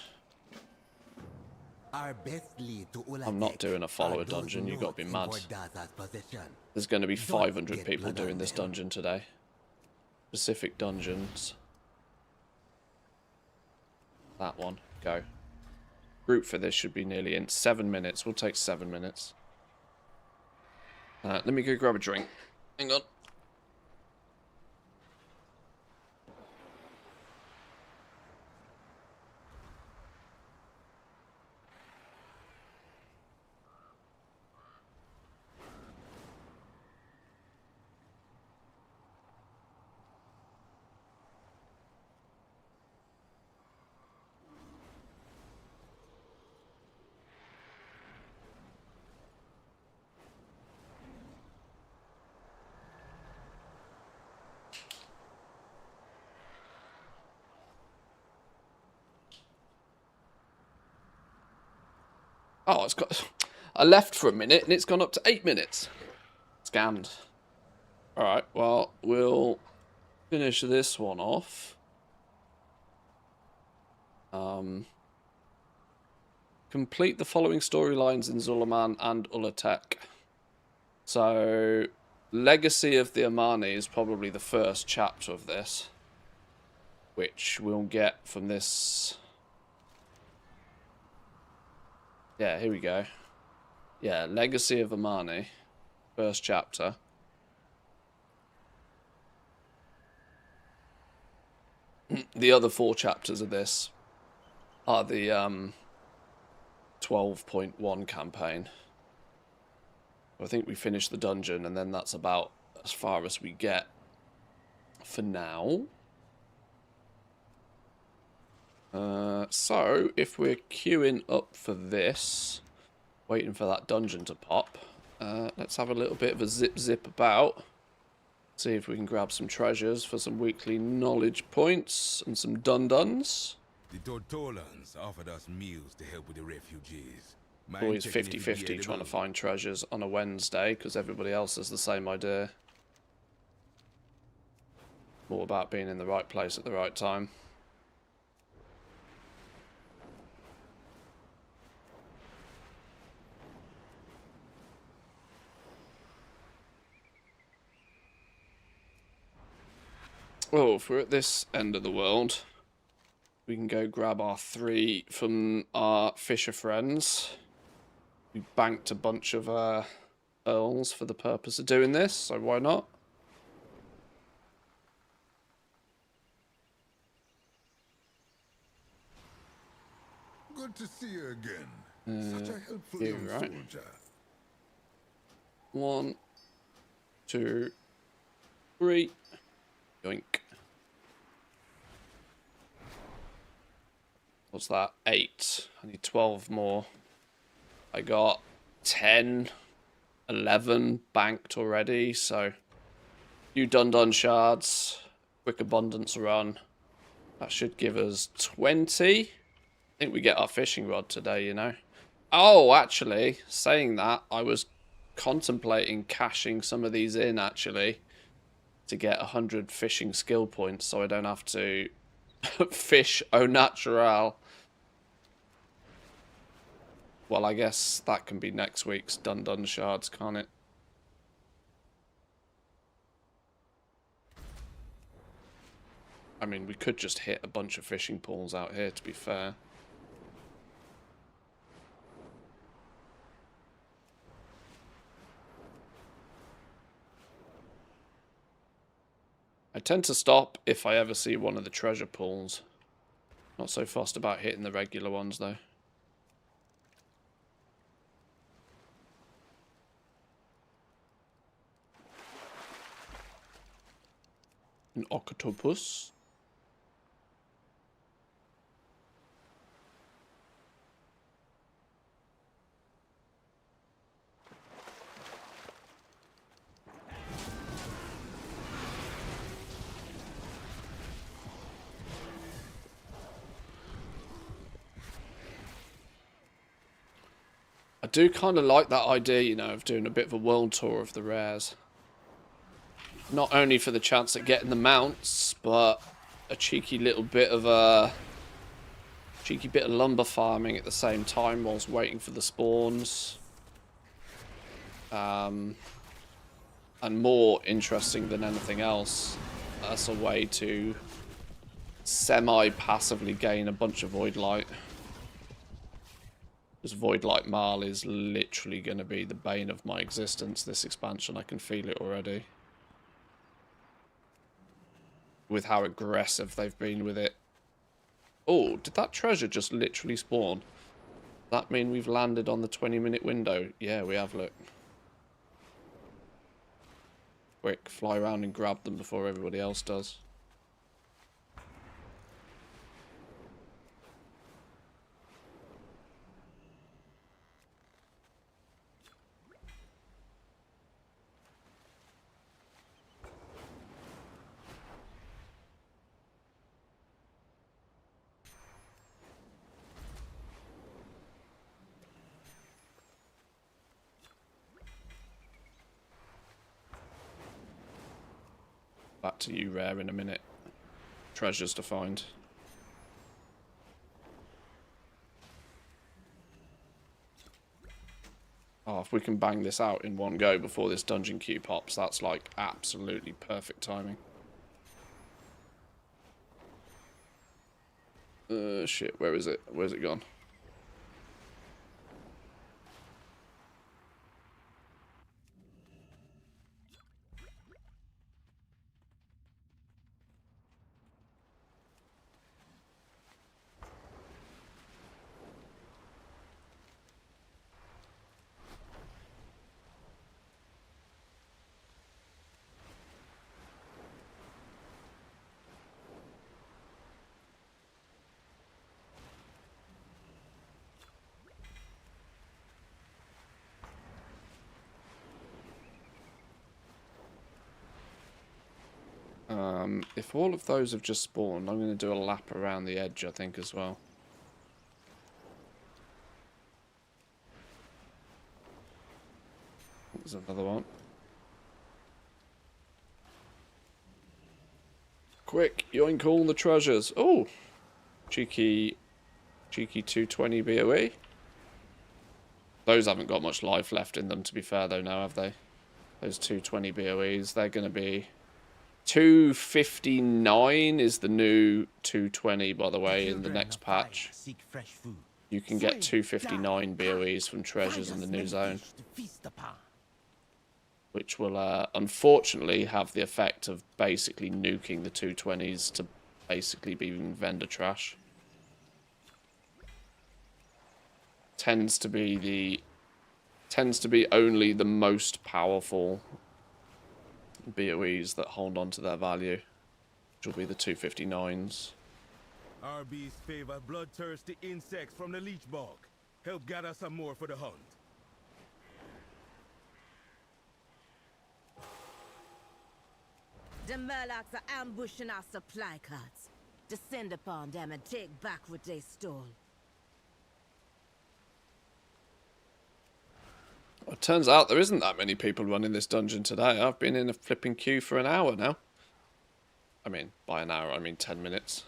I'm not doing a follower dungeon, you got to be mad. There's going to be 500 people doing this dungeon today. Specific dungeons. That one. Go. Group for this should be nearly in 7 minutes. We'll take 7 minutes. Let me go grab a drink. Hang on. Oh, it's got... I left for a minute and it's gone up to 8 minutes. Scammed. Alright, well, we'll finish this one off. Complete the following storylines in Zulaman and Ulatek. So, Legacy of the Amani is probably the first chapter of this, which we'll get from this... Yeah, here we go. Yeah, Legacy of Amani. First chapter. The other 4 chapters of this are the 12.1 campaign. I think we finished the dungeon and then that's about as far as we get for now. So, if we're queuing up for this, waiting for that dungeon to pop, let's have a little bit of a zip about. See if we can grab some treasures for some weekly knowledge points and some dun-duns. The Tortolans offered us meals to help with the refugees. Always 50-50 trying to find treasures on a Wednesday, because everybody else has the same idea. More about being in the right place at the right time. Oh, if we're at this end of the world, we can go grab our 3 from our fisher friends. We banked a bunch of earls for the purpose of doing this, so why not? Good to see you again. Such a helpful young soldier. 1, 2, 3. Yoink. What's that? 8. I need 12 more. I got 10, 11 banked already, so few dun-dun shards, quick abundance run. That should give us 20. I think we get our fishing rod today, you know. Oh, actually, saying that, I was contemplating cashing some of these in, actually, to get 100 fishing skill points so I don't have to fish au natural. Well, I guess that can be next week's dun-dun shards, can't it? I mean, we could just hit a bunch of fishing pools out here, to be fair. I tend to stop if I ever see one of the treasure pools. Not so fussed about hitting the regular ones, though. An octopus. I do kind of like that idea, you know, of doing a bit of a world tour of the rares. Not only for the chance at getting the mounts, but a cheeky little bit of lumber farming at the same time whilst waiting for the spawns. And more interesting than anything else, as a way to semi-passively gain a bunch of Void Light. Because Void Light Marl is literally going to be the bane of my existence this expansion. I can feel it already. With how aggressive they've been with it. Oh, did that treasure just literally spawn? Does that mean we've landed on the 20-minute window? Yeah, we have, look. Quick, fly around and grab them before everybody else does. Back to you, Rare, in a minute. Treasures to find. Oh, if we can bang this out in one go before this dungeon queue pops, that's like absolutely perfect timing. Shit, where is it? Where's it gone? If all of those have just spawned, I'm going to do a lap around the edge, I think, as well. There's another one. Quick, yoink all the treasures. Oh! Cheeky 220 BOE. Those haven't got much life left in them, to be fair, though, now, have they? Those 220 BOEs, they're going to be... 259 is the new 220, by the way, in the next patch. You can get 259 BOEs from treasures in the new zone. Which will, unfortunately, have the effect of basically nuking the 220s to basically being vendor trash. Tends to be only the most powerful BOEs that hold on to their value, which will be the 259s. Our beasts favor bloodthirsty insects from the leech bog. Help gather some more for the hunt. The Murlocs are ambushing our supply carts. Descend upon them and take back what they stole. It turns out there isn't that many people running this dungeon today. I've been in a flipping queue for an hour now. I mean, by an hour, I mean 10 minutes.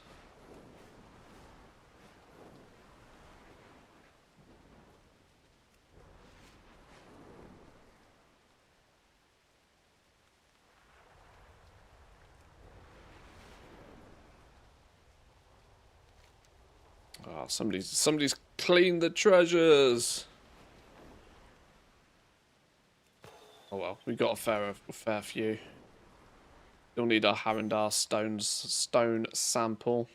Oh, somebody's cleaned the treasures. Oh well, we got a fair few. You'll need our Harandar stone sample.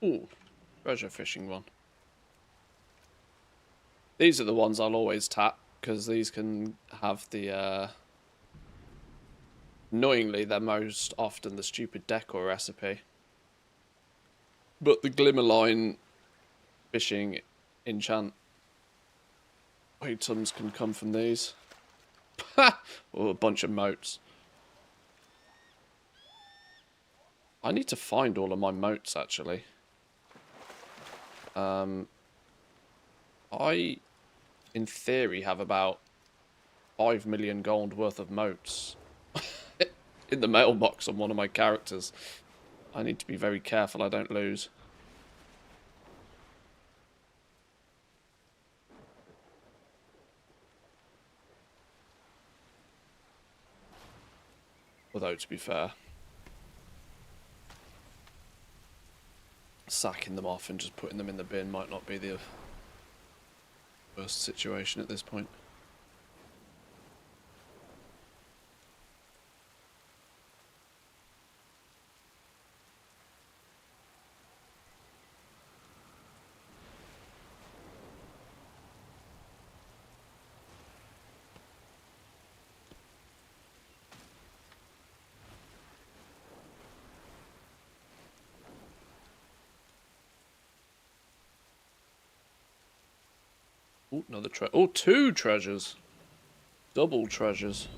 Ooh, treasure fishing one. These are the ones I'll always tap, because these can have the, annoyingly, they're most often the stupid decor recipe. But the Glimmerline fishing enchant items can come from these. Ha! Oh, a bunch of moats. I need to find all of my moats, actually. I, in theory, have about 5 million gold worth of moats in the mailbox on one of my characters. I need to be very careful I don't lose. Although, to be fair, sacking them off and just putting them in the bin might not be the worst situation at this point. Oh, another oh, 2 treasures. Double treasures.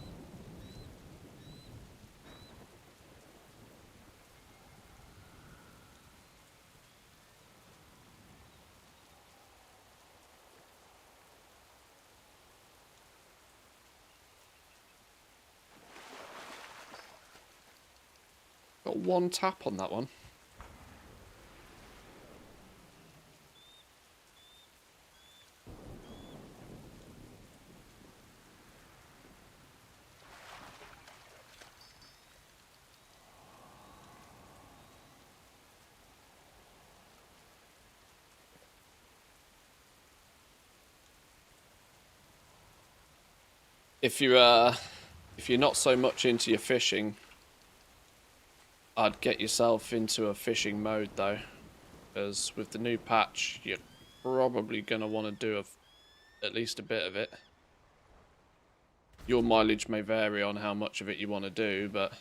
Got 1 tap on that one. If you're not so much into your fishing, I'd get yourself into a fishing mode though, because with the new patch, you're probably gonna want to do at least a bit of it. Your mileage may vary on how much of it you want to do, but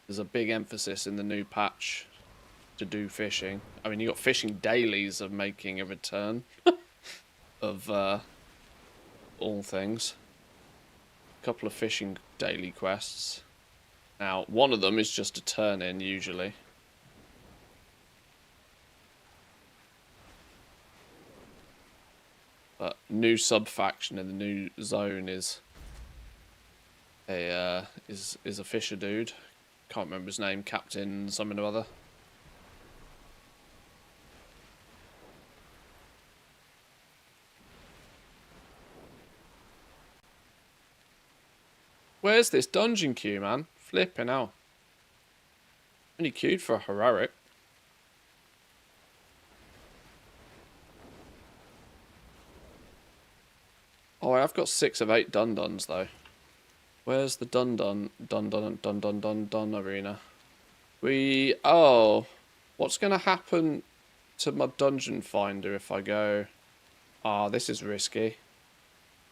there's a big emphasis in the new patch to do fishing. I mean, you got fishing dailies of making a return of all things. Couple of fishing daily quests. Now, one of them is just a turn in usually. But new sub faction in the new zone is a fisher dude. Can't remember his name, Captain something or other. Where's this dungeon queue, man? Flipping out. Only queued for a heroic. Oh, I've got 6 of 8 dun-duns, though. Where's the dun-dun arena? Oh. What's going to happen to my dungeon finder if I go... Ah, this is risky.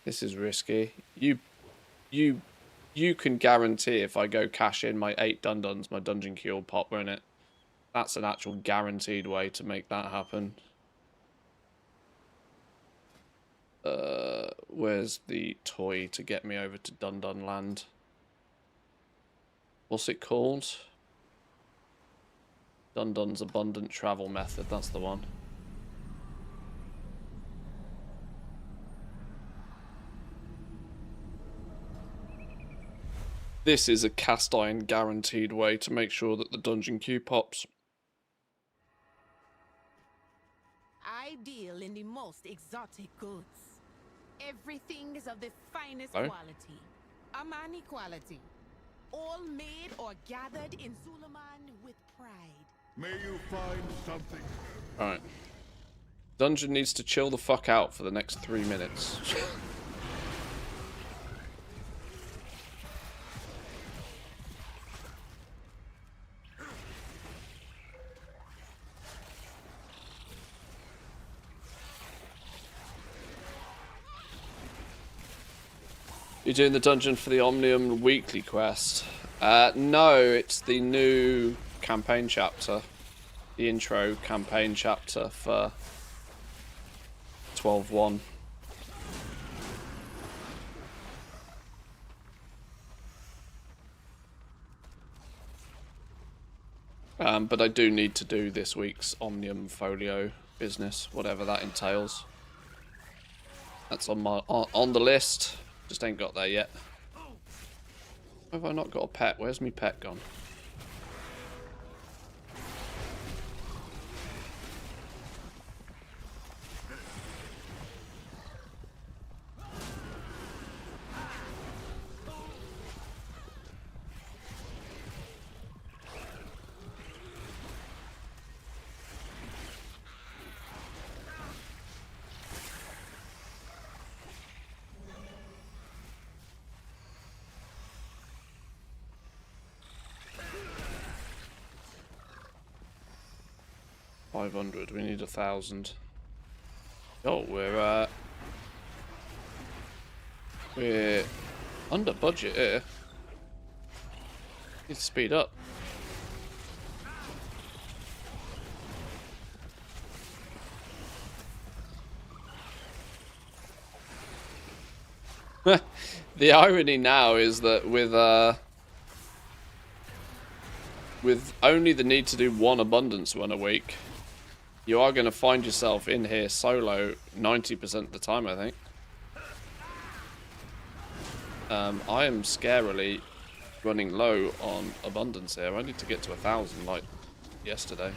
This is risky. You can guarantee if I go cash in my 8 dun-duns, my dungeon queue will pop, won't it? That's an actual guaranteed way to make that happen. Where's the toy to get me over to Dun-Dun Land? What's it called? Dun-Dun's Abundant Travel Method, that's the one. This is a cast iron guaranteed way to make sure that the dungeon queue pops. I deal in the most exotic goods. Everything is of the finest Hello? quality. Amani quality. All made or gathered in Zuluman with pride. May you find something. Alright. Dungeon needs to chill the fuck out for the next 3 minutes. You're doing the dungeon for the Omnium weekly quest? No, it's the new campaign chapter. The intro campaign chapter for 12.1. But I do need to do this week's Omnium Folio business, whatever that entails. That's on my on the list. Just ain't got there yet. Have I not got a pet? Where's my pet gone? $500. We need 1,000. Oh, we're under budget here. Need to speed up. The irony now is that with only the need to do one abundance run a week, you are going to find yourself in here solo 90% of the time, I think. I am scarily running low on abundance here. I need to get to 1,000 like yesterday.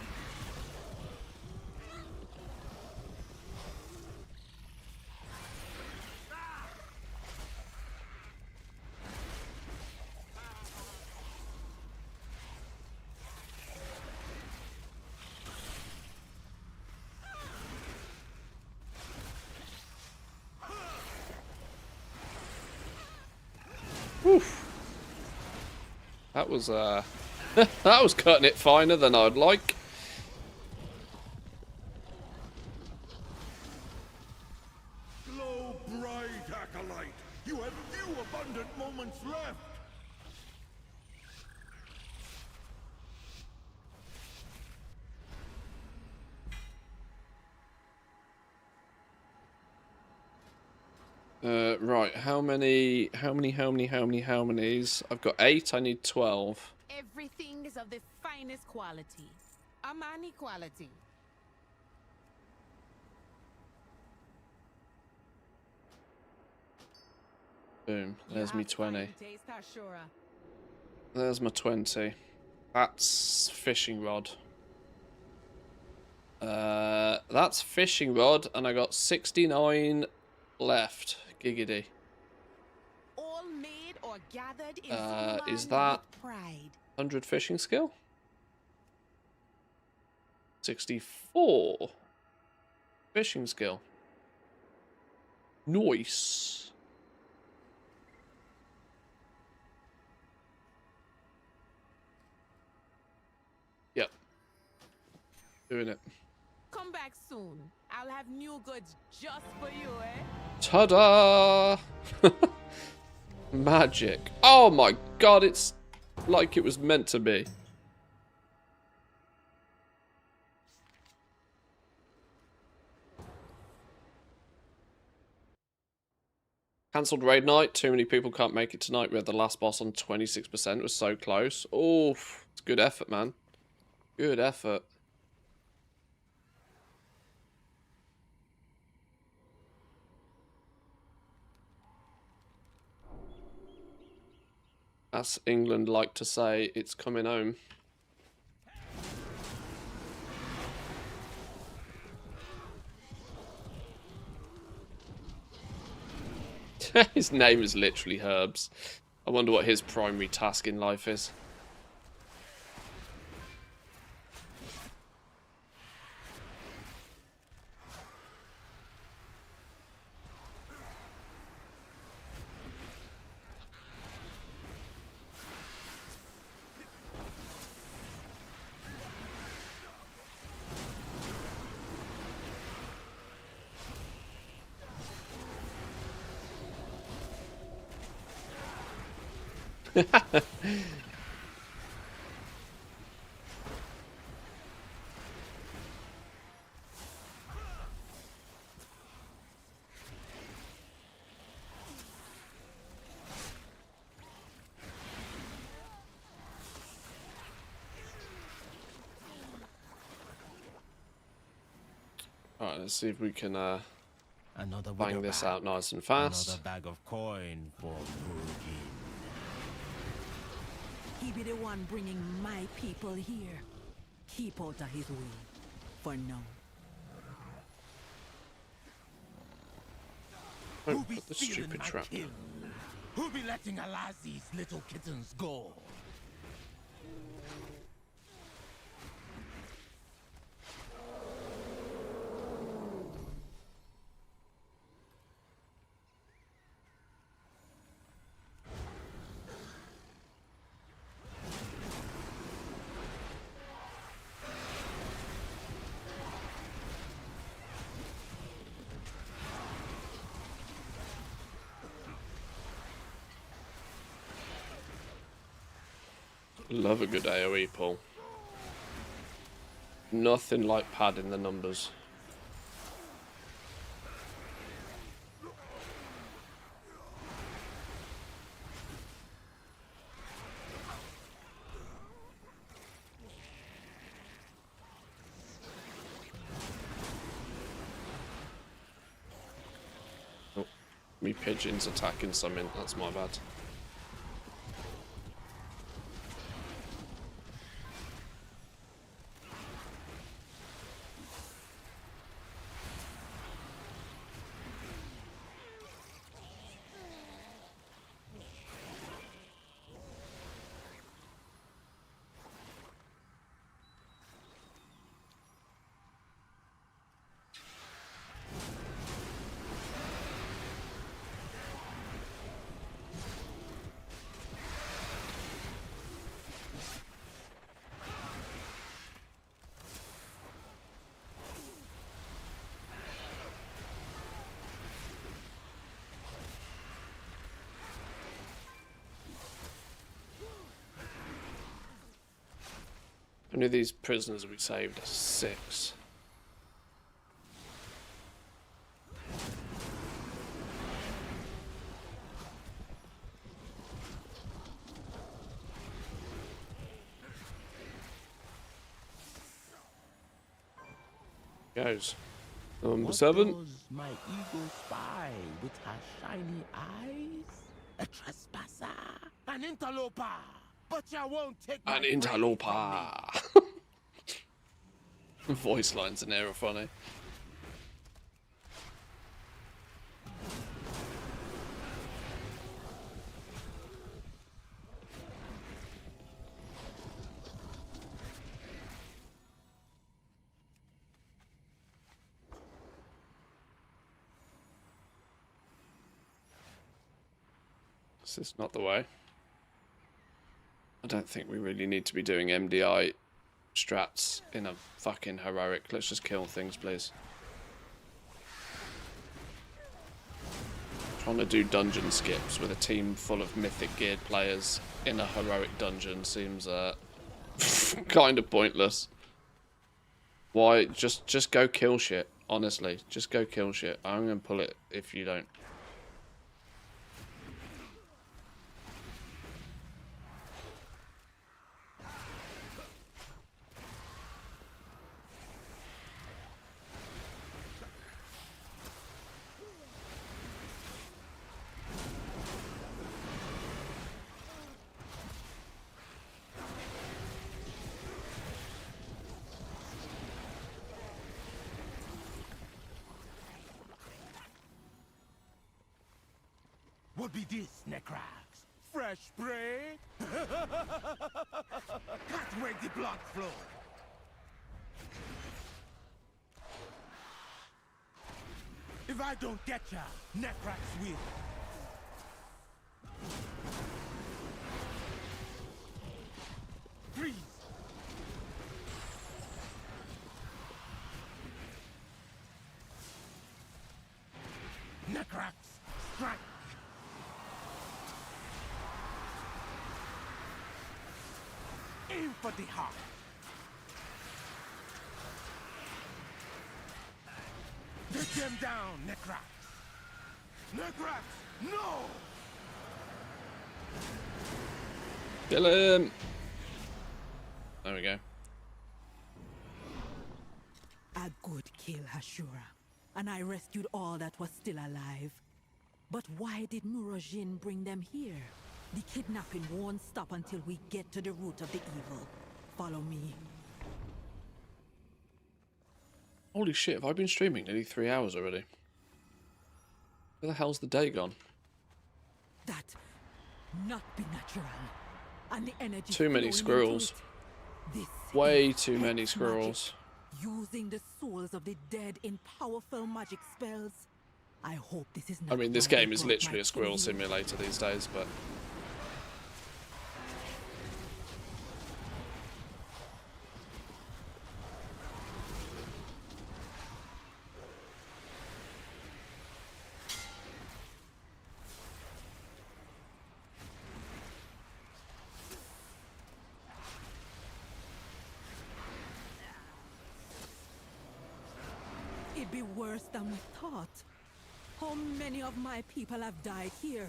Oof. That was that was cutting it finer than I'd like. Glow bright, Acolyte. You have few abundant moments left. Right, how many's? I've got 8, I need 12. Everything is of the finest quality. Amani quality. Boom, there's me 20. There's my 20. That's fishing rod. That's fishing rod, and I got 69 left. Giggity. All made or gathered in Is that pride. 100 fishing skill? 64 fishing skill. Nice. Yep. Doing it. Come back soon. I'll have new goods just for you, eh? Ta-da! Magic. Oh my god, it's like it was meant to be. Cancelled raid night. Too many people can't make it tonight. We had the last boss on 26%. It was so close. Oh, it's good effort, man. Good effort. As England like to say, it's coming home. His name is literally Herbs. I wonder what his primary task in life is. Alright, let's see if we can Another bang this out nice and fast. Another bag of coin for Murgin. He be the one bringing my people here. Keep out of his way. For now. Don't put the stupid trap down. Who be letting Alazi's little kittens go? Love a good AoE pull. Nothing like padding the numbers. Oh, me pigeons attacking something, that's my bad. How many of these prisoners we saved? 6. Goes. Number 7. Does my eagle spy with her shiny eyes? A trespasser, an interloper. But you won't take An my interloper. Voice lines in there are funny. This is not the way. I don't think we really need to be doing MDI strats in a fucking heroic. Let's just kill things, please. Trying to do dungeon skips with a team full of mythic geared players in a heroic dungeon seems kind of pointless. Why? Just go kill shit. Honestly, just go kill shit. I'm gonna pull it if you don't. What be this, Necrax? Fresh prey? Can't make the blood flow. If I don't get ya, Necrax will. Freeze! Necrax, strike! Aim for the heart. Get them down, Necrax. Necrax, no! Kill him! There we go. A good kill, Hashura. And I rescued all that was still alive. But why did Murojin bring them here? The kidnapping won't stop until we get to the root of the evil. Follow me. Holy shit, have I been streaming nearly 3 hours already? Where the hell's the day gone? That not be natural. And the energy Too many squirrels. Way too many squirrels. Using the souls of the dead in powerful magic spells. I hope this is not. I mean, this game is literally a squirrel simulator these days, but... It'd be worse than we thought. How many of my people have died here?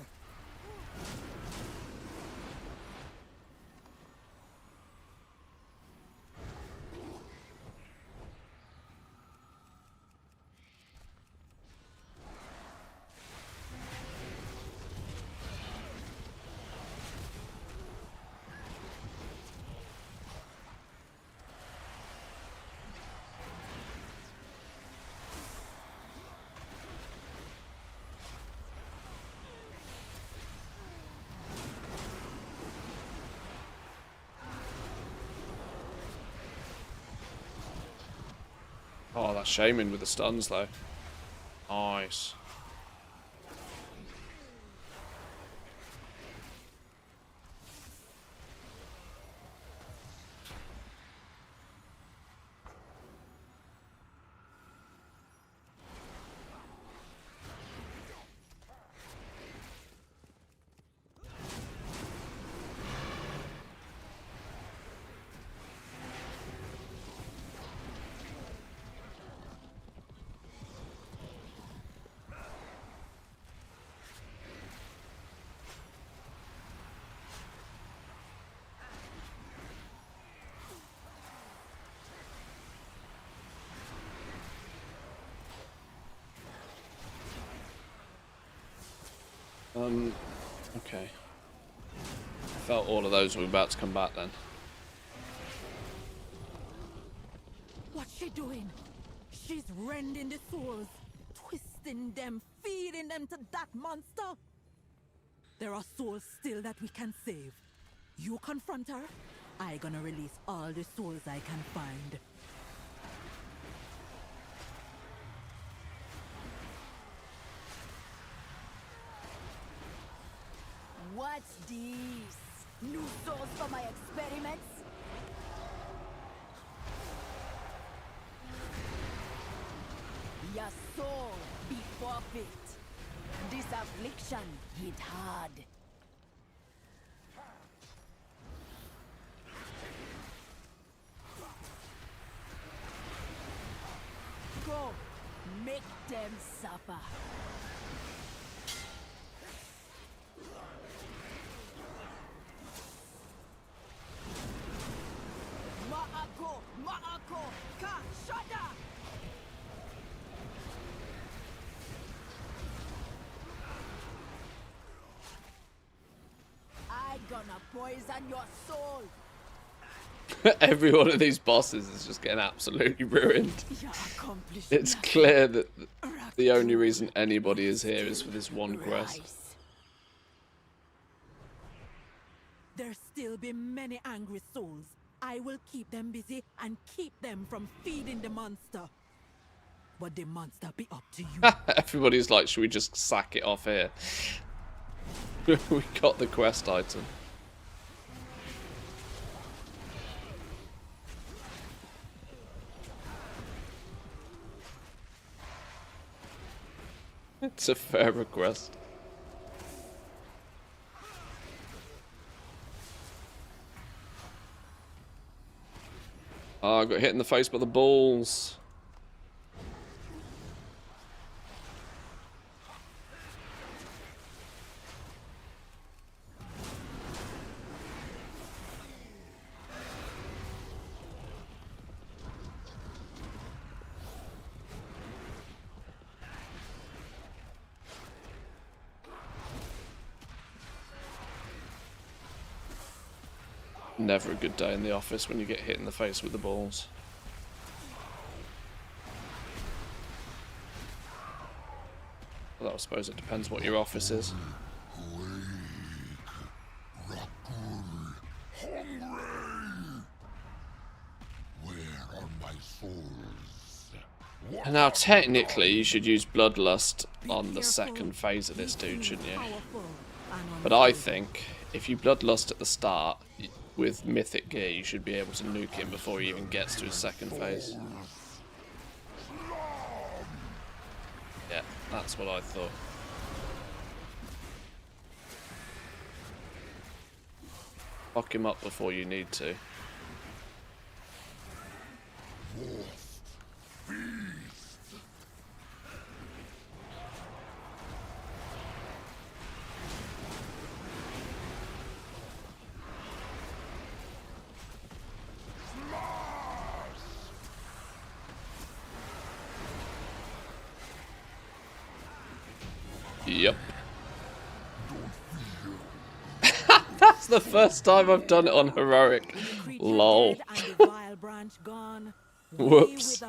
Oh, that shaman with the stuns, though. Nice. Okay. I felt all of those were about to come back then. What's she doing? She's rending the souls, twisting them, feeding them to that monster. There are souls still that we can save. You confront her, I gonna release all the souls I can find. What's this? New souls for my experiments? Your soul be forfeit. This affliction hit hard. Go, make them suffer. Ma'ako, ka, shada! I gonna poison your soul. Every one of these bosses is just getting absolutely ruined. It's clear that the only reason anybody is here is for this one quest. There still be many angry souls. I will keep them busy and keep them from feeding the monster. But the monster be up to you. Everybody's like, should we just sack it off here? We got the quest item. It's a fair request. Oh, I got hit in the face by the balls. Never a good day in the office when you get hit in the face with the balls. Although I suppose it depends what your office is. And now technically you should use Bloodlust on the second phase of this dude, shouldn't you? But I think if you Bloodlust at the start with mythic gear, you should be able to nuke him before he even gets to his second phase. Yeah, that's what I thought. Fuck him up before you need to. Yep. That's the first time I've done it on heroic. Lol. Whoops.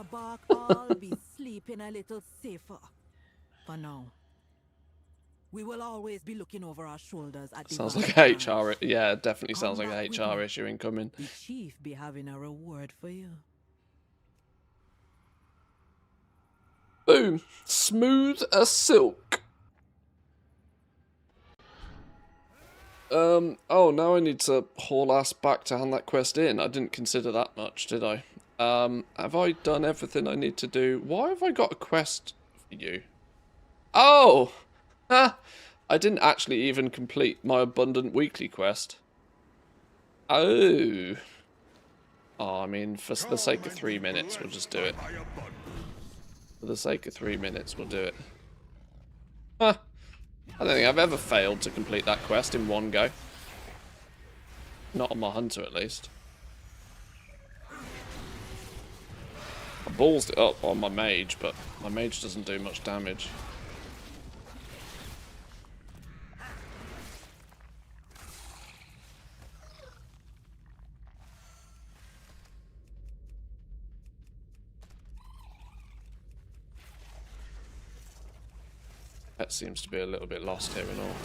Be sleeping a little safer. For now. We will always be looking over our shoulders at the Sounds like a HR. Yeah, it definitely sounds like a HR issue incoming. The chief be having a reward for you. Boom. Smooth as silk. Oh, now I need to haul ass back to hand that quest in. I didn't consider that much, did I? Have I done everything I need to do? Why have I got a quest for you? Oh! I didn't actually even complete my abundant weekly quest. Oh. Oh, I mean, for the sake of 3 minutes, we'll just do it. For the sake of 3 minutes, we'll do it. Huh. I don't think I've ever failed to complete that quest in one go. Not on my hunter, at least. I ballsed it up on my mage, but my mage doesn't do much damage. That seems to be a little bit lost here and all.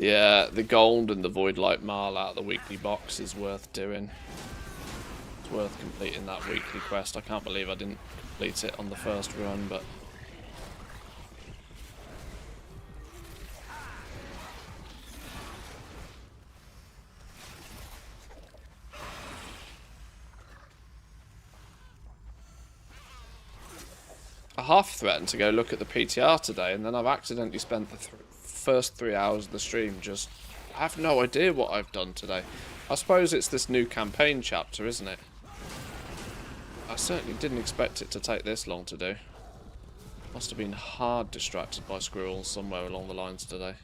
Yeah, the gold and the Void Light Marl out of the weekly box is worth doing. It's worth completing that weekly quest. I can't believe I didn't complete it on the first run, but... I half threatened to go look at the PTR today, and then I've accidentally spent the first 3 hours of the stream just... I have no idea what I've done today. I suppose it's this new campaign chapter, isn't it? I certainly didn't expect it to take this long to do. Must have been hard distracted by squirrels somewhere along the lines today.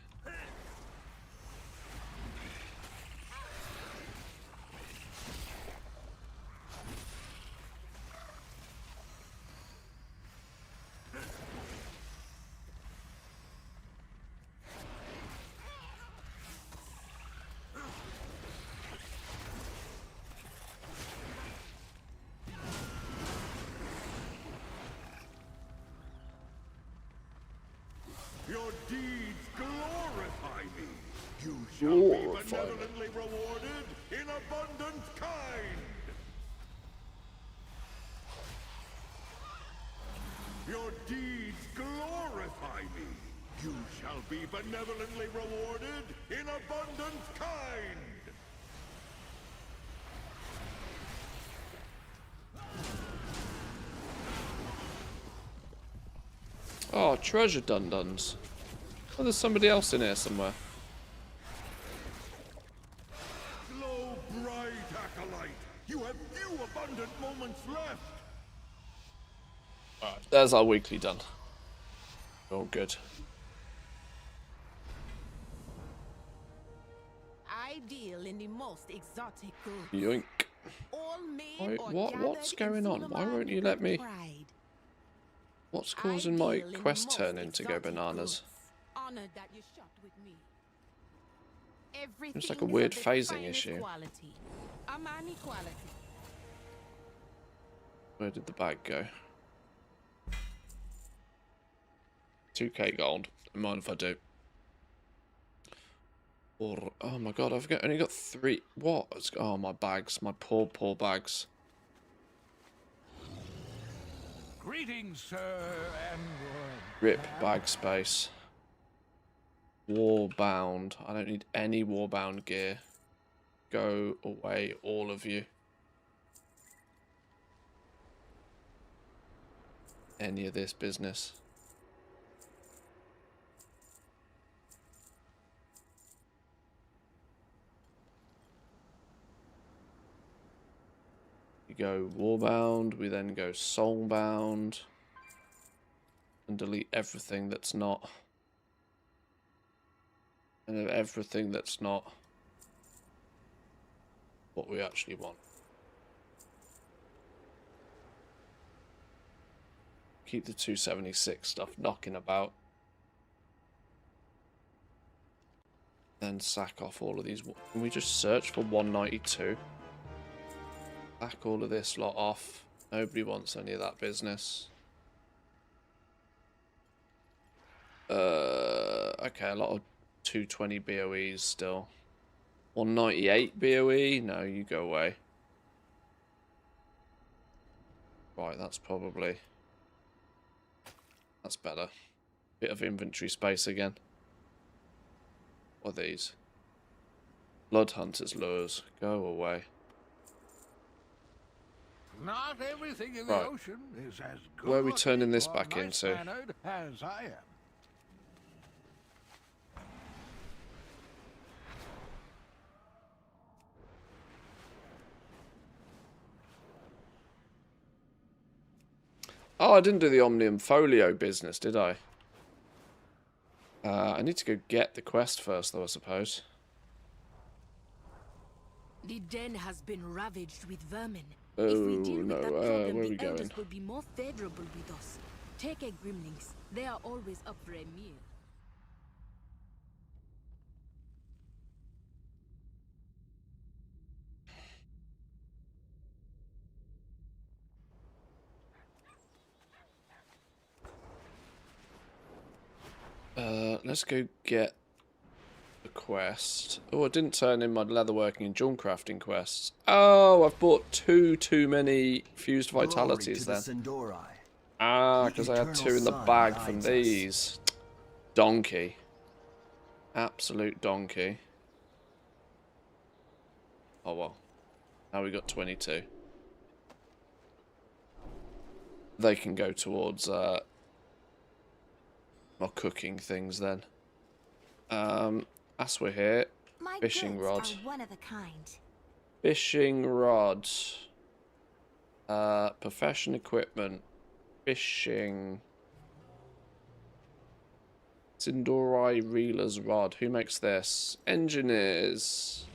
Your deeds glorify me. You shall be benevolently rewarded in abundant kind. Your deeds glorify me. You shall be benevolently rewarded in abundant kind. Oh, treasure dun-duns. Oh, there's somebody else in here somewhere. Glow bright, acolyte. You have few abundant moments left. Alright, there's our weekly done. All good. I deal in the most exotic goods. Yoink. All made or What's gathered going in on? Why Suleiman won't you let with me? pride. What's causing my deal in the quest most turning to go exotic bananas? goods. Honored that you shot with me. Everything It's like a is weird of the phasing finest issue. Quality. Amani quality. Where did the bag go? 2k gold. Don't mind if I do. Or, oh my god, only got 3. What? Oh, my bags. My poor bags. Greetings, sir, and Rip bag space. Warbound. I don't need any warbound gear. Go away, all of you. Any of this business. You go warbound, we then go soulbound. And delete everything that's not. And everything that's not what we actually want. Keep the 276 stuff knocking about. Then sack off all of these. Can we just search for 192? Sack all of this lot off. Nobody wants any of that business. Okay, a lot of 220 BOEs still. 198 BOE? No, you go away. Right, that's probably... That's better. Bit of inventory space again. What are these? Blood Hunter's Lures. Go away. not everything in Right. the ocean is as good Where are we turning this or back into? nice-mannered as I am. Oh, I didn't do the Omnium Folio business, did I? I need to go get the quest first, though, I suppose. The den has been ravaged with vermin. Oh, If we deal no. with that Where problem, are we the elders going? will be more favorable with us. Take a Grimlings. They are always up for a meal. Let's go get the quest. Oh, I didn't turn in my leatherworking and junk crafting quests. Oh, I've bought too many fused vitalities then. Ah, because I had 2 in the bag from these. Donkey. Absolute donkey. Oh well. Now we got 22. They can go towards my cooking things then. As we're here, My fishing goods rod. are one of a kind. Fishing rod. Profession equipment. Fishing. Sindorai Reeler's rod. Who makes this? Engineers.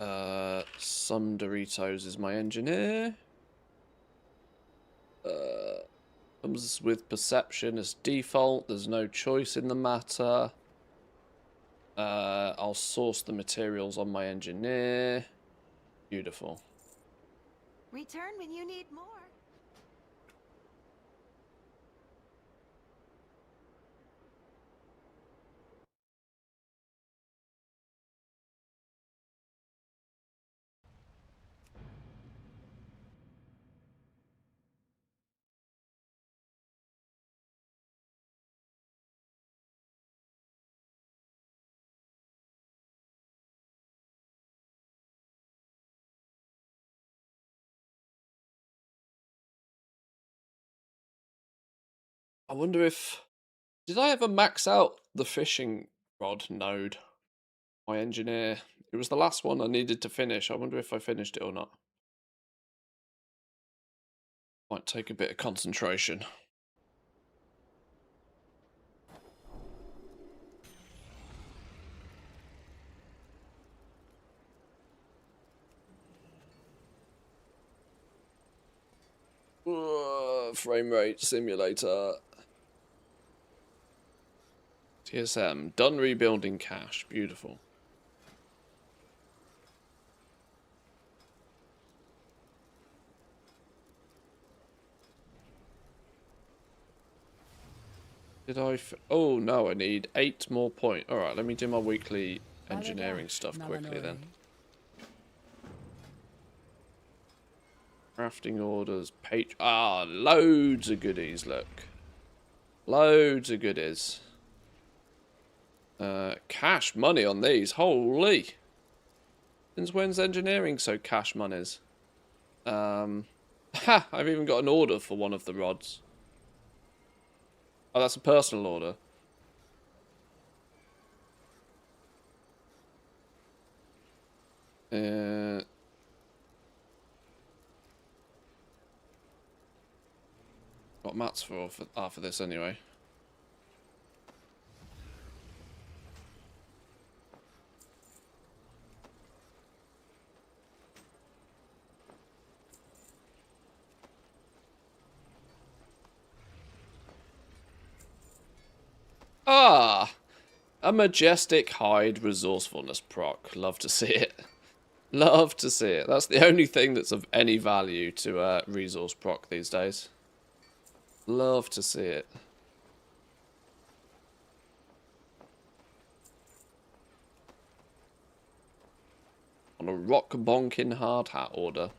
Some Doritos is my engineer. Comes with perception as default. There's no choice in the matter. I'll source the materials on my engineer. Beautiful. Return when you need more. I wonder if... Did I ever max out the fishing rod node? My engineer. It was the last one I needed to finish. I wonder if I finished it or not. Might take a bit of concentration. Frame rate simulator. TSM. Done rebuilding cache. Beautiful. Did I... Oh, no, I need 8 more points. Alright, let me do my weekly engineering stuff quickly then. Crafting orders, page... Ah, loads of goodies, look. Loads of goodies. Cash money on these, holy. Since when's engineering so cash monies? Ha, I've even got an order for one of the rods. Oh, that's a personal order. Got mats for this anyway. Ah! A majestic hide resourcefulness proc. Love to see it. Love to see it. That's the only thing that's of any value to resource proc these days. Love to see it. On a rock bonking hard hat order.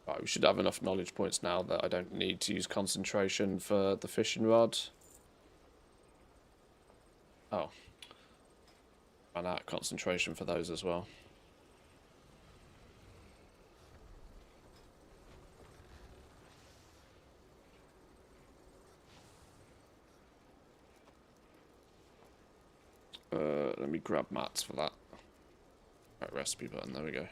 Right, we should have enough knowledge points now that I don't need to use concentration for the fishing rod. Oh. Ran out of concentration for those as well. Let me grab mats for that. Right, recipe button, there we go.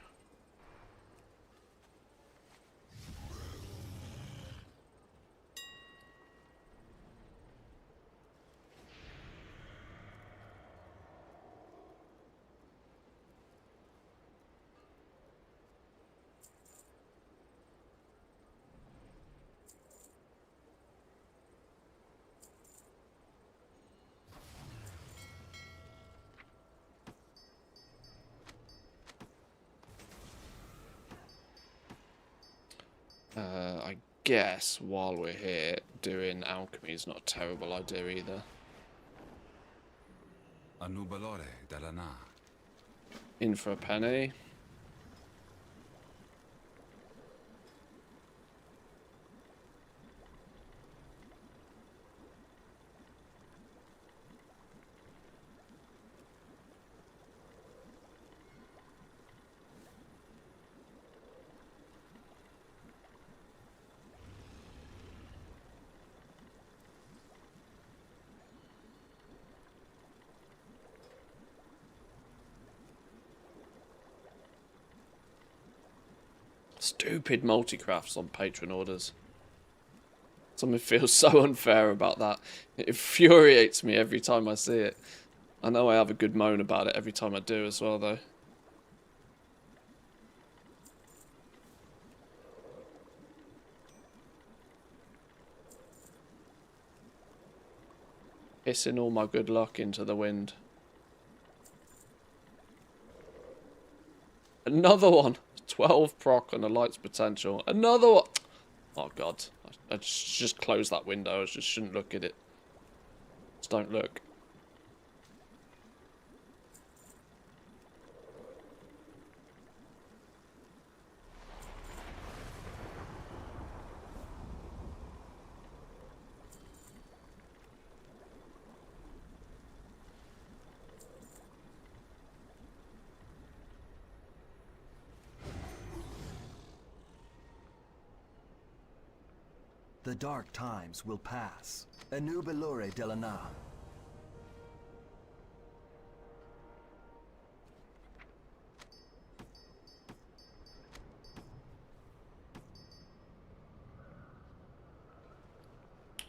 I guess while we're here, doing alchemy is not a terrible idea either. In for a penny. Stupid multi-crafts on patron orders. Something feels so unfair about that. It infuriates me every time I see it. I know I have a good moan about it every time I do as well, though. Pissing all my good luck into the wind. Another one. 12 proc on a light's potential. Another one. Oh god, I I just close that window. I just shouldn't look at it. Just don't look. The dark times will pass. Enubelore Delana.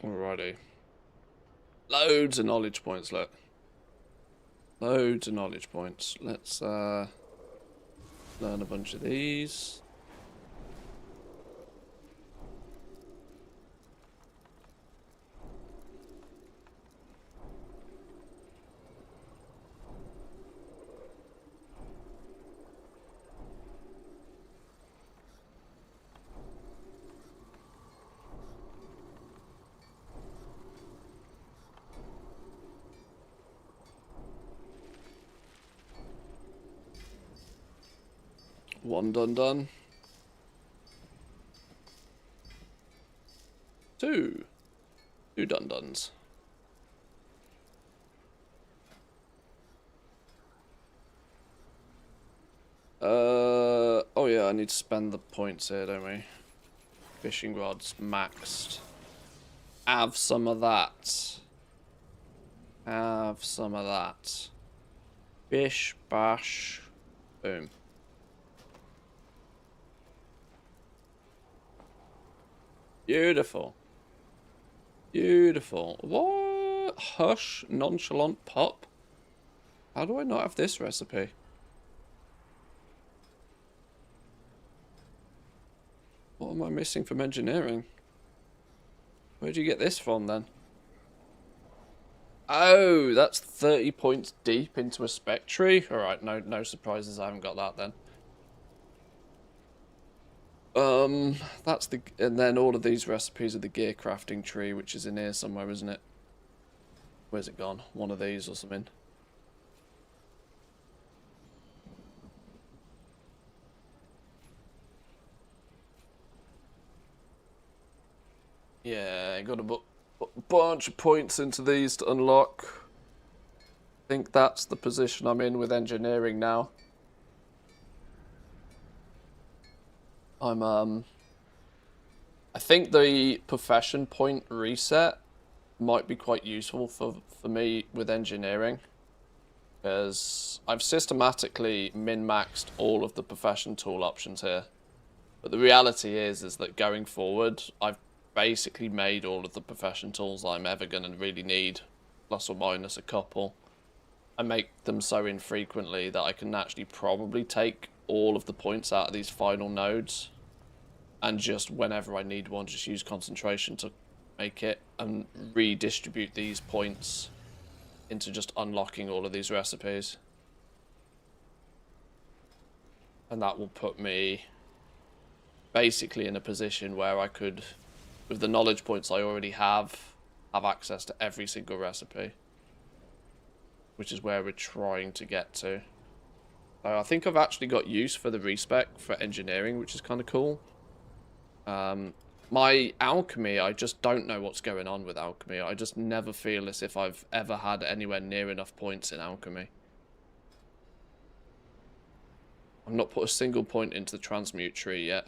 Alrighty. Loads of knowledge points, look. Loads of knowledge points. Let's learn a bunch of these. One done. Two done-dones. Oh yeah, I need to spend the points here, don't we? Fishing rods maxed. Have some of that. Have some of that. Bish, bash, boom. Beautiful. Beautiful. What? Hush, nonchalant pop? How do I not have this recipe? What am I missing from engineering? Where'd you get this from then? Oh, that's 30 points deep into a spec tree. Alright, no surprises, I haven't got that then. That's the, and then all of these recipes are the gear crafting tree, which is in here somewhere, isn't it? Where's it gone? One of these or something. Yeah, got a bunch of points into these to unlock. I think that's the position I'm in with engineering now. I think the profession point reset might be quite useful for me with engineering, because I've systematically min-maxed all of the profession tool options here. But the reality is that going forward, I've basically made all of the profession tools I'm ever going to really need, plus or minus a couple. I make them so infrequently that I can actually probably take all of the points out of these final nodes, and just whenever I need one, just use concentration to make it, and redistribute these points into just unlocking all of these recipes. And that will put me basically in a position where I could, with the knowledge points I already have access to every single recipe, which is where we're trying to get to. So I think I've actually got use for the respec for engineering, which is kind of cool. My alchemy, I just don't know what's going on with alchemy. I just never feel as if I've ever had anywhere near enough points in alchemy. I've not put a single point into the transmute tree yet.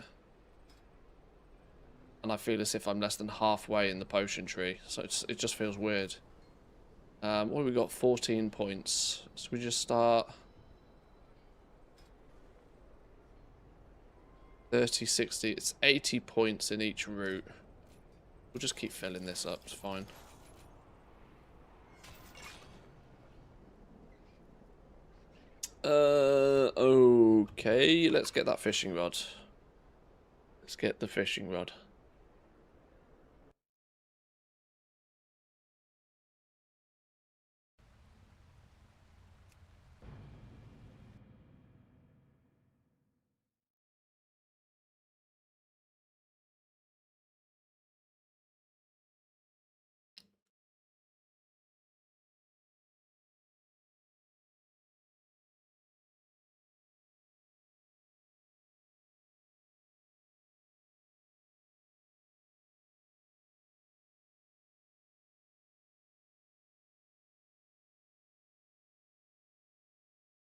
And I feel as if I'm less than halfway in the potion tree. So it just feels weird. What have we got? 14 points. So we just start... 30, 60, it's 80 points in each route. We'll just keep filling this up, it's fine. Okay, let's get that fishing rod. Let's get the fishing rod.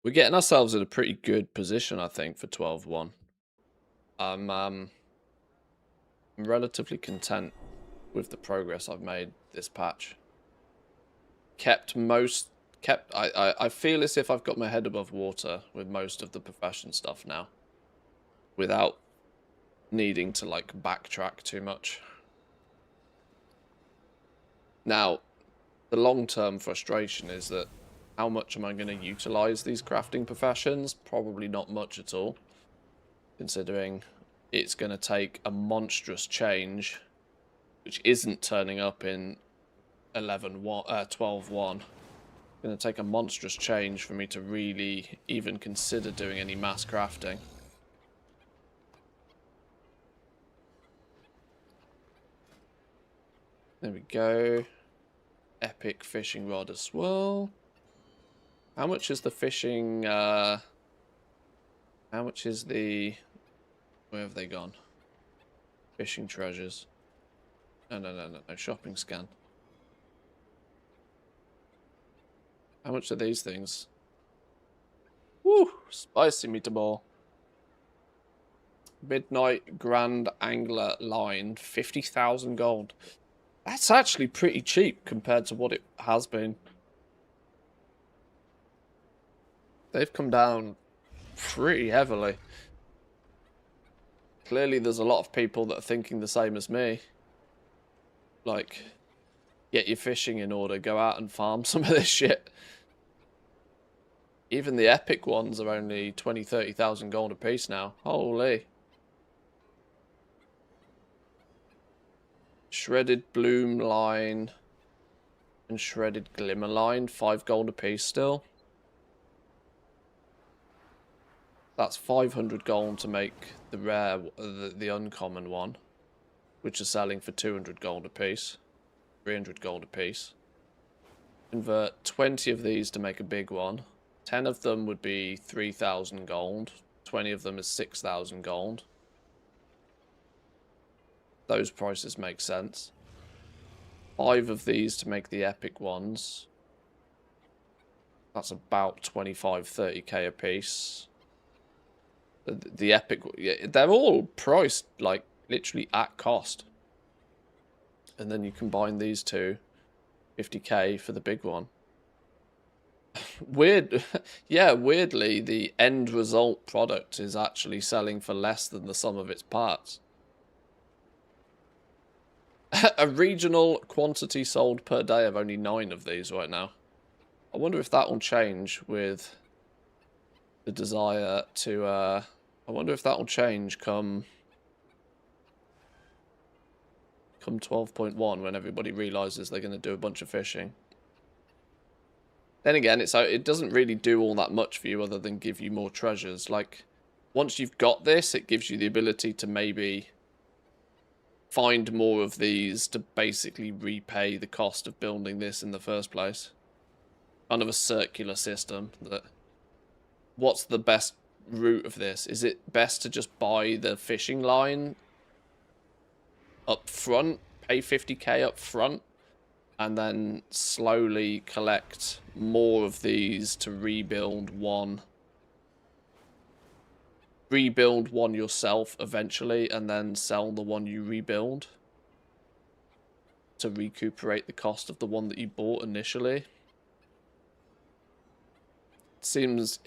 We're getting ourselves in a pretty good position, I think, for 12-1. I'm relatively content with the progress I've made this patch. I feel as if I've got my head above water with most of the profession stuff now, without needing to like backtrack too much. Now, the long-term frustration is that how much am I going to utilize these crafting professions? Probably not much at all, considering it's going to take a monstrous change, which isn't turning up in 12-1. It's going to take a monstrous change for me to really even consider doing any mass crafting. There we go. Epic fishing rod as well. How much is the fishing, how much is the, where have they gone? Fishing treasures. No, shopping scan. How much are these things? Woo, spicy meatball. Midnight Grand Angler line, 50,000 gold. That's actually pretty cheap compared to what it has been. They've come down pretty heavily. Clearly there's a lot of people that are thinking the same as me. Like, get your fishing in order, go out and farm some of this shit. Even the epic ones are only 20,000-30,000 gold a piece now. Holy. Shredded Bloom line and Shredded Glimmer line, 5 gold a piece still. That's 500 gold to make the rare, the uncommon one, which is selling for 200 gold a piece, 300 gold a piece. Convert 20 of these to make a big one. 10 of them would be 3,000 gold. 20 of them is 6,000 gold. Those prices make sense. 5 of these to make the epic ones. That's about 25-30k a piece. The epic, they're all priced like literally at cost. And then you combine these two, 50k for the big one. Weirdly, the end result product is actually selling for less than the sum of its parts. A regional quantity sold per day of only 9 of these right now. I wonder if that will change with the desire to, I wonder if that will change come 12.1 when everybody realizes they're going to do a bunch of fishing. Then again, it doesn't really do all that much for you other than give you more treasures. Like, once you've got this, it gives you the ability to maybe find more of these to basically repay the cost of building this in the first place. Kind of a circular system. That, what's the best route of this? Is it best to just buy the fishing line up front, pay 50k up front, and then slowly collect more of these to rebuild one yourself eventually, and then sell the one you rebuild to recuperate the cost of the one that you bought initially? It seems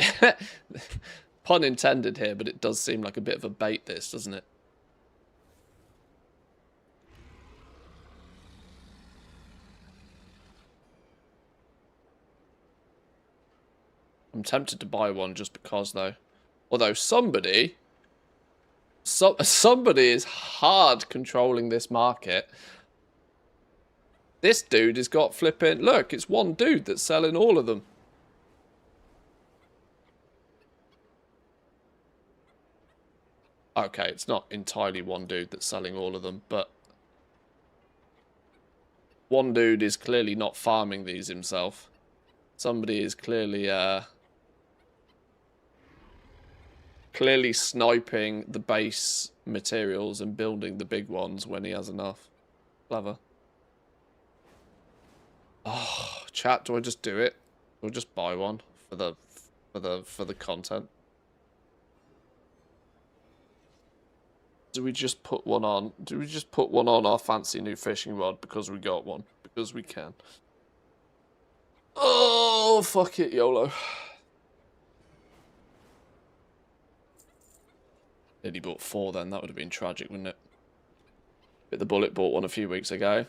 pun intended here, but it does seem like a bit of a bait, this, doesn't it? I'm tempted to buy one just because, though. Although somebody is hard controlling this market. This dude has got flipping... Look, it's one dude that's selling all of them. Okay, it's not entirely one dude that's selling all of them, but... One dude is clearly not farming these himself. Somebody is clearly... clearly sniping the base materials and building the big ones when he has enough. Clever. Oh, chat, do I just do it? Or just buy one for the for the content. Do we just put one on? Do we just put one on our fancy new fishing rod because we got one? Because we can. Oh, fuck it, YOLO. Nearly bought 4 then. That would have been tragic, wouldn't it? Bit the bullet, bought one a few weeks ago.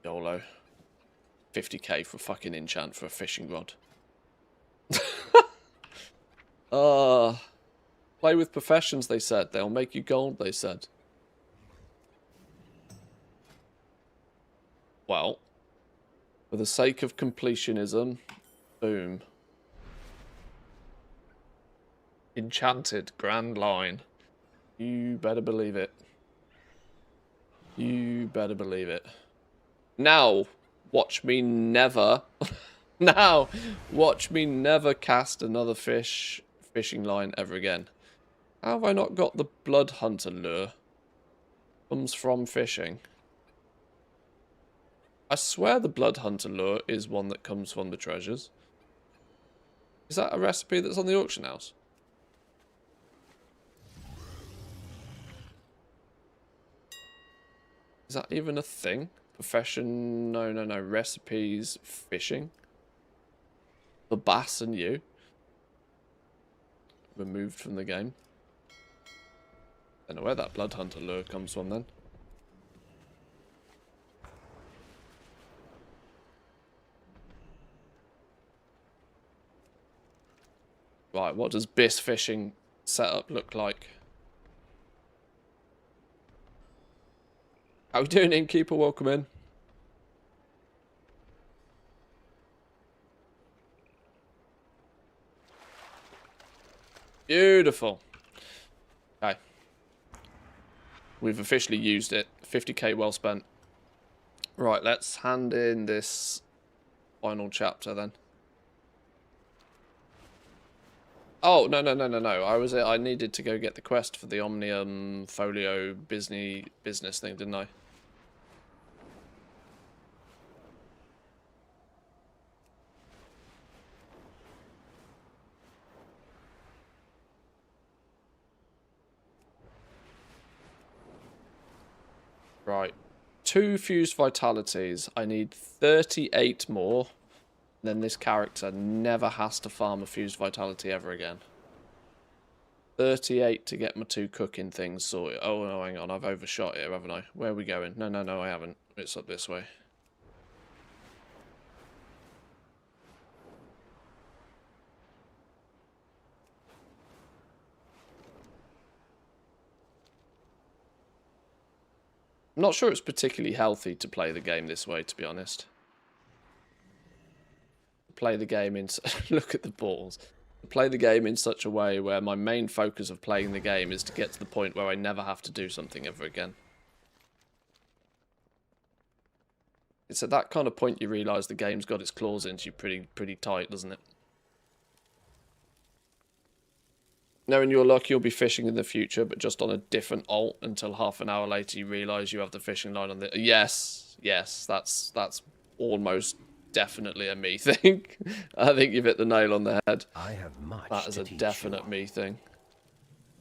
YOLO. 50k for fucking enchant for a fishing rod. Play with professions, they said. They'll make you gold, they said. Well, for the sake of completionism, boom. Enchanted Grand Line. You better believe it. You better believe it. Now, watch me never... now, watch me never cast another fishing line ever again. How have I not got the Blood Hunter lure? Comes from fishing. I swear the Blood Hunter lure is one that comes from the treasures. Is that a recipe that's on the auction house? Is that even a thing? Profession? No. Recipes, fishing. The bass and you. Removed from the game. Don't know where that Blood Hunter lure comes from then. Right, what does Biss fishing setup look like? How we doing, Innkeeper? Welcome in. Beautiful. Okay. We've officially used it. 50k well spent. Right, let's hand in this final chapter then. Oh, no. I needed to go get the quest for the Omnium Folio business thing, didn't I? Right. 2 fused vitalities. I need 38 more. Then this character never has to farm a fused vitality ever again. 38 to get my 2 cooking things sorted. Oh, no, hang on. I've overshot here, haven't I? Where are we going? No, I haven't. It's up this way. I'm not sure it's particularly healthy to play the game this way, to be honest. Play the game in... Look at the balls. Play the game in such a way where my main focus of playing the game is to get to the point where I never have to do something ever again. It's at that kind of point you realise the game's got its claws into you pretty tight, doesn't it? Knowing your luck, you'll be fishing in the future, but just on a different alt until half an hour later you realise you have the fishing line on the... Yes, that's almost definitely a me thing. I think you've hit the nail on the head. I have much That is a definite me thing.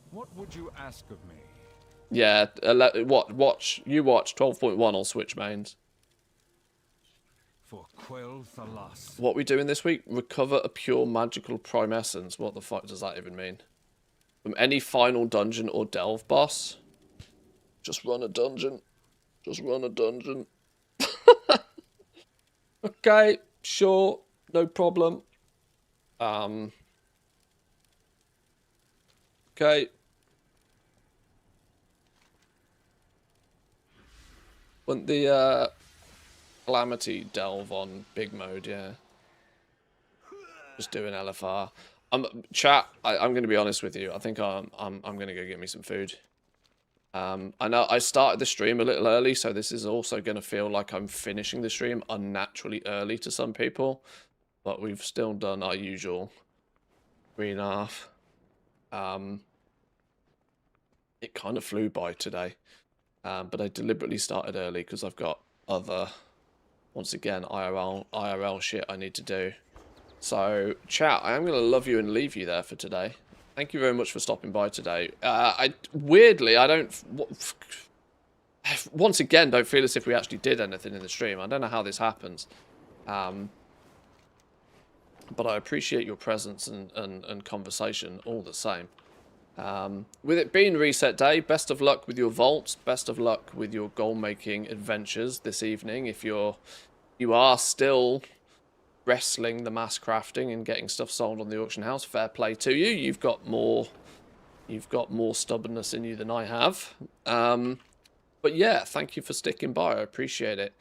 What would you ask of me? Yeah, you watch 12.1 on Switch mains. For quell the loss. What we doing this week? Recover a pure magical prime essence. What the fuck does that even mean? From any final dungeon or delve boss. Just run a dungeon. Just run a dungeon. Okay, sure, no problem. Okay. Want the Calamity delve on big mode, yeah. Just do an LFR. Chat, I'm going to be honest with you. I think I'm going to go get me some food. I know I started the stream a little early, so this is also going to feel like I'm finishing the stream unnaturally early to some people. But we've still done our usual 3.5. It kind of flew by today. But I deliberately started early because I've got other, once again, IRL shit I need to do. So, chat, I am going to love you and leave you there for today. Thank you very much for stopping by today. Weirdly, I don't... Once again, don't feel as if we actually did anything in the stream. I don't know how this happens. But I appreciate your presence and conversation all the same. With it being reset day, best of luck with your vaults. Best of luck with your goal-making adventures this evening. If you are still wrestling the mass crafting and getting stuff sold on the auction house, fair play to you. You've got more stubbornness in you than I have. But yeah, thank you for sticking by. I appreciate it.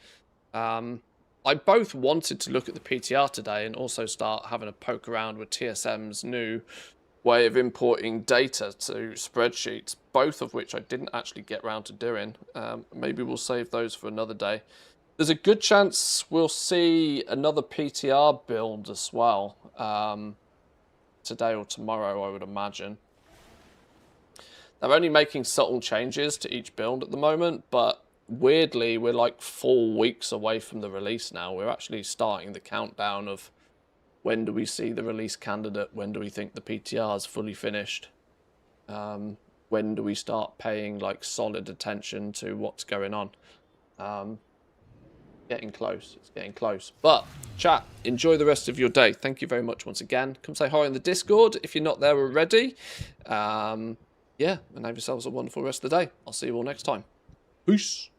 I both wanted to look at the PTR today and also start having a poke around with TSM's new way of importing data to spreadsheets, both of which I didn't actually get round to doing. Maybe we'll save those for another day. There's a good chance we'll see another PTR build as well today or tomorrow, I would imagine. They're only making subtle changes to each build at the moment, but weirdly, we're like 4 weeks away from the release now. We're actually starting the countdown of when do we see the release candidate, when do we think the PTR is fully finished, when do we start paying like solid attention to what's going on. Getting close, it's getting close. But chat, enjoy the rest of your day. Thank you very much once again. Come say hi in the Discord if you're not there already. Yeah, and have yourselves a wonderful rest of the day. I'll see you all next time. Peace.